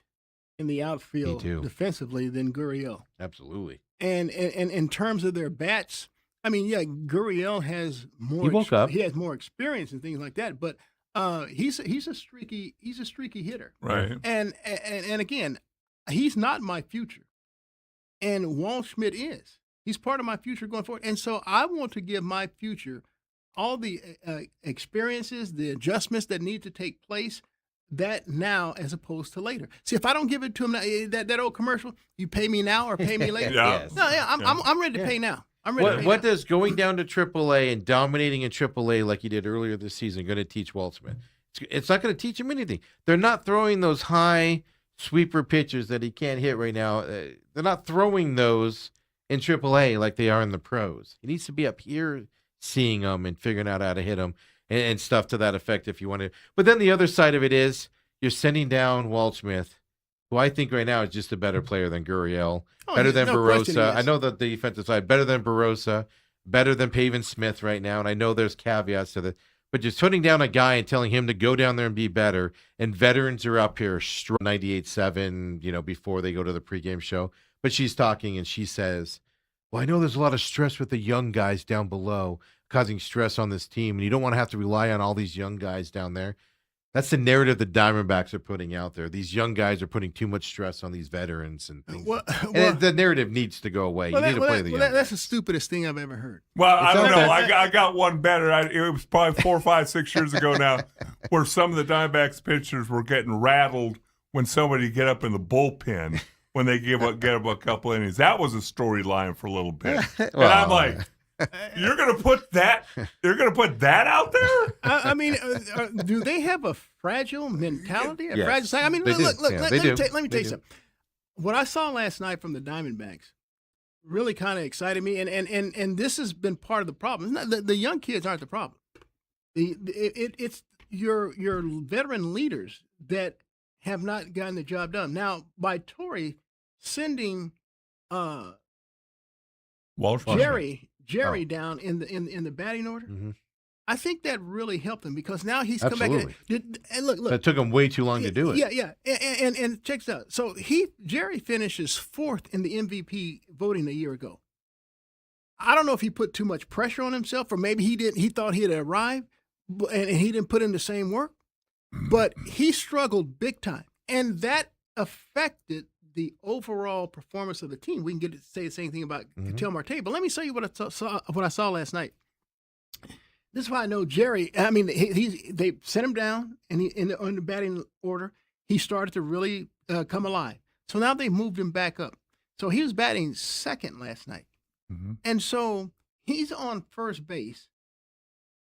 in the outfield defensively than Gurriel. Absolutely. And in terms of their bats, I mean, yeah, Gurriel has more. He woke up. He has more experience and things like that, but he's a streaky hitter. Right. And again, he's not my future, and Waldschmidt is. He's part of my future going forward, and so I want to give my future all the experiences, the adjustments that need to take place, that now as opposed to later. See, if I don't give it to him now, that old commercial, you pay me now or pay me later. Yes. No, yeah, I'm ready to pay now. I'm ready. What does going down to AAA and dominating in AAA like he did earlier this season going to teach Waldschmidt? It's not going to teach him anything. They're not throwing those high sweeper pitches that he can't hit right now. They're not throwing those in AAA like they are in the pros. He needs to be up here seeing them and figuring out how to hit them and stuff to that effect if you want to. But then the other side of it is you're sending down Waldschmidt, who I think right now is just a better player than Gurriel, better than Barossa. I know that the defensive side, better than Barossa, better than Pavin Smith right now, and I know there's caveats to that. But just putting down a guy and telling him to go down there and be better, and veterans are up here 98.7, before they go to the pregame show. But she's talking and she says, well, I know there's a lot of stress with the young guys down below, causing stress on this team, and you don't want to have to rely on all these young guys down there. That's the narrative the Diamondbacks are putting out there. These young guys are putting too much stress on these veterans and things. And the narrative needs to go away. You need to play the young guys. That's the stupidest thing I've ever heard. Well, I don't know. I got one better. It was probably 4, 5, 6 years ago now, where some of the Diamondbacks pitchers were getting rattled when somebody get up in the bullpen when they get up a couple innings. That was a storyline for a little bit. And I'm like, you're gonna put that out there? I mean, do they have a fragile mentality? Yes, fragile side? I mean, they look. do. Yeah, Let they me do. tell They you do. something. What I saw last night from the Diamondbacks really kind of excited me, and this has been part of the problem. It's not, the young kids aren't the problem. It's your veteran leaders that have not gotten the job done. Now, by Torrey sending Jerry down in the batting order, I think that really helped him because now he's come back. And look, That took him way too long to do it. Yeah. And check this out. So Jerry finishes 4th in the MVP voting a year ago. I don't know if he put too much pressure on himself, or maybe he didn't. He thought he had arrived, and he didn't put in the same work. But he struggled big time, and that affected the overall performance of the team. We can get to say the same thing about Ketel Marte, but let me show you what I saw last night. This is why I know Jerry. I mean, they set him down, and in the batting order, he started to really come alive. So now they moved him back up. So he was batting second last night, and so he's on first base.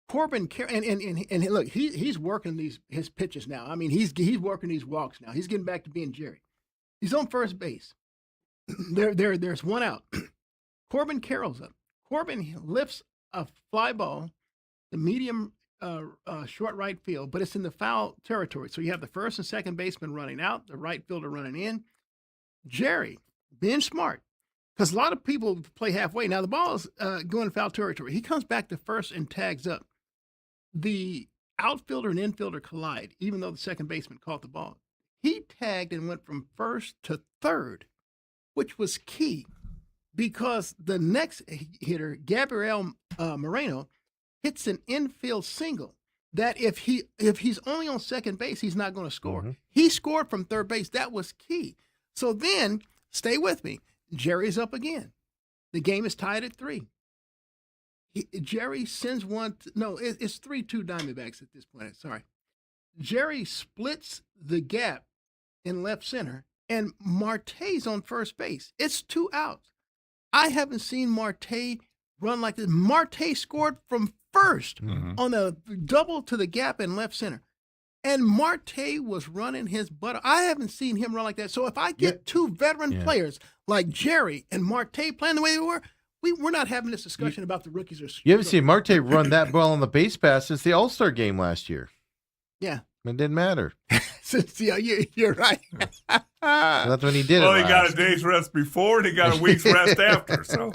Corbin and look, he's working his pitches now. I mean, he's working these walks now. He's getting back to being Jerry. He's on first base. There's one out. Corbin Carroll's up. Corbin lifts a fly ball, the medium short right field, but it's in the foul territory. So you have the first and second baseman running out, the right fielder running in. Jerry, being smart, because a lot of people play halfway. Now the ball's going foul territory. He comes back to first and tags up. The outfielder and infielder collide, even though the second baseman caught the ball. He tagged and went from first to third, which was key because the next hitter, Gabriel Moreno, hits an infield single that if he's only on second base, he's not going to score. He scored from third base. That was key. So then, stay with me. Jerry's up again. The game is tied at 3. Jerry sends one. It's 3-2 Diamondbacks at this point. Sorry. Jerry splits the gap in left center, and Marte's on first base. It's 2 outs. I haven't seen Marte run like this. Marte scored from first on a double to the gap in left center. And Marte was running his butt. I haven't seen him run like that. So if I get two veteran players like Jerry and Marte playing the way they were, we're not having this discussion about the rookies. You haven't seen Marte run that ball on the base pass since the All-Star game last year. Yeah. It didn't matter. Yeah, you're right. That's when he did it. Well, he got a day's rest before and he got a week's rest after. So,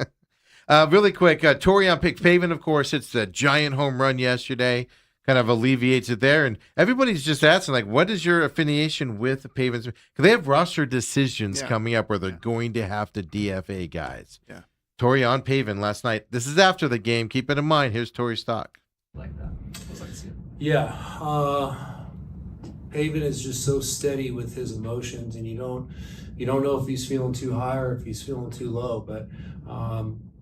really quick, Torian picked Pavin, of course. It's a giant home run yesterday. Kind of alleviates it there. And everybody's just asking, like, what is your affiliation with the Pavins? Because they have roster decisions coming up where they're going to have to DFA guys. Yeah. Torian Pavin last night. This is after the game. Keep it in mind. Here's Tori's stock. Like that. Yeah. Pavin is just so steady with his emotions, and you don't know if he's feeling too high or if he's feeling too low. But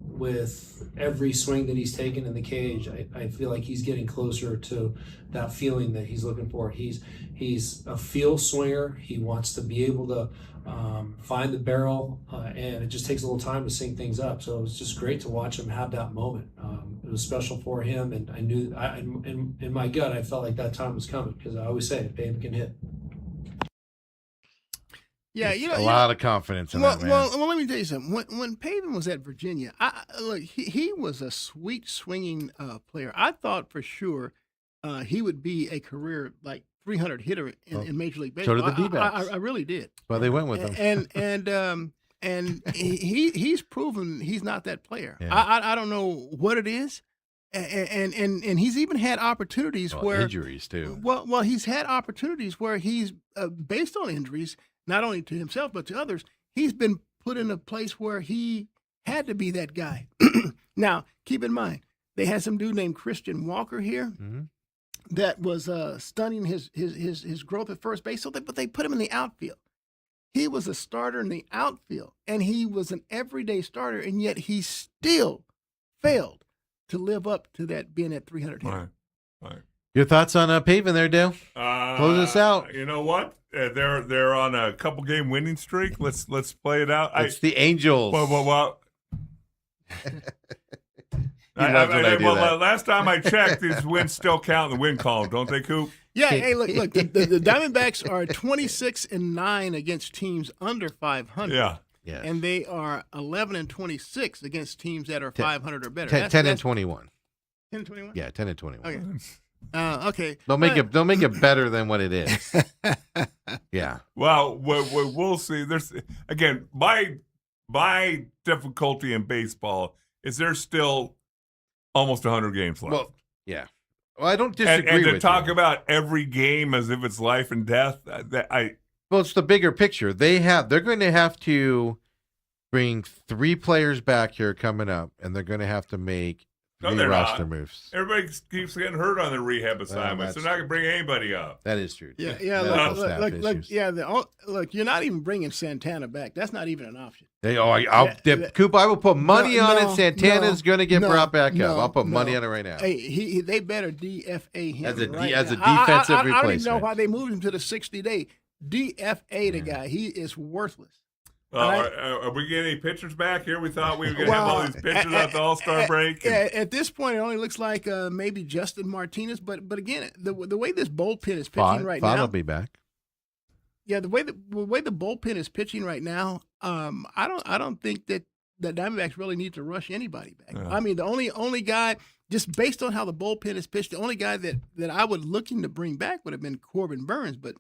with every swing that he's taken in the cage, I feel like he's getting closer to that feeling that he's looking for. He's a feel swinger. He wants to be able to find the barrel, and it just takes a little time to sync things up. So it was just great to watch him have that moment. It was special for him, and I knew in my gut I felt like that time was coming, because I always say Pavin can hit. Yeah, a lot of confidence in that man. Well, let me tell you something. When Pavin was at Virginia, look, he was a sweet swinging player. I thought for sure he would be a career like 300 hitter in Major League Baseball. So did the D-backs. I really did. Well, they went with him. And he's proven he's not that player. Yeah. I don't know what it is. And he's even had opportunities where injuries too. Well, he's had opportunities where he's based on injuries, not only to himself but to others. He's been put in a place where he had to be that guy. Now, keep in mind, they had some dude named Christian Walker here that was stunning his growth at first base. But they put him in the outfield. He was a starter in the outfield, and he was an everyday starter, and yet he still failed to live up to that being at 300 hitter. Right. Your thoughts on Pavin there, Dale? Close us out. You know what? They're on a couple game winning streak. Let's play it out. It's the Angels. Well. Last time I checked, these wins still count in the win column, don't they, Coop? Yeah. Hey, look. The Diamondbacks are 26-9 against teams under 500. Yeah. Yes. And they are 11-26 against teams that are 500 or better. 10 and 21. 10 and 21. Yeah, 10 and 21. Okay. Okay. Don't make it better than what it is. Yeah. Well, we'll see. There's again, my difficulty in baseball is there's still almost 100 games left. Well, yeah. Well, I don't disagree and to with talk you. about every game as if it's life and death. Well, it's the bigger picture. They're going to have to bring 3 players back here coming up, and they're going to have to make 3 roster moves. Everybody keeps getting hurt on their rehab assignments. They're not going to bring anybody up. That is true. Yeah. Look. You're not even bringing Santana back. That's not even an option. Coop, I will put money on it. Santana's going to get brought back up. I'll put money on it right now. Hey, they better DFA him as a defensive I replacement. don't even know why they moved him to the 60-day. DFA the guy. He is worthless. Are we getting any pitchers back here? We thought we were going to have all these pitchers at the All-Star break. At this point, it only looks like maybe Justin Martinez. But again, the way this bullpen is pitching right now, will be back. Yeah, the way the bullpen is pitching right now, I don't think that the Diamondbacks really need to rush anybody back. I mean, the only guy, just based on how the bullpen is pitched, the only guy that I would looking to bring back would have been Corbin Burns, but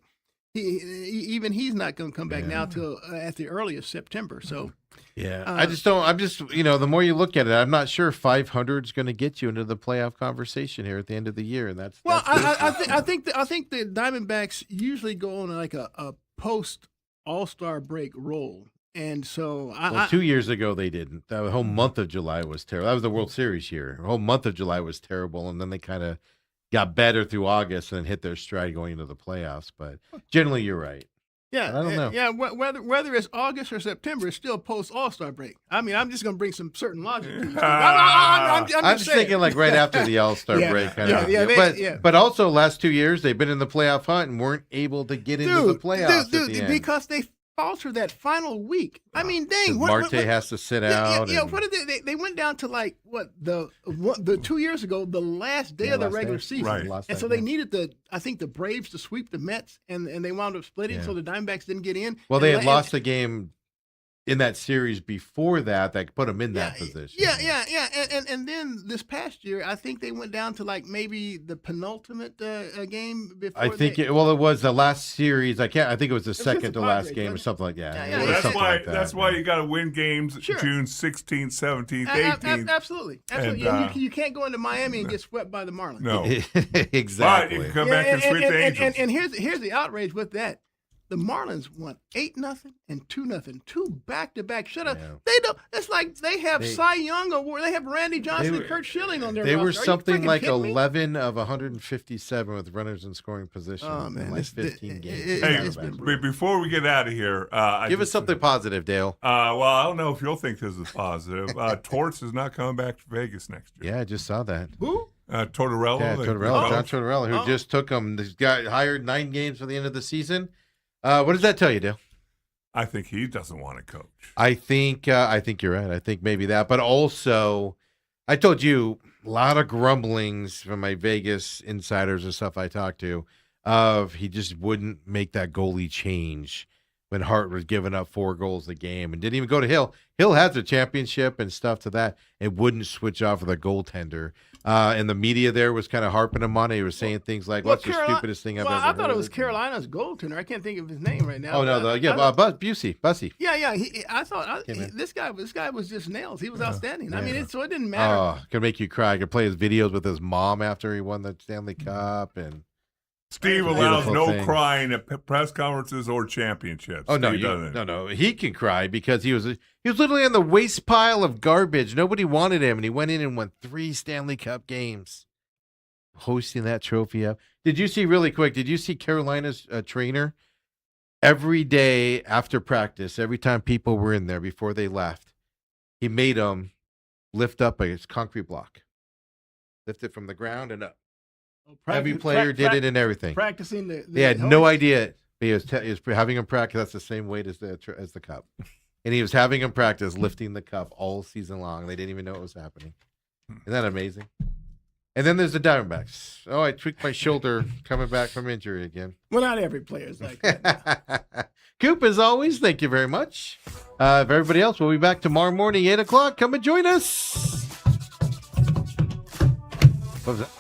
he's not going to come back now till at the earliest September. So I'm just the more you look at it, I'm not sure 500 is going to get you into the playoff conversation here at the end of the year, and that's I think the Diamondbacks usually go on like a post All-Star break roll. And so 2 years ago they didn't. The whole month of July was terrible. That was the World Series year. The whole month of July was terrible, and then they kind of got better through August and hit their stride going into the playoffs. But generally, you're right. Yeah, I don't know. Yeah, whether it's August or September, it's still post All-Star break. I mean, I'm just going to bring some certain logic to you. I'm just thinking like right after the All-Star break. But also last 2 years they've been in the playoff hunt and weren't able to get into the playoffs at the end. Because falter that final week. I mean, dang, Marte has to sit out. Yeah, and- what did they went down to like what the 2 years ago, the last day Yeah, of the last regular day. season, Right. Last and night, so they yeah. needed the Braves to sweep the Mets, and they wound up splitting, Yeah. so the Diamondbacks didn't get in. Well, they And had lost a game in that series before that put them in that position. Yeah, and then this past year, I think they went down to like maybe the penultimate game before. I think they, it was the last series. I think it was the was second to the last Padres, game or wasn't it? something like that. Yeah, It yeah, was Well, that's something why like that, that's why yeah. you got to win games Sure. June 16th, 17th, A- 18th. absolutely. And, Yeah, you can't go into Miami and get swept by the Marlins. No, Exactly. but you can come back and sweep the Angels. And here's the outrage with that. The Marlins won 8-0 and 2-0, 2 back-to-back shutouts. Yeah. They don't. It's like they have They- Cy Young award. They have Randy Johnson They and were- Kurt Schilling on their They roster. were Are you something freaking like kidding me? 11 of 157 with runners in scoring position Oh, in man, like it's- 15 it- games. it- Hey, it's been brutal. before we get out of here, Give us something positive, Dale. Well, I don't know if you'll think this is positive. Torts is not coming back to Vegas next year. Yeah, I just saw that. Who? Tortorella. Yeah, the Tortorella, John coach. Tortorella, who Oh. just took him. He's got hired 9 games for the end of the season. What does that tell you, Dale? I think he doesn't want to coach. I think you're right. I think maybe that, but also, I told you a lot of grumblings from my Vegas insiders and stuff I talked to of he just wouldn't make that goalie change when Hart was giving up 4 goals a game and didn't even go to Hill. Hill has the championship and stuff to that and wouldn't switch off with a goaltender. And the media there was kind of harping him on it. He was saying things like, "What's the stupidest thing I've ever heard?" I thought it was Carolina's goaltender. I can't think of his name right now. Oh no, Bussy. Yeah. I thought Came in. this guy was just nails. He was outstanding. I mean, so it didn't matter. Oh, could make you cry. Could play his videos with his mom after he won the Stanley Cup, and Steve Beautiful allows no thing. crying at press conferences or championships. oh no, Steve doesn't. no, he can cry because he was literally on the waste pile of garbage. Nobody wanted him, and he went in and won 3 Stanley Cup games, hosting that trophy up. Did you see really quick? Did you see Carolina's trainer every day after practice? Every time people were in there before they left, he made them lift up a concrete block, lift it from the ground and up. Every player did it and everything. Practicing They had no idea. He was having him practice. That's the same weight as the cup. And he was having him practice lifting the cup all season long. They didn't even know it was happening. Isn't that amazing? And then there's the Diamondbacks. Oh, I tweaked my shoulder coming back from injury again. Well, not every player is like that. Coop, as always, thank you very much. For everybody else, we'll be back tomorrow morning, 8 o'clock. Come and join us. What was that?